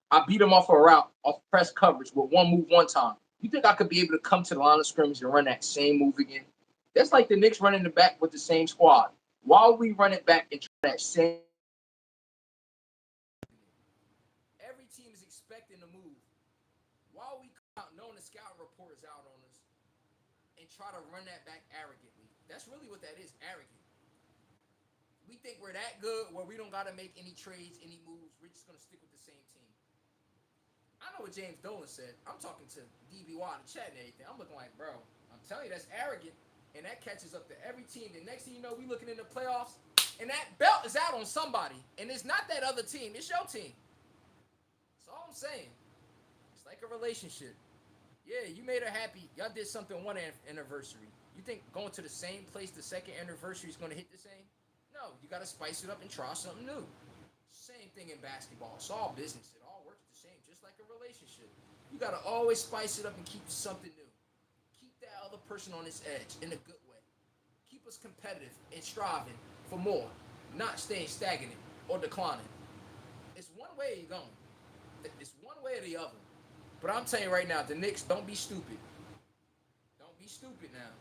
I beat him off a route, off press coverage with one move one time. You think I could be able to come to the line of scrimmage and run that same move again? That's like the Knicks running the back with the same squad. While we run it back and try that same, every team is expecting to move. While we come out knowing the scouting report is out on us and try to run that back arrogantly. That's really what that is, arrogant. We think we're that good where we don't got to make any trades, any moves. We're just going to stick with the same team. I know what James Dolan said. I'm talking to DBY in the chat and everything. I'm looking like, bro, I'm telling you, that's arrogant. And that catches up to every team. The next thing you know, we looking in the playoffs, and that belt is out on somebody. And it's not that other team. It's your team. That's all I'm saying. It's like a relationship. Yeah, you made her happy. Y'all did something one anniversary. You think going to the same place the second anniversary is going to hit the same? No, you got to spice it up and try something new. Same thing in basketball. It's all business. It all works the same, just like a relationship. You got to always spice it up and keep something new. Keep that other person on its edge in a good way. Keep us competitive and striving for more, not staying stagnant or declining. It's one way you're going. It's one way or the other. But I'm telling you right now, the Knicks, don't be stupid. Don't be stupid now.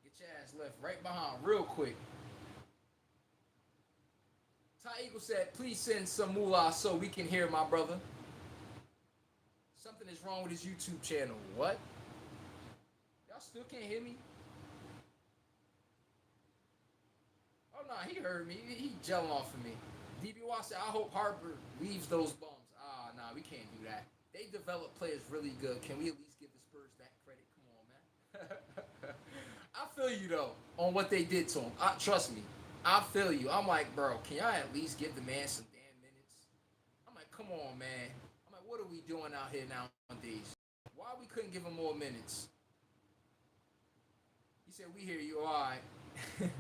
Get your ass left right behind real quick. Ty Eagle said, please send some moolah so we can hear my brother. Something is wrong with his YouTube channel. What? Y'all still can't hear me? Oh, no, he heard me. He gelling off of me. DBY said, I hope Harper leaves those bums. Ah, nah, we can't do that. They develop players really good. Can we at least give the Spurs that credit? Come on, man. I feel you, though, on what they did to him. Trust me. I feel you. I'm like, bro, can y'all at least give the man some damn minutes? I'm like, come on, man. I'm like, what are we doing out here nowadays? Why we couldn't give him more minutes? He said, we hear you. All right.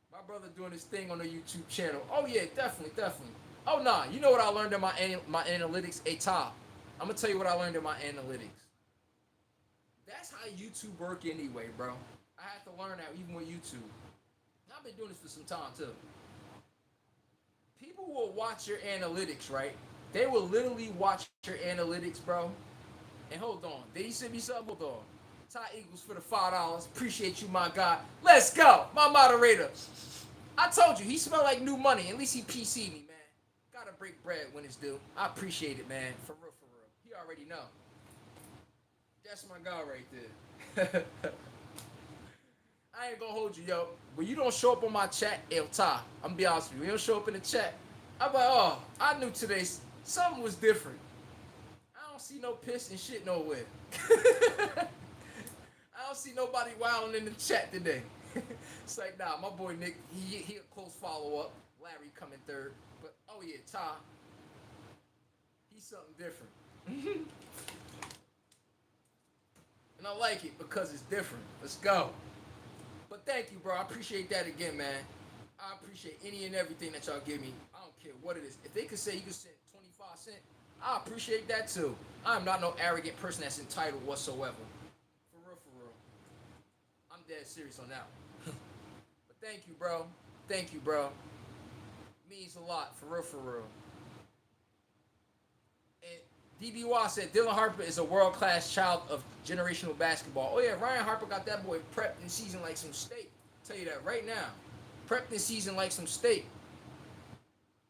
My brother doing his thing on the YouTube channel. Oh, yeah, definitely, definitely. Oh, nah. You know what I learned in my analytics? Hey, Tom, I'm going to tell you what I learned in my analytics. That's how YouTube work anyway, bro. I had to learn that even with YouTube. I've been doing this for some time, too. People will watch your analytics, right? They will literally watch your analytics, bro. And hold on. Did he send me something? Hold on. Ty Eagles for the $5. Appreciate you, my guy. Let's go. My moderator. I told you, he smelled like new money. At least he PC'd me, man. Gotta break bread when it's due. I appreciate it, man. For real, for real. He already know. That's my guy right there. I ain't gonna hold you, yo. When you don't show up on my chat, El Ta, I'm gonna be honest with you. You don't show up in the chat. I'm like, oh, I knew today something was different. I don't see no piss and shit nowhere. I don't see nobody wilding in the chat today. It's like, nah, my boy Nick, he a close follow-up. Larry coming third. But oh yeah, Ty, he's something different. And I like it because it's different. Let's go. But thank you, bro. I appreciate that again, man. I appreciate any and everything that y'all give me. I don't care what it is. If they could say you could send 25 cents, I appreciate that too. I'm not no arrogant person that's entitled whatsoever. For real, for real. I'm dead serious on that one. But thank you, bro. Thank you, bro. Means a lot, for real, for real. And DBY said Dylan Harper is a world-class child of generational basketball. Oh yeah, Ryan Harper got that boy prepped in season like some steak. I'll tell you that right now. Prepped in season like some steak.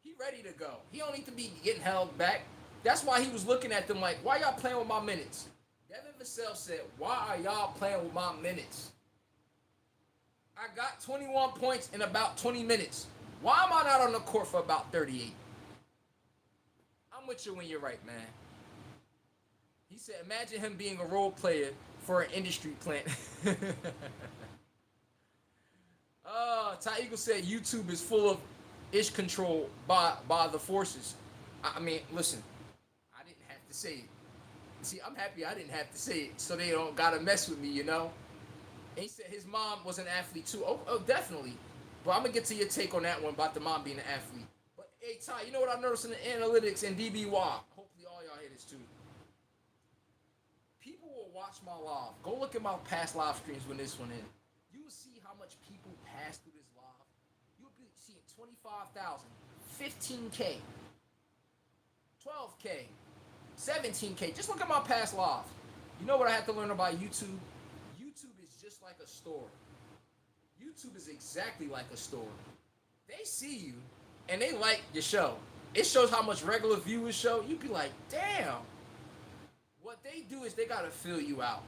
He ready to go. He don't need to be getting held back. That's why he was looking at them like, why y'all playing with my minutes? Devin Vassell said, why are y'all playing with my minutes? I got 21 points in about 20 minutes. Why am I not on the court for about 38? I'm with you when you're right, man. He said, imagine him being a role player for an industry plant. Ty Eagle said YouTube is full of ish control by the forces. I mean, listen, I didn't have to say it. See, I'm happy I didn't have to say it so they don't gotta mess with me, you know? And he said his mom was an athlete too. Oh, definitely. But I'm gonna get to your take on that one about the mom being an athlete. But hey, Ty, you know what I noticed in the analytics and DBY? Hopefully all y'all hear this too. People will watch my live. Go look at my past live streams when this one in. You will see how much people pass through this live. You'll be seeing 25,000, 15K, 12K, 17K. Just look at my past live. You know what I had to learn about YouTube? YouTube is just like a store. YouTube is exactly like a store. They see you and they like your show. It shows how much regular viewers show. You be like, damn. What they do is they gotta fill you out.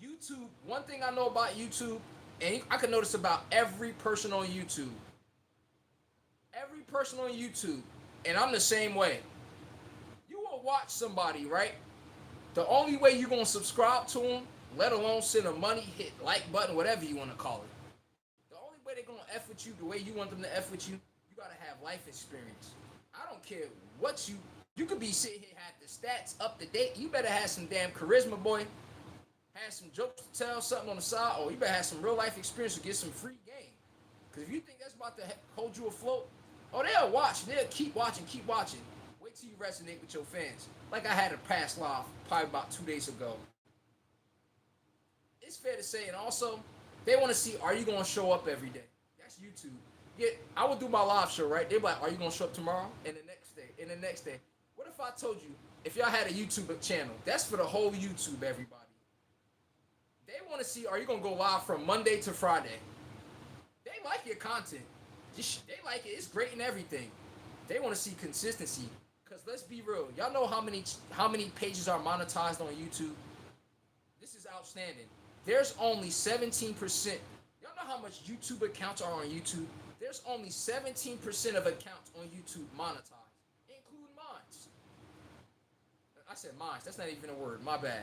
YouTube, one thing I know about YouTube, and I can notice about every person on YouTube. Every person on YouTube, and I'm the same way. You will watch somebody, right? The only way you're gonna subscribe to them, let alone send them money, hit like button, whatever you wanna call it. The only way they're gonna F with you, the way you want them to F with you, you gotta have life experience. I don't care what you could be sitting here, have the stats up to date. You better have some damn charisma, boy. Have some jokes to tell, something on the side, or you better have some real life experience to get some free game. Because if you think that's about to hold you afloat, oh, they'll watch. They'll keep watching, keep watching. Wait till you resonate with your fans. Like I had a past live probably about 2 days ago. It's fair to say, and also, they want to see, are you going to show up every day? That's YouTube. Yeah, I would do my live show, right? They'd be like, are you going to show up tomorrow? And the next day, and the next day. What if I told you, if y'all had a YouTube channel, that's for the whole YouTube, everybody. They want to see, are you going to go live from Monday to Friday? They like your content. They like it. It's great and everything. They want to see consistency. Because let's be real. Y'all know how many pages are monetized on YouTube? This is outstanding. There's only 17%. Y'all know how much YouTube accounts are on YouTube? There's only 17% of accounts on YouTube monetized, including mine. I said mine. That's not even a word. My bad.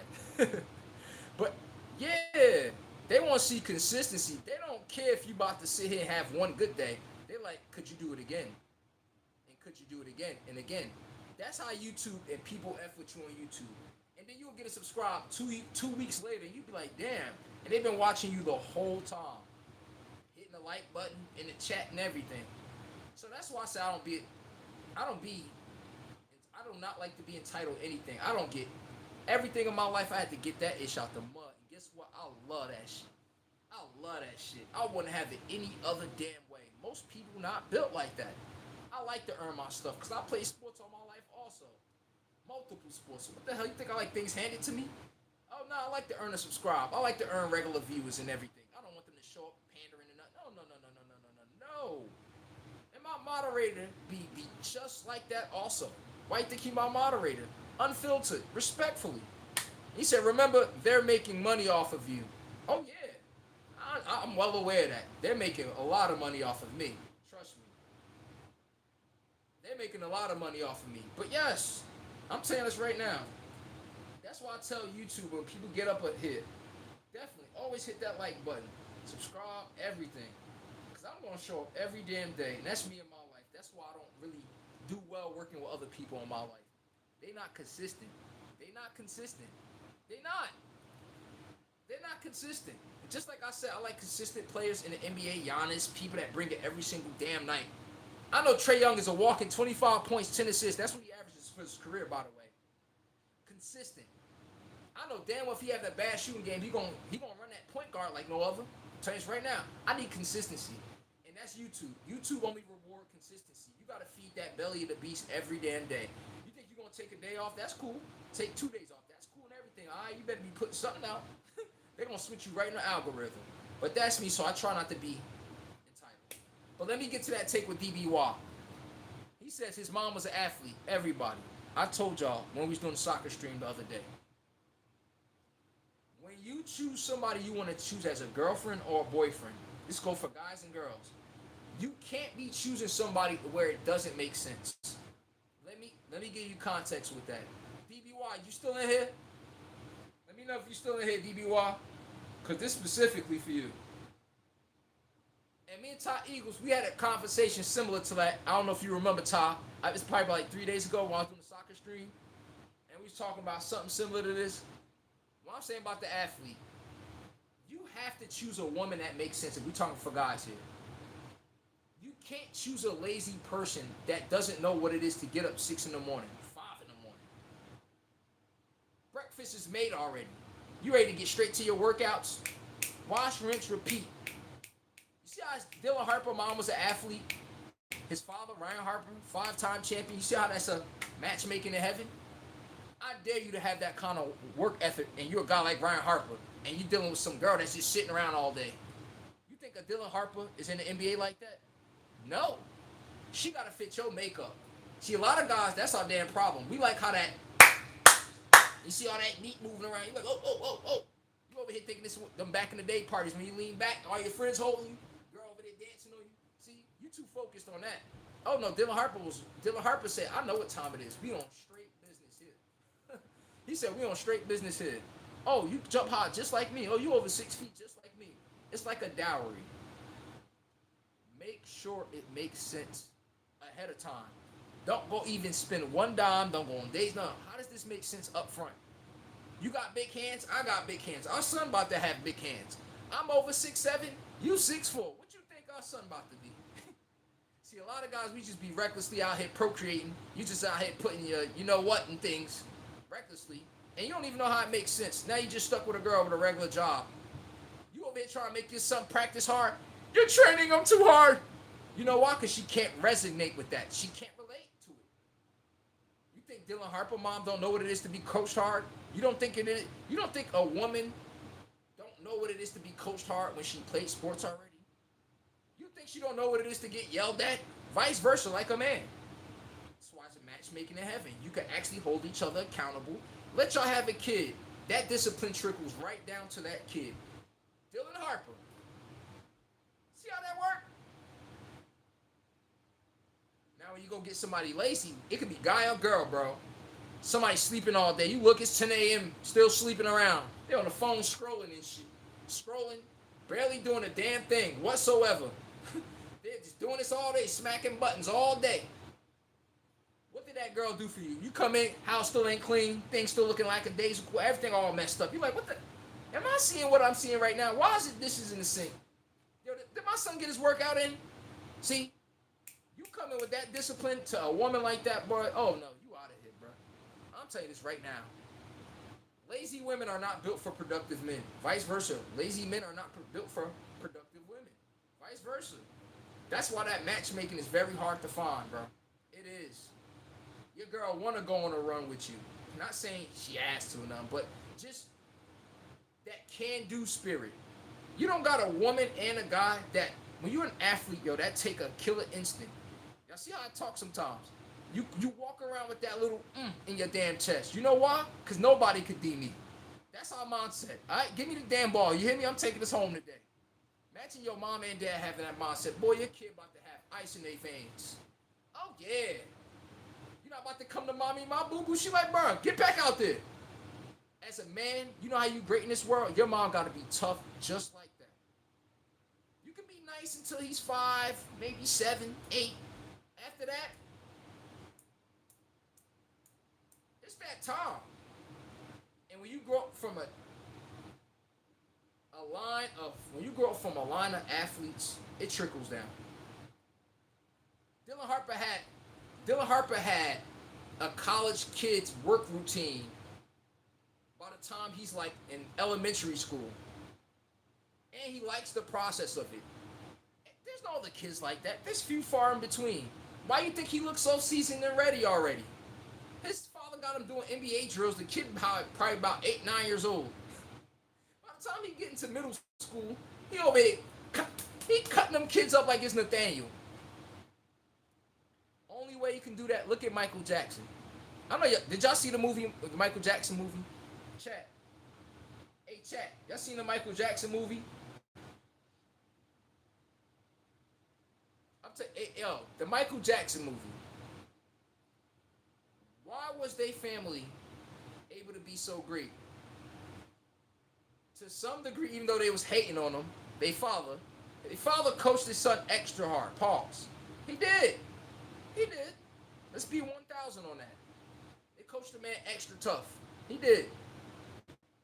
But yeah, they want to see consistency. They don't care if you about to sit here and have one good day. They're like, could you do it again? And could you do it again and again? That's how YouTube and people F with you on YouTube. And then you'll get a subscribe 2 weeks later, and you'll be like, damn. And they've been watching you the whole time. Hitting the like button in the chat and everything. So that's why I say I do not like to be entitled to anything. I don't get everything in my life. I had to get that ish out the mud. And guess what? I love that shit. I love that shit. I wouldn't have it any other damn way. Most people not built like that. I like to earn my stuff because I play sports all my life also. Multiple sports. What the hell? You think I like things handed to me? Oh, no, I like to earn a subscribe. I like to earn regular viewers and everything. I don't want them to show up pandering and nothing. No. And my moderator be just like that also. Why you think he my moderator? Unfiltered, respectfully. He said, remember, they're making money off of you. Oh, yeah. I'm well aware of that. They're making a lot of money off of me. Trust me. They're making a lot of money off of me. But yes, I'm telling this right now. That's why I tell YouTube when people get up here, definitely always hit that like button. Subscribe, everything. Because I'm going to show up every damn day. And that's me in my That's why I don't really do well working with other people in my life. They not consistent. They not consistent. They not. They're not consistent. Just like I said, I like consistent players in the NBA. Giannis, people that bring it every single damn night. I know Trae Young is a walking 25 points, 10 assists. That's what he averages for his career, by the way. Consistent. I know damn well if he have that bad shooting game, he gonna run that point guard like no other. I'm telling you right now, I need consistency. And that's YouTube. YouTube only reward consistency. You gotta feed that belly of the beast every damn day. You think you're gonna take a day off? That's cool. Take 2 days off. That's cool and everything. All right, you better be putting something out. They're gonna switch you right in the algorithm. But that's me, so I try not to be entitled. But let me get to that take with DBY. He says his mom was an athlete. Everybody. I told y'all when we was doing the soccer stream the other day. When you choose somebody you want to choose as a girlfriend or a boyfriend, this goes for guys and girls. You can't be choosing somebody where it doesn't make sense. Let me give you context with that. DBY, you still in here? Let me know if you still in here, DBY. Because this specifically for you. And me and Ty Eagles, we had a conversation similar to that. I don't know if you remember, Ty. It was probably like 3 days ago when I was doing the soccer stream. And we was talking about something similar to this. What I'm saying about the athlete, you have to choose a woman that makes sense. If we're talking for guys here. You can't choose a lazy person that doesn't know what it is to get up 6 in the morning, 5 in the morning. Breakfast is made already. You ready to get straight to your workouts? Wash, rinse, repeat. You see how Dylan Harper, mom was an athlete? His father, Ryan Harper, 5-time champion. You see how that's a matchmaking in heaven? I dare you to have that kind of work ethic, and you're a guy like Ryan Harper, and you're dealing with some girl that's just sitting around all day. You think a Dylan Harper is in the NBA like that? No. She got to fit your makeup. See, a lot of guys, that's our damn problem. We like how that, you see all that meat moving around. You're like, oh. You over here thinking this them back in the day parties when you lean back, all your friends holding you, girl over there dancing on you. See, you too focused on that. Oh no, Dylan Harper said, I know what time it is. We on straight business here. He said, we on straight business here. Oh, you jump high just like me. Oh, you over 6 feet just like me. It's like a dowry. Make sure it makes sense ahead of time. Don't go even spend one dime. Don't go on days. No. How does this make sense up front? You got big hands. I got big hands. Our son about to have big hands. I'm over 6'7". You 6'4". What you think our son about to be? See, a lot of guys, we just be recklessly out here procreating. You just out here putting your, you know what, and things recklessly. And you don't even know how it makes sense. Now you just stuck with a girl with a regular job. You over here trying to make your son practice hard. You're training him too hard. You know why? Because she can't resonate with that. She can't relate to it. You think Dylan Harper mom don't know what it is to be coached hard? You don't think a woman don't know what it is to be coached hard when she played sports already? You think she don't know what it is to get yelled at? Vice versa, like a man. That's why it's a matchmaking in heaven. You can actually hold each other accountable. Let y'all have a kid. That discipline trickles right down to that kid. Dylan Harper. See how that works? Now when you go get somebody lazy, it could be guy or girl, bro. Somebody sleeping all day. You look, it's 10 a.m., still sleeping around. They're on the phone scrolling and shit. Scrolling, barely doing a damn thing whatsoever. They're just doing this all day, smacking buttons all day. What did that girl do for you? You come in, house still ain't clean, things still looking like a day's, everything all messed up. You're like, what the? Am I seeing what I'm seeing right now? Why is it dishes in the sink? Yo, did my son get his workout in? See, you come in with that discipline to a woman like that, boy, oh no, you out of here, bro. I'm telling you this right now. Lazy women are not built for productive men. Vice versa. Lazy men are not built for productive women. Vice versa. That's why that matchmaking is very hard to find, bro. It is. Your girl want to go on a run with you. I'm not saying she has to or nothing, but just that can-do spirit. You don't got a woman and a guy that, when you're an athlete, yo, that take a killer instinct. Y'all see how I talk sometimes? You walk around with that little in your damn chest. You know why? Because nobody could D me. That's our mindset. All right, give me the damn ball. You hear me? I'm taking this home today. Imagine your mom and dad having that mindset. Boy, your kid about to have ice in their veins. Oh, yeah. You're not about to come to mommy, my boo-boo. She like, bro, get back out there. As a man, you know how you great in this world? Your mom got to be tough just like that. You can be nice until he's 5, maybe 7, 8. After that, it's that time. And when you grow up from a line of athletes, it trickles down. Dylan Harper had Dylan Harper had a college kid's work routine by the time he's like in elementary school. And he likes the process of it. There's no other kids like that. There's few far in between. Why do you think he looks so seasoned and ready already? His father got him doing NBA drills. The kid probably about 8, 9 years old. By the time he get into middle school, he over here, he cutting them kids up like it's Nathaniel. Only way you can do that, look at Michael Jackson. I know did y'all see the Michael Jackson movie? Chat. Hey, chat. Y'all seen the Michael Jackson movie? The Michael Jackson movie. Why was their family able to be so great? To some degree, even though they was hating on him, their father coached his son extra hard. Pause. He did. Let's be 1,000 on that. They coached the man extra tough. He did.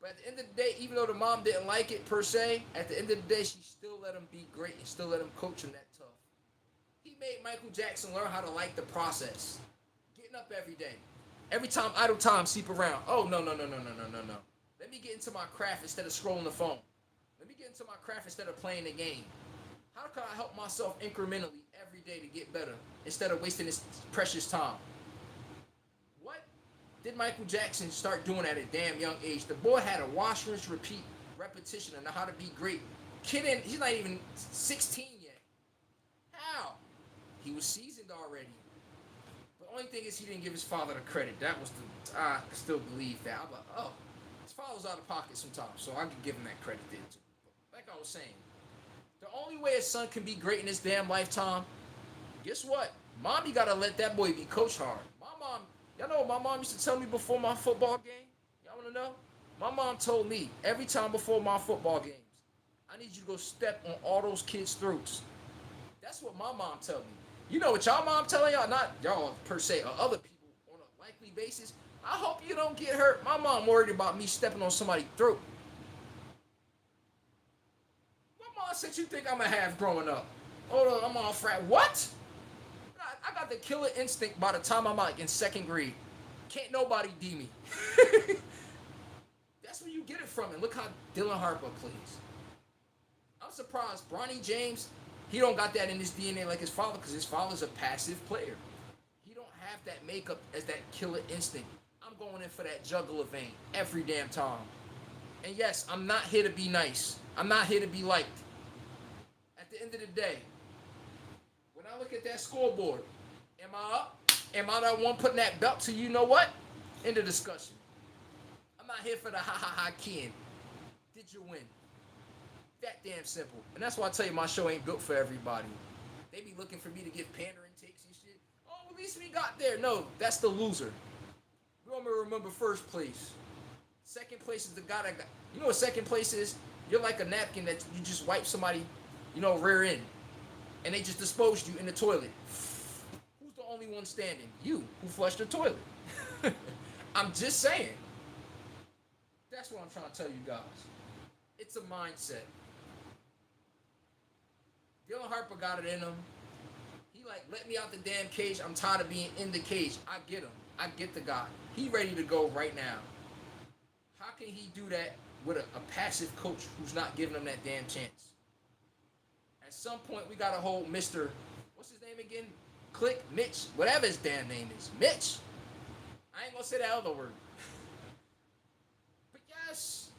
But at the end of the day, even though the mom didn't like it per se, at the end of the day, she still let him be great and still let him coach him that tough. He made Michael Jackson learn how to like the process. Getting up every day. Every time idle time seep around. Oh, no. Let me get into my craft instead of scrolling the phone. Let me get into my craft instead of playing the game. How can I help myself incrementally every day to get better instead of wasting this precious time? What did Michael Jackson start doing at a damn young age? The boy had a wash, rinse, repeat repetition on how to be great. He's not even 16 yet. How? He was seasoned already. The only thing is he didn't give his father the credit. I still believe that. I'm like, oh, his father's out of pocket sometimes, so I can give him that credit there too. But like I was saying, the only way a son can be great in his damn lifetime, guess what? Mommy gotta let that boy be coached hard. My mom, y'all know what my mom used to tell me before my football game? Y'all wanna know? My mom told me every time before my football games, I need you to go step on all those kids' throats. That's what my mom told me. You know what y'all mom telling y'all? Not y'all per se, or other people on a likely basis. I hope you don't get hurt. My mom worried about me stepping on somebody's throat. What mindset you think I'm gonna have growing up? Oh, I'm all frat. What? I got the killer instinct by the time I'm like in second grade. Can't nobody D me. That's where you get it from. And look how Dylan Harper plays. I'm surprised Bronny James, he don't got that in his DNA like his father, because his father's a passive player. He don't have that makeup as that killer instinct. I'm going in for that juggler vein every damn time. And yes, I'm not here to be nice. I'm not here to be liked. At the end of the day, when I look at that scoreboard, am I up? Am I that one putting that belt to you know what? End of discussion. I'm not here for the ha kid. Did you win? That damn simple. And that's why I tell you my show ain't built for everybody. They be looking for me to give pandering takes and shit. Oh, at least we got there. No, that's the loser. We want me to remember first place. Second place is the guy that got. You know what second place is? You're like a napkin that you just wipe somebody, rear end. And they just disposed you in the toilet. Who's the only one standing? You, who flushed the toilet. I'm just saying. That's what I'm trying to tell you guys. It's a mindset. Dylan Harper got it in him. He let me out the damn cage. I'm tired of being in the cage. I get him. I get the guy. He ready to go right now. How can he do that with a passive coach who's not giving him that damn chance? At some point, we got to hold Mr. What's his name again? Mitch, whatever his damn name is. Mitch. I ain't going to say that other word. But yes.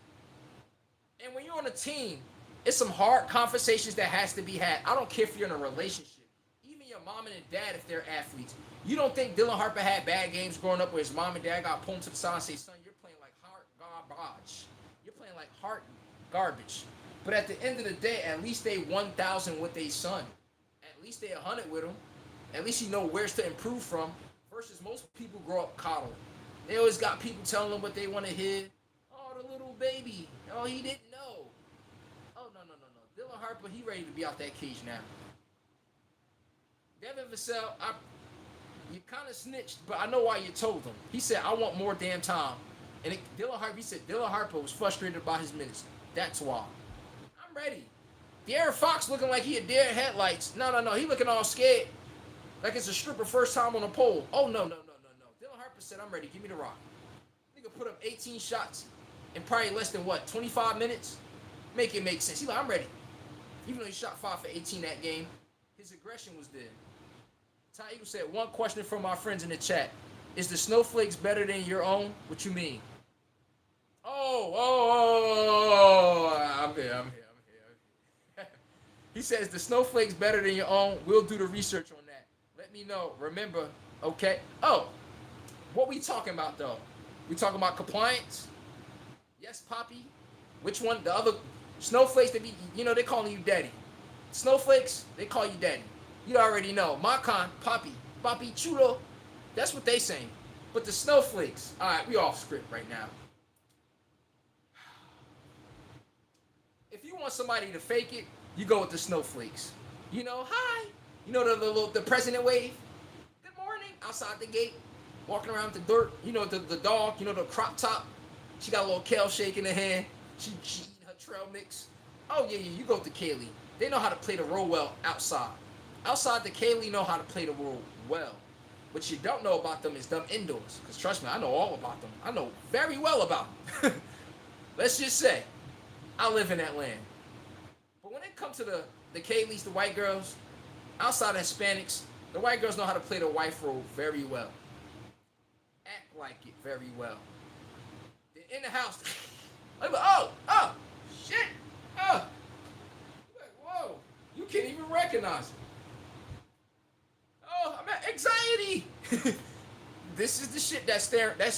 And when you're on a team, it's some hard conversations that has to be had. I don't care if you're in a relationship. Even your mom and dad, if they're athletes. You don't think Dylan Harper had bad games growing up where his mom and dad got pulled to the side and say, son, you're playing like heart garbage. You're playing like heart garbage. But at the end of the day, at least they 1,000 with their son. At least they 100 with him. At least you know where's to improve from. Versus most people grow up coddled. They always got people telling them what they want to hear. Oh, the little baby. Oh, he didn't know. Oh, no. Dylan Harper, he ready to be out that cage now. Devin Vassell, you kind of snitched, but I know why you told him. He said, I want more damn time. And he said Dylan Harper was frustrated about his minutes. That's why. I'm ready. De'Aaron Fox looking like he a deer in headlights. No. He looking all scared. Like it's a stripper first time on a pole. Oh, no. Dylan Harper said, I'm ready. Give me the rock. Nigga put up 18 shots in probably less than, 25 minutes? Make it make sense. He's like, I'm ready. Even though he shot 5 for 18 that game, his aggression was there. Ty Eagle said, one question from our friends in the chat. Is the snowflakes better than your own? What you mean? I'm here. He says, the snowflakes better than your own. We'll do the research on that. Let me know. Remember, okay? Oh, what we talking about, though? We talking about compliance? Yes, Poppy. Which one? The other snowflakes, they calling you daddy. Snowflakes, they call you daddy. You already know. Makan, Poppy, Papi Chulo. That's what they saying. But the snowflakes. All right, we off script right now. If you want somebody to fake it, you go with the snowflakes. Hi. The president wave. Good morning. Outside the gate, walking around the dirt. The dog. The crop top. She got a little kale shake in her hand. She eating her trail mix. Oh yeah. You go with the Kaylee. They know how to play the role well outside. Outside, the Kaylee know how to play the role well. What you don't know about them is them indoors. Because trust me, I know all about them. I know very well about them. Let's just say, I live in that land. But when it comes to the Kaylees, the white girls, outside of Hispanics, the white girls know how to play the wife role very well. Act like it very well. They're in the house. Oh, shit. Oh. Whoa. You can't even recognize it. Oh, I'm at anxiety. This is the shit that's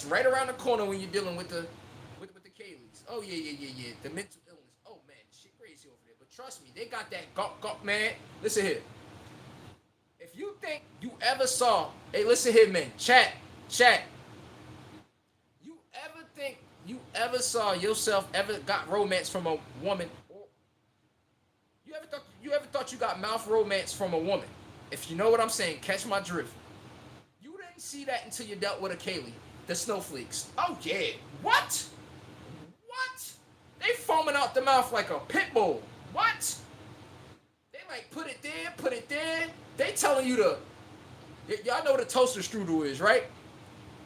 right around the corner when you're dealing with the Kaylees. Oh yeah. The mental illness. Oh man, shit crazy over there. But trust me, they got that gawk, man. Listen here. If you think you ever saw, hey, listen here, man. Chat. You ever think you ever saw yourself ever got romance from a woman? Or you ever thought you got mouth romance from a woman? If you know what I'm saying, catch my drift. You didn't see that until you dealt with a Kaylee. The snowflakes. Oh, yeah. What? They foaming out the mouth like a pit bull. What? They like, put it there. They telling you y'all know what a toaster strudel is, right?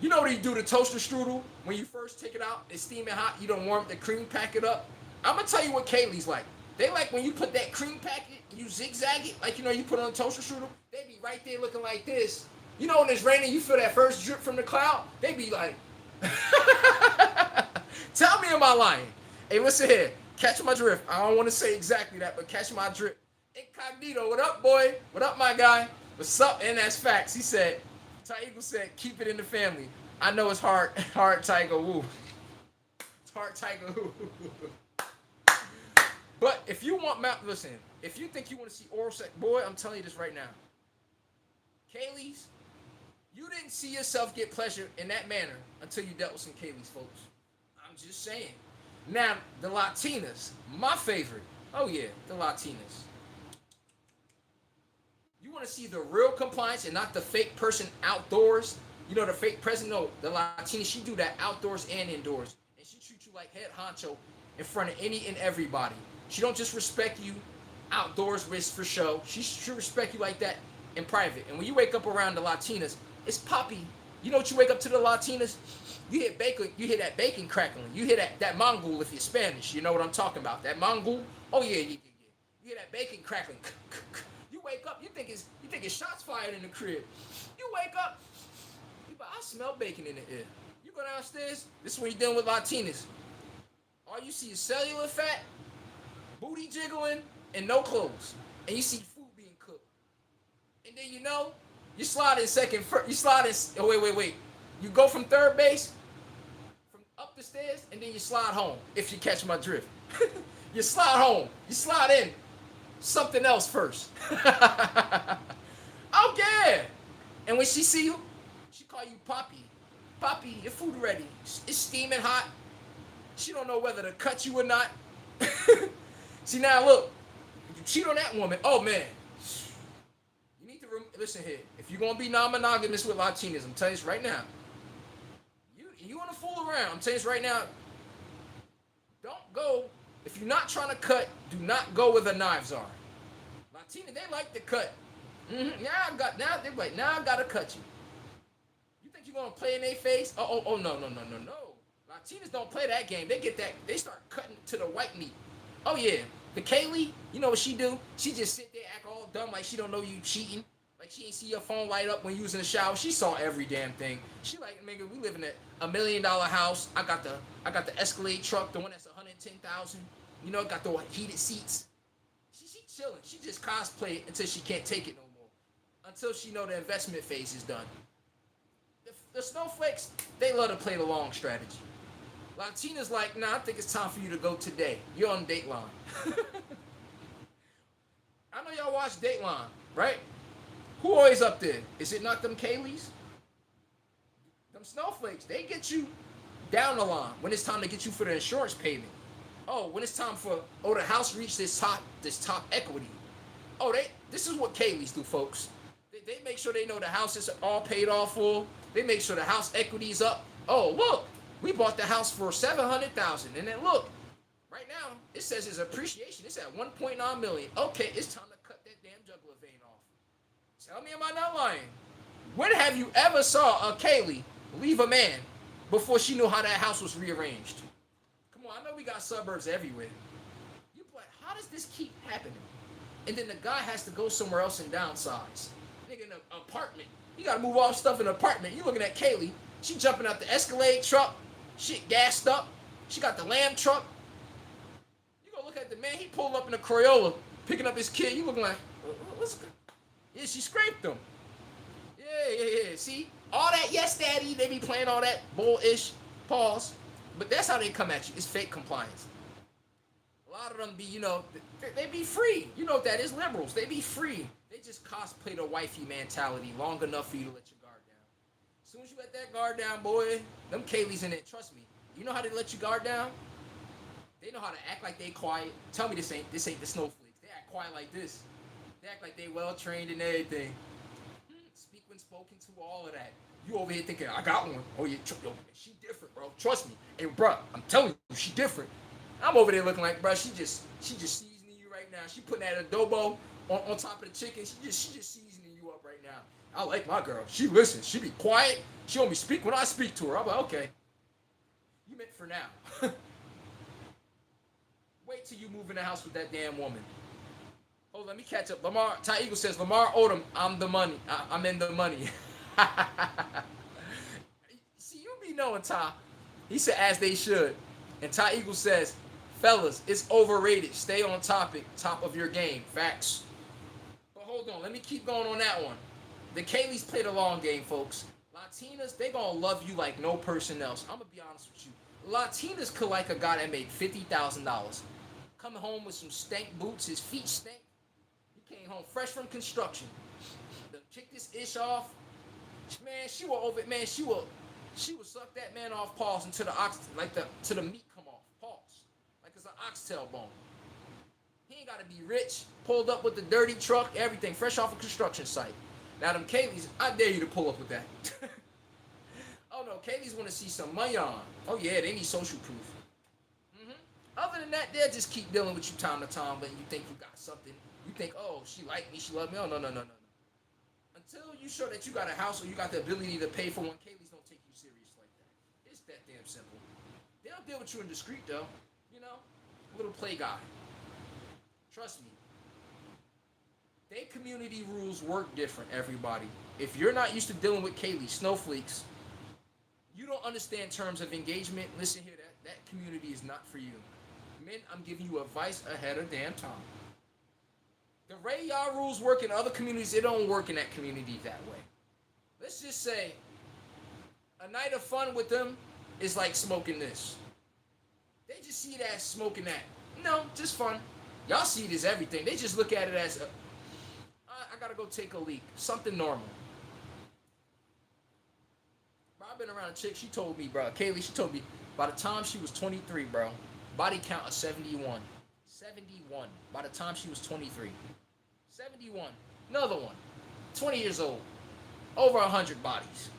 You know what you do to toaster strudel when you first take it out? It's steaming hot. You don't warm the cream packet up. I'm going to tell you what Kaylee's like. They like when you put that cream packet, you zigzag it, like you put on a toaster strudel, they be right there looking like this. When it's raining, you feel that first drip from the cloud, they be like, tell me am I lying? Hey, listen here, catch my drift. I don't want to say exactly that, but catch my drift. Incognito, what up, boy? What up, my guy? What's up? And that's facts. He said, Ty Eagle said, keep it in the family. I know it's hard, Tiger, woo. It's hard, Tiger, woo. But if you want listen, if you think you want to see oral sex, boy, I'm telling you this right now. Kaylee's, you didn't see yourself get pleasure in that manner until you dealt with some Kaylee's, folks. I'm just saying. Now, the Latinas, my favorite. Oh, yeah, the Latinas. You want to see the real compliance and not the fake person outdoors? The fake president? No, the Latina, she do that outdoors and indoors. And she treat you like head honcho in front of any and everybody. She don't just respect you outdoors for show. She should respect you like that in private. And when you wake up around the Latinas, it's poppy. You know what you wake up to the Latinas? You hear bacon. You hear that bacon crackling. You hear that mongol if you're Spanish. You know what I'm talking about. That mongol. Oh yeah. You hear that bacon crackling. You wake up. You think it's shots fired in the crib. You wake up. I smell bacon in the air. You go downstairs. This is when you're dealing with Latinas. All you see is cellular fat, booty jiggling, and no clothes. And you see food being cooked. And then you slide in second. Wait. You go from third base, from up the stairs, and then you slide home, if you catch my drift. You slide home. You slide in. Something else first. Oh, yeah. And when she see you, she call you Poppy. Poppy, your food ready. It's steaming hot. She don't know whether to cut you or not. See, now look. If you cheat on that woman, oh man. You need to listen here. If you're gonna be non-monogamous with Latinas, I'm telling you this right now. You wanna fool around? I'm telling you this right now. Don't go. If you're not trying to cut, do not go where the knives are. Latina, they like to cut. Now I gotta cut you. You think you're gonna play in their face? Oh, no. Latinas don't play that game. They get that. They start cutting to the white meat. Oh yeah, the Kaylee, you know what she do? She just sit there, act all dumb like she don't know you cheating. Like she ain't see your phone light up when you was in the shower. She saw every damn thing. She like, nigga, we live in a $1 million house. I got the Escalade truck, the one that's 110,000. You know, got the heated seats. She chilling. She just cosplay until she can't take it no more. Until she know the investment phase is done. The snowflakes, they love to play the long strategy. Latina's like, nah, I think it's time for you to go today. You're on Dateline. I know y'all watch Dateline, right? Who always up there? Is it not them Kayleys? Them snowflakes, they get you down the line when it's time to get you for the insurance payment. Oh, when it's time for, the house reached this top equity. This is what Kayleys do, folks. They make sure they know the house is all paid off for. They make sure the house equity is up. Oh, look, we bought the house for $700,000, and then look, right now it says it's appreciation. It's at $1.9 million. Okay, it's time to cut that damn jugular vein off. Tell me, am I not lying? When have you ever saw a Kaylee leave a man before she knew how that house was rearranged? Come on, I know we got suburbs everywhere. You be like, how does this keep happening? And then the guy has to go somewhere else and downsize. Nigga, in an apartment. You gotta move all stuff in an apartment. You looking at Kaylee. She jumping out the Escalade truck. Shit gassed up. She got the Lamb truck. You go look at the man. He pulled up in a Crayola, picking up his kid. You looking like, what's good? Yeah, she scraped him. Yeah. See? All that, yes, daddy. They be playing all that bullish. Pause. But that's how they come at you. It's fake compliance. A lot of them be, they be free. You know what that is? Liberals. They be free. They just cosplay the wifey mentality long enough for you to let your guard down. As soon as you let that guard down, boy, them Kayleys in it. Trust me. You know how they let you guard down? They know how to act like they quiet. Tell me this ain't the snowflakes. They act quiet like this. They act like they well trained and everything. Speak when spoken to, all of that. You over here thinking, I got one. Oh yeah, she different, bro. Trust me. And bro, I'm telling you, she different. I'm over there looking like, bro, she just seasoning you right now. She putting that adobo on top of the chicken. She just seasoning you up right now. I like my girl. She listens. She be quiet. She only speak when I speak to her. I'm like, okay. You meant for now. Wait till you move in the house with that damn woman. Oh, let me catch up. Ty Eagle says, Lamar Odom, I'm the money. I'm in the money. See, you be knowing Ty. He said, as they should. And Ty Eagle says, fellas, it's overrated. Stay on top of your game. Facts. But hold on. Let me keep going on that one. The Kayleys play the long game, folks. Latinas, they gonna love you like no person else. I'm gonna be honest with you. Latinas could like a guy that made $50,000. Coming home with some stank boots. His feet stank. He came home fresh from construction. To kick this ish off. Man, she will suck that man off, pause, until to the meat come off, pause, like it's an oxtail bone. He ain't gotta be rich, pulled up with the dirty truck, everything, fresh off a construction site. Now them Kayleys, I dare you to pull up with that. Oh no, Kayleys want to see some money on. Oh yeah, they need social proof. Other than that, they'll just keep dealing with you time to time, but you think you got something. You think, oh, she like me, she love me. Oh no. Until you show that you got a house or you got the ability to pay for one, Kayleys don't take you serious like that. It's that damn simple. They'll deal with you in discreet though. Little play guy. Trust me. They community rules work different, everybody. If you're not used to dealing with Kaylee, snowflakes, you don't understand terms of engagement, listen here, that community is not for you. Men, I'm giving you advice ahead of damn time. The way y'all rules work in other communities, it don't work in that community that way. Let's just say a night of fun with them is like smoking this. They just see it as smoking that. No, just fun. Y'all see it as everything. They just look at it as, I gotta go take a leak. Something normal. Bro, I've been around a chick, she told me, bro, Kaylee, she told me, by the time she was 23, bro, body count of 71. 71. By the time she was 23. 71. Another one. 20 years old, over 100 bodies.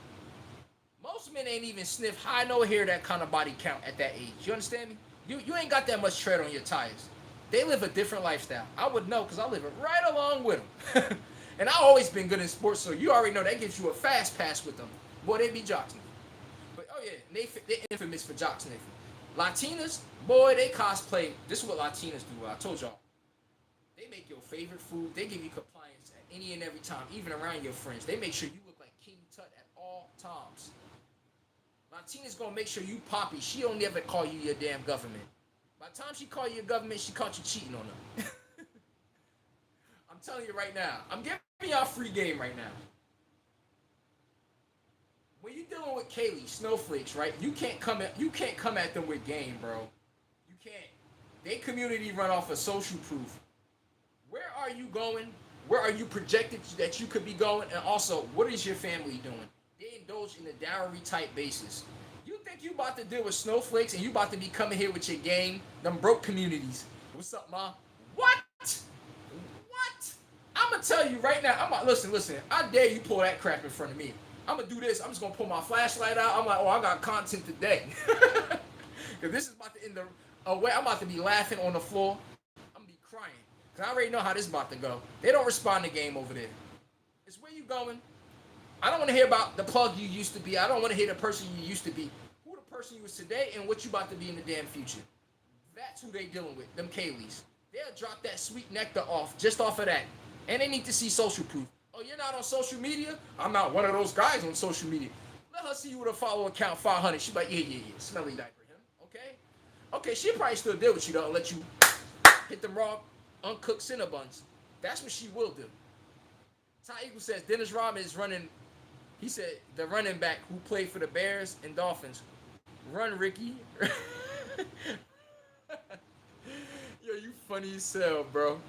Most men ain't even sniff high nor hair that kind of body count at that age. You understand me? You ain't got that much tread on your tires. They live a different lifestyle. I would know because I live it right along with them. And I've always been good in sports, so you already know that gives you a fast pass with them. Boy, they be jock sniffing. But oh yeah, they infamous for jock sniffing. Latinas, boy, they cosplay. This is what Latinas do. I told y'all. They make your favorite food. They give you compliance at any and every time, even around your friends. They make sure you look like King Tut at all times. Latina's gonna make sure you poppy. She don't ever call you your damn government. By the time she call you your government, she caught you cheating on her. I'm telling you right now. I'm giving y'all free game right now. When you're dealing with Kaylee, snowflakes, right? You can't come at them with game, bro. You can't. They community run off of social proof. Where are you going? Where are you projected that you could be going? And also, what is your family doing? They indulge in a dowry type basis. You think you about to deal with snowflakes and you about to be coming here with your game? Them broke communities. What's up, ma? What? What? I'm gonna tell you right now. Listen. I dare you pull that crap in front of me. I'm gonna do this. I'm just gonna pull my flashlight out. I'm like, oh, I got content today. Cause this is about to end the way. I'm about to be laughing on the floor. I'm gonna be crying. Cause I already know how this is about to go. They don't respond to game over there. It's where you going. I don't want to hear about the plug you used to be. I don't want to hear the person you used to be. Who the person you was today and what you about to be in the damn future. That's who they dealing with, them Kayleys. They'll drop that sweet nectar off, just off of that. And they need to see social proof. Oh, you're not on social media? I'm not one of those guys on social media. Let her see you with a follower count 500. She's like, yeah. Smelly diaper, him. Okay? Okay, she'll probably still deal with you, though, and let you hit them raw, uncooked Cinnabons. That's what she will do. Ty Eagle says Dennis Rodman is running. He said the running back who played for the Bears and Dolphins. Run, Ricky. Yo, you funny as hell, bro.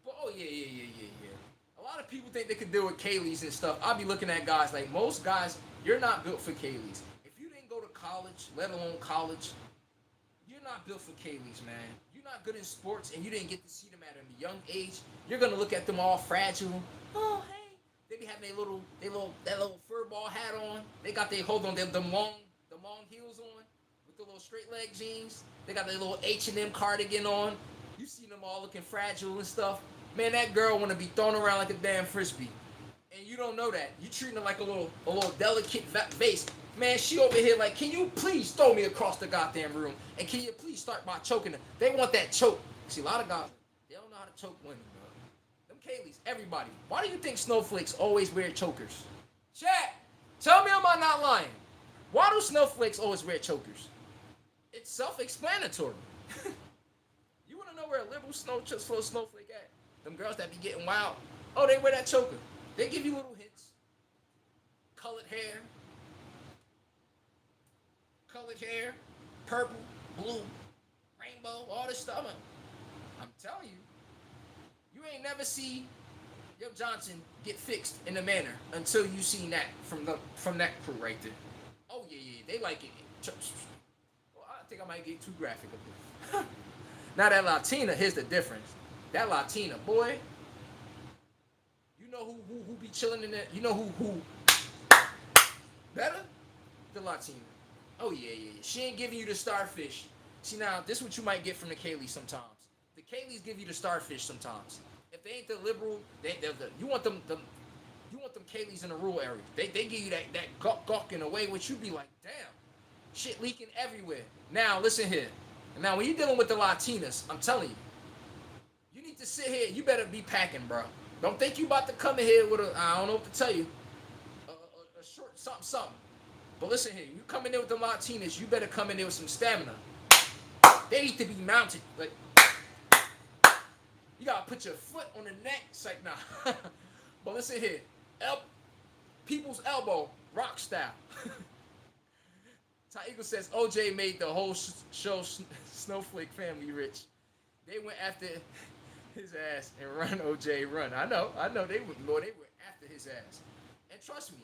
But, oh, yeah. A lot of people think they can deal with Kayleys and stuff. I'll be looking at guys like most guys, you're not built for Kayleys. If you didn't go to college, let alone college, you're not built for Kayleys, man. You're not good in sports and you didn't get to see them at a young age. You're going to look at them all fragile. Oh, hey. They be having that little fur ball hat on. They got them long heels on with the little straight leg jeans. They got their little H&M cardigan on. You see them all looking fragile and stuff. Man, that girl want to be thrown around like a damn frisbee. And you don't know that. You treating her like a little delicate vase. Man, she over here like, can you please throw me across the goddamn room? And can you please start by choking her? They want that choke. See, a lot of guys, they don't know how to choke women, bro. Them Kayleys, everybody. Why do you think snowflakes always wear chokers? Chat, tell me am I not lying? Why do snowflakes always wear chokers? It's self-explanatory. You want to know where a liberal snowflake at? Them girls that be getting wild. Oh, they wear that choker. They give you little hints. Colored hair, purple, blue, rainbow, all this stuff. I'm telling you, you ain't never see your Johnson get fixed in a manner until you seen that from that crew right there. Oh yeah, they like it. Well, I think I might get too graphic a bit. Now that Latina, here's the difference. That Latina, boy, you know who be chilling in there? You know who better? The Latina. Oh yeah. She ain't giving you the starfish. See now, this is what you might get from the Kayleys sometimes. The Kayleys give you the starfish sometimes. If they ain't the liberal, you want them Kayleys in the rural area. They give you that gawk in a way which you be like, damn, shit leaking everywhere. Now listen here. Now when you're dealing with the Latinas, I'm telling you, you need to sit here. You better be packing, bro. Don't think you about to come in here with I don't know what to tell you, a short something. But listen here, you come in there with the Latinas, you better come in there with some stamina. They need to be mounted. Like, you gotta put your foot on the neck. It's like, nah. But listen here, people's elbow, rock style. Ty Eagle says OJ made the whole show Snowflake family rich. They went after his ass and run OJ run. I know. They went after his ass. And trust me,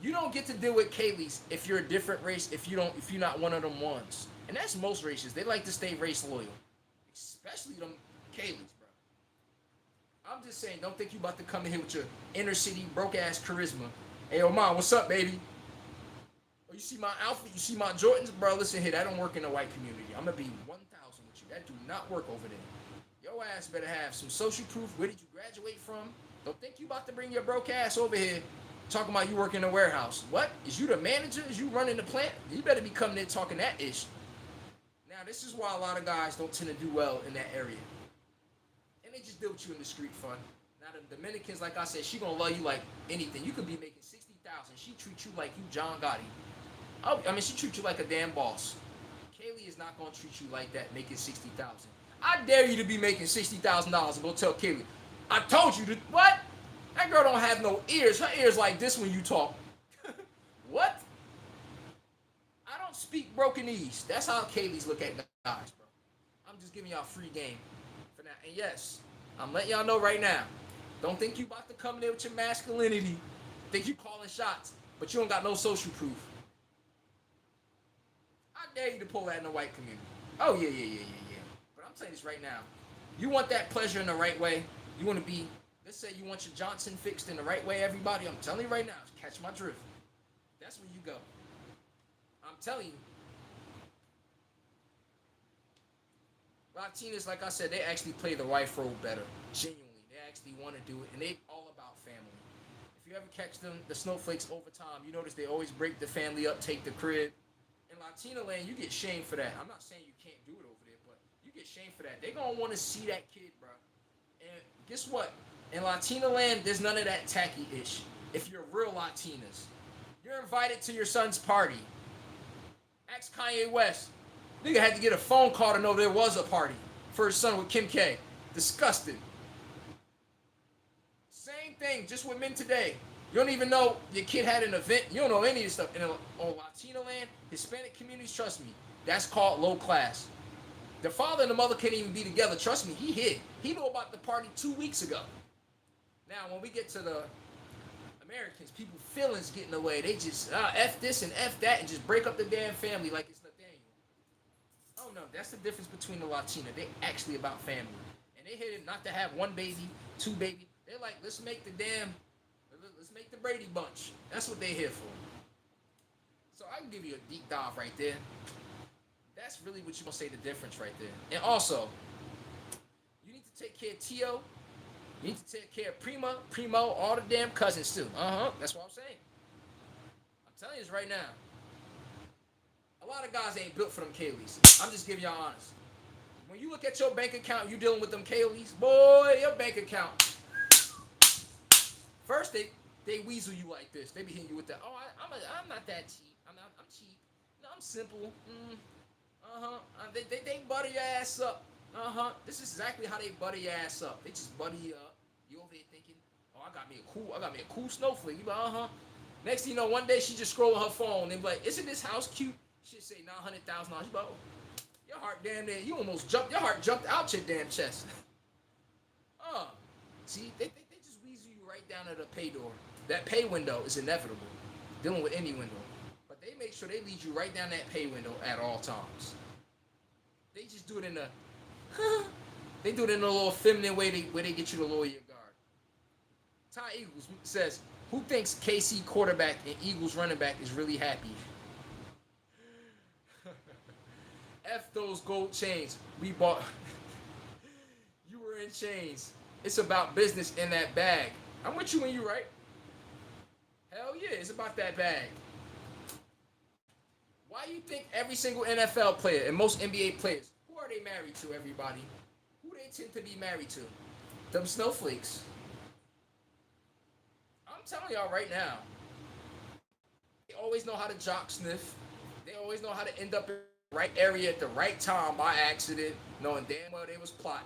you don't get to deal with Kayleys if you're a different race. If you're not one of them ones. And that's most races. They like to stay race loyal, especially them Kayleys, bro. I'm just saying, don't think you about to come in here with your inner city broke ass charisma. Hey, yo, mom, what's up, baby? Oh, you see my outfit? You see my Jordans? Bro, listen here, that don't work in the white community. I'm gonna be 1,000 with you. That do not work over there. Your ass better have some social proof. Where did you graduate from? Don't think you about to bring your broke ass over here talking about you work in the warehouse. What? Is you the manager? Is you running the plant? You better be coming in talking that ish. Now, this is why a lot of guys don't tend to do well in that area. And they just deal with you in the street fun. Now, the Dominicans, like I said, she gonna love you like anything. You could be making 60,000. She treat you like you John Gotti. Oh, I mean, she treats you like a damn boss. Kaylee is not gonna treat you like that, making 60,000. I dare you to be making $60,000 and go tell Kaylee, I told you to what? That girl don't have no ears. Her ears like this when you talk. What? I don't speak brokenese. That's how Kaylee's look at guys, bro. I'm just giving y'all free game for now. And yes, I'm letting y'all know right now. Don't think you about to come in there with your masculinity. Think you calling shots, but you don't got no social proof. I dare you to pull that in the white community. Oh, yeah. But I'm saying this right now. You want that pleasure in the right way. You want to be, let's say you want your Johnson fixed in the right way, everybody. I'm telling you right now, catch my drift. That's where you go. I'm telling you. Latinas, like I said, they actually play the wife role better. Genuinely. They actually want to do it. And they all about family. If you ever catch them, the snowflakes over time, you notice they always break the family up, take the crib. In Latina land, you get shamed for that. I'm not saying you can't do it over there, but you get shamed for that. They're going to want to see that kid, bro. And guess what? In Latina land, there's none of that tacky-ish. If you're real Latinas. You're invited to your son's party. Ask Kanye West. Nigga had to get a phone call to know there was a party for his son with Kim K. Disgusting. Same thing, just with men today. You don't even know your kid had an event. You don't know any of this stuff. And on Latino land, Hispanic communities, trust me, that's called low class. The father and the mother can't even be together. Trust me, he hid. He knew about the party 2 weeks ago. Now, when we get to the Americans, people's feelings get in the way. They just F this and F that and just break up the damn family like it's Nathaniel. Oh, no, that's the difference between the Latina. They actually about family. And they hit it not to have one baby, two baby. They're like, let's make the Brady Bunch. That's what they're here for. So I can give you a deep dive right there. That's really what you're going to say the difference right there. And also, you need to take care of Tio. You need to take care of Primo, all the damn cousins too. That's what I'm saying. I'm telling you this right now. A lot of guys ain't built for them Kayleys. I'm just giving y'all honest. When you look at your bank account, you dealing with them Kayleys, boy, your bank account. First, they weasel you like this. They be hitting you with that. Oh, I'm not that cheap. I'm cheap. No, I'm simple. They butter your ass up. This is exactly how they butter your ass up. They just butter you up. You over there thinking, oh, I got me a cool snowflake. You like, Next thing you know, one day she just scrolling her phone and be like, isn't this house cute? She'll say $900,000. You like, oh, your heart damn near, you almost jumped. Your heart jumped out your damn chest. See, they just weasel you right down at the pay door. That pay window is inevitable, dealing with any window. But they make sure they lead you right down that pay window at all times. They just do it in a little feminine way where they get you to lower your guard. Ty Eagles says, who thinks KC quarterback and Eagles running back is really happy? F those gold chains. We bought. You were in chains. It's about business in that bag. I'm with you when you right. Hell yeah, it's about that bag. Why do you think every single NFL player and most NBA players, who are they married to, everybody? Who they tend to be married to? Them snowflakes. I'm telling y'all right now. They always know how to jock sniff. They always know how to end up in the right area at the right time by accident, knowing damn well they was plotting.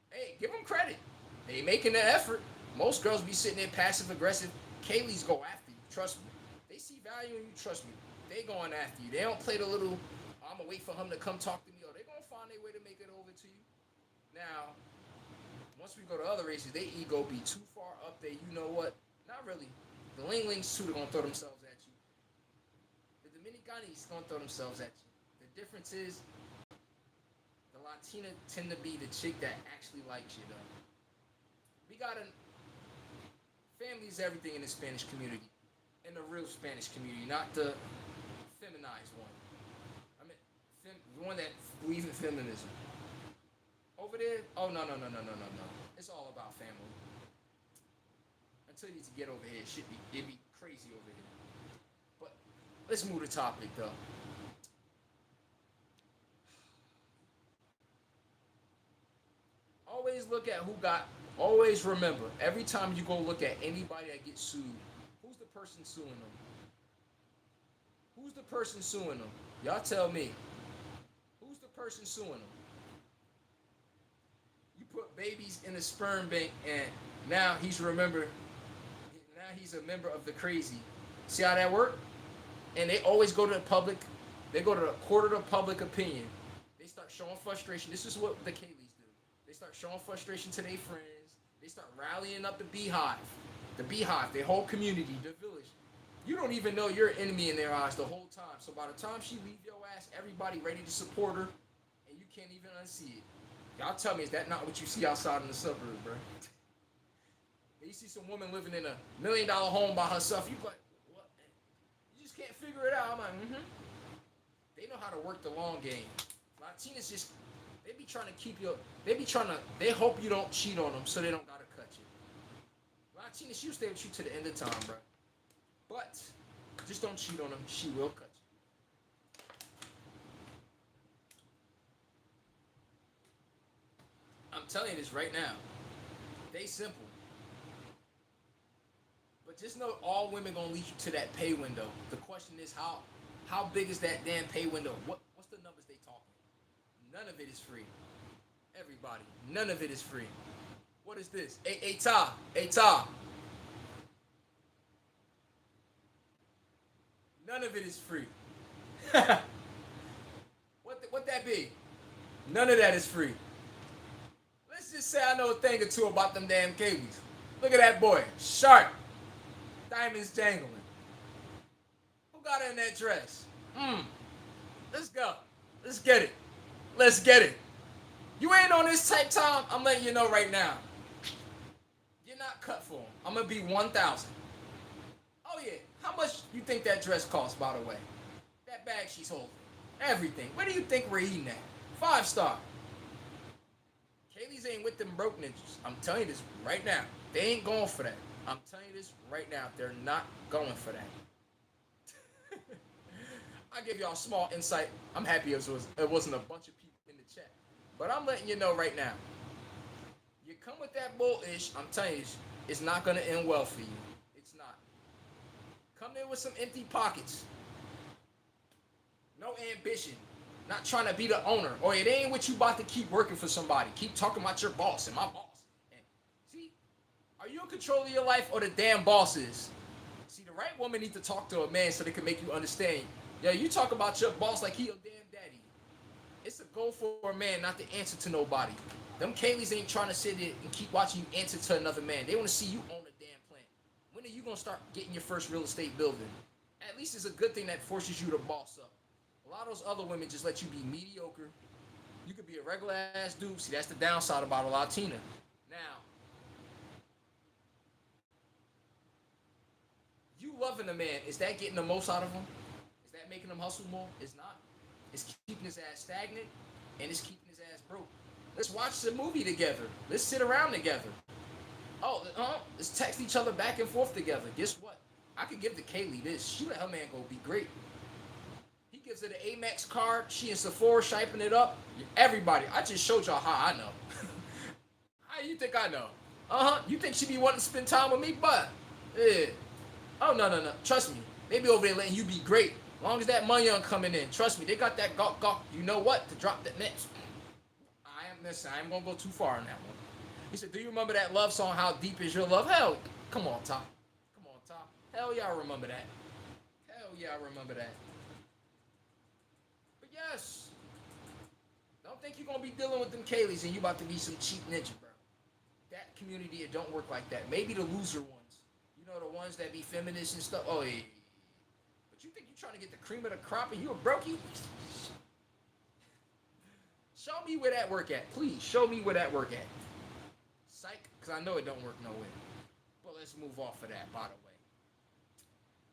Hey, give them credit. They making the effort. Most girls be sitting there passive aggressive. Kaylee's go after you. Trust me. They see value in you. Trust me. They going after you. They don't play the little, I'm going to wait for him to come talk to me. Or they going to find their way to make it over to you. Now, once we go to other races, they ego be too far up there. You know what? Not really. The Linglings, too, are going to throw themselves at you. The Dominicanis going to throw themselves at you. The difference is, the Latina tend to be the chick that actually likes you, though. We got a family is everything in the Spanish community, in the real Spanish community, not the feminized one. I mean, the one that believes in feminism. Over there, oh no. It's all about family. Until you get over here, it'd be crazy over here. But let's move the topic though. Always look at who got. Always remember, every time you go look at anybody that gets sued, who's the person suing them? Who's the person suing them? Y'all tell me. Who's the person suing them? You put babies in a sperm bank, and now he's remember. Now he's a member of the crazy. See how that worked? And they always go to the public. They go to the court of the public opinion. They start showing frustration. This is what the Kayleys do. They start showing frustration to their friends. They start rallying up the beehive, their whole community, the village. You don't even know you're an enemy in their eyes the whole time. So by the time she leave your ass, everybody ready to support her, and you can't even unsee it. Y'all tell me, is that not what you see outside in the suburbs, bro? You see some woman living in $1 million home by herself. You like, what? You just can't figure it out. I'm like, They know how to work the long game. Latinas just. They be trying to keep you. They hope you don't cheat on them so they don't gotta cut you. Latina, she'll stay with you to the end of time, bro. But just don't cheat on them. She will cut you. I'm telling you this right now. They simple. But just know all women gonna lead you to that pay window. The question is how big is that damn pay window? What's the numbers they talking? None of it is free. Everybody, none of it is free. What is this? Hey, Ta. None of it is free. What that be? None of that is free. Let's just say I know a thing or two about them damn cables. Look at that boy. Sharp. Diamonds jangling. Who got her in that dress? Let's go. Let's get it. Let's get it. You ain't on this type time, I'm letting you know right now. You're not cut for them. I'm going to be 1,000. Oh, yeah. How much you think that dress costs, by the way? That bag she's holding. Everything. Where do you think we're eating at? 5-star. Kaylee's ain't with them broke ninjas. I'm telling you this right now. They ain't going for that. I'm telling you this right now. They're not going for that. I give y'all a small insight. I'm happy it wasn't a bunch of people in the chat. But I'm letting you know right now. You come with that bullish, I'm telling you, it's not going to end well for you. It's not. Come there with some empty pockets. No ambition. Not trying to be the owner. Or it ain't what you about to keep working for somebody. Keep talking about your boss and my boss. And see, are you in control of your life or the damn boss is? See, the right woman needs to talk to a man so they can make you understand. Yo, you talk about your boss like he your damn daddy. It's a goal for a man not to answer to nobody. Them Kayleys ain't trying to sit there and keep watching you answer to another man. They want to see you own a damn plant. When are you going to start getting your first real estate building? At least it's a good thing that forces you to boss up. A lot of those other women just let you be mediocre. You could be a regular ass dude. See, that's the downside about a Latina. Now, you loving a man, is that getting the most out of him? Is that making him hustle more? It's not. It's keeping his ass stagnant, and it's keeping his ass broke. Let's watch the movie together. Let's sit around together. Oh, let's text each other back and forth together. Guess what? I could give the Kaylee this. She let her man go be great. He gives her the Amex card. She in Sephora shiping it up. Everybody, I just showed y'all how I know. How you think I know? You think she be wanting to spend time with me? But, yeah. Oh, no. Trust me. They be over there letting you be great. As long as that money ain't coming in. Trust me, they got that gawk. You know what? To drop that next. I ain't gonna go too far on that one. He said, do you remember that love song, How Deep Is Your Love? Hell, come on, Top. Hell yeah, I remember that. But yes, don't think you're gonna be dealing with them Kayleys and you about to be some cheap ninja, bro. That community, it don't work like that. Maybe the loser ones. You know, the ones that be feminists and stuff. Oh, yeah. But you think you're trying to get the cream of the crop and you a brokey? Show me where that work at. Please, show me where that work at. Psych. because I know it don't work nowhere. But let's move off of that, by the way.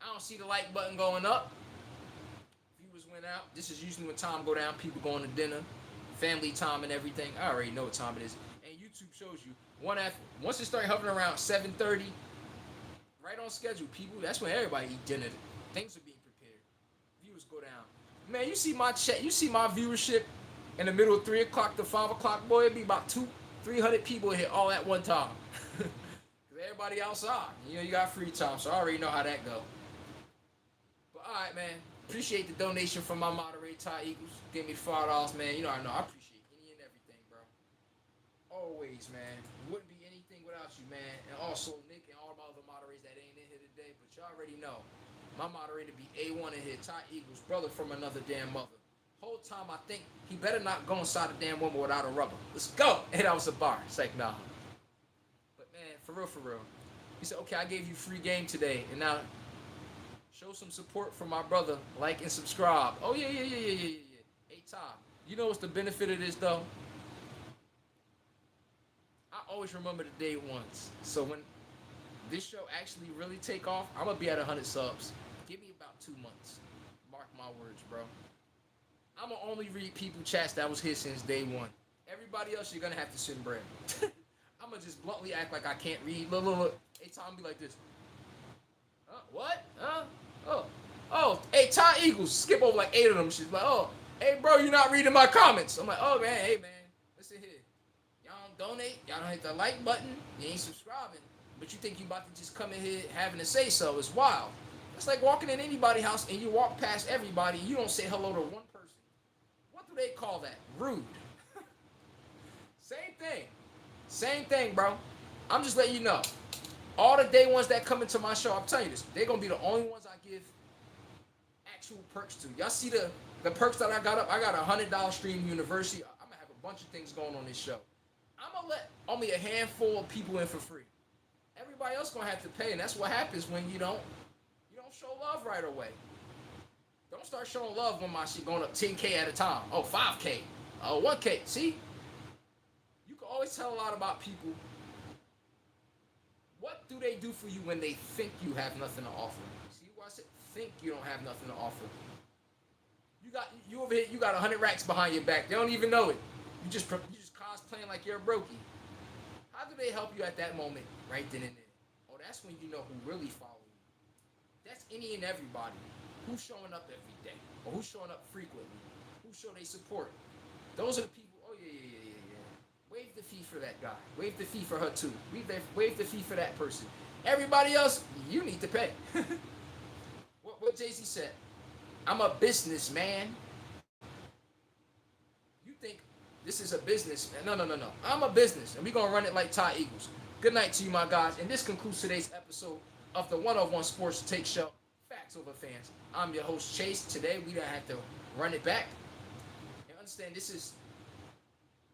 I don't see the like button going up. Viewers went out. This is usually when time go down. People going to dinner, family time and everything. I already know what time it is. And YouTube shows you once it started hovering around 7:30, right on schedule, people. That's when everybody eat dinner. Things are being prepared. Viewers go down. Man, you see my chat. You see my viewership in the middle of 3 o'clock to 5 o'clock. Boy, it'd be about 300 people hit all at one time. Cause everybody outside. You got free time, so I already know how that go. But all right, man. Appreciate the donation from my moderator, Ty Eagles. Gave me $5, man. I know. I appreciate any and everything, bro. Always, man. Wouldn't be anything without you, man. And also Nick and all my other moderators that ain't in here today, but you already know. My moderator be A1 in here, Ty Eagles, brother from another damn mother. Whole time I think he better not go inside the damn woman without a rubber. Let's go. And that was a bar. It's like, nah. But man, for real. He said, okay, I gave you free game today, and now show some support for my brother. Like and subscribe. Oh, yeah. Hey, Ty, you know what's the benefit of this, though? I always remember the day once. So when this show actually really take off, I'm going to be at 100 subs. Give me about 2 months. Mark my words, bro. I'm going to only read people chats that was here since day one. Everybody else, you're going to have to send bread. I'm going to just bluntly act like I can't read. Look. Hey, Tom, be like this. What? Oh, hey, Ty Eagles. Skip over like 8 of them. She's like, oh, hey, bro, you're not reading my comments. I'm like, oh, man, hey, man. Listen here. Y'all don't donate. Y'all don't hit the like button. You ain't subscribing. But you think you about to just come in here having to say so. It's wild. It's like walking in anybody's house and you walk past everybody. You don't say hello to one person. What do they call that? Rude. Same thing, bro. I'm just letting you know. All the day ones that come into my show, I'm telling you this, they're going to be the only ones I give actual perks to. Y'all see the perks that I got up? I got a $100 stream university. I'm going to have a bunch of things going on this show. I'm going to let only a handful of people in for free. Everybody else going to have to pay, and that's what happens when you don't show love right away. Don't start showing love when my shit going up 10K at a time. Oh, 5K. Oh, 1K. See? You can always tell a lot about people. What do they do for you when they think you have nothing to offer? See what I said? Think you don't have nothing to offer. You over here, you got 100 racks behind your back. They don't even know it. You just cosplaying like you're a brokey. How do they help you at that moment, right then and there? Oh, that's when you know who really follow you. That's any and everybody. Who's showing up every day? Or who's showing up frequently? Who show they support? Those are the people, oh yeah. Waive the fee for that guy. Waive the fee for her too. Waive the fee for that person. Everybody else, you need to pay. What Jay-Z said, I'm a businessman. You think this is a business? No. I'm a business, and we're going to run it like Ty Eagles. Good night to you, my guys. And this concludes today's episode of the 101 Sports Take Show. Facts over fans. I'm your host, Chase. Today, we don't have to run it back. And understand,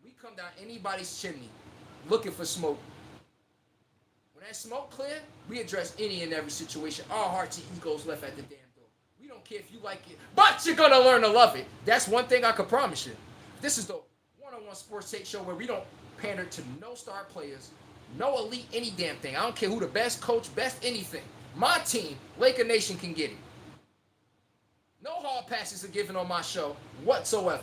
we come down anybody's chimney looking for smoke. When that smoke clear, we address any and every situation. Our hearts and egos left at the damn door. We don't care if you like it, but you're going to learn to love it. That's one thing I can promise you. This is the 101 Sports Take Show where we don't pander to no star players, no elite any damn thing. I don't care who the best coach, best anything. My team, Laker Nation, can get it. No hall passes are given on my show whatsoever.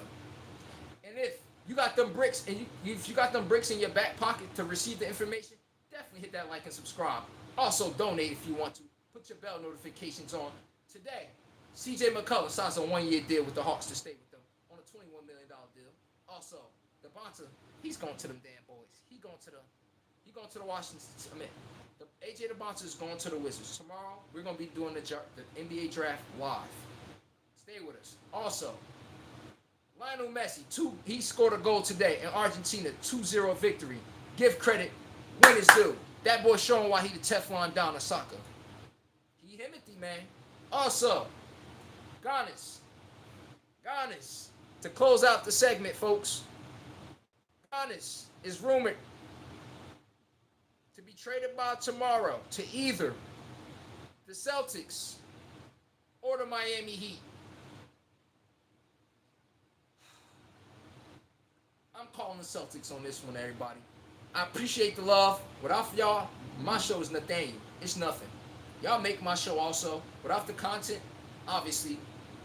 And if you got them bricks, and if you got them bricks in your back pocket to receive the information, definitely hit that like and subscribe. Also, donate if you want to. Put your bell notifications on. Today, CJ McCullough signs a 1-year deal with the Hawks to stay with them on a $21 million deal. Also, the Bonta, he's going to them damn boys. He going to the Washington. The AJ DeBonta is going to the Wizards. Tomorrow, we're going to be doing the NBA draft live. Stay with us. Also, Lionel Messi, he scored a goal today in Argentina, 2-0 victory. Give credit when it's due. That boy showing why he the Teflon Don of soccer. He Himothy, man. Also, Gannis. To close out the segment, folks. Gannis is rumored to be traded by tomorrow to either the Celtics or the Miami Heat. I'm calling the Celtics on this one, everybody. I appreciate the love. Without y'all, my show is nothing. It's nothing. Y'all make my show also. Without the content, obviously,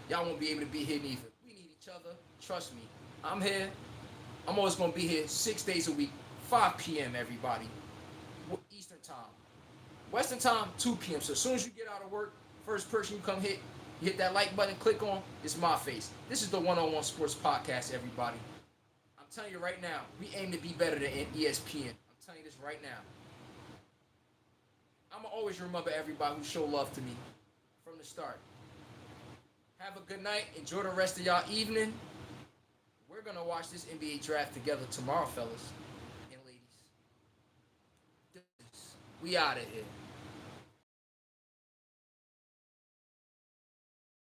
y'all won't be able to be here neither. We need each other. Trust me. I'm here. I'm always going to be here 6 days a week, 5 p.m., everybody. Eastern time. Western time, 2 p.m. So as soon as you get out of work, first person you come hit, you hit that like button, click on, it's my face. This is the One-on-One Sports Podcast, everybody. I'm telling you right now, we aim to be better than ESPN. I'm telling you this right now. I'm going to always remember everybody who showed love to me from the start. Have a good night. Enjoy the rest of y'all evening. We're going to watch this NBA draft together tomorrow, fellas and ladies. We out of here.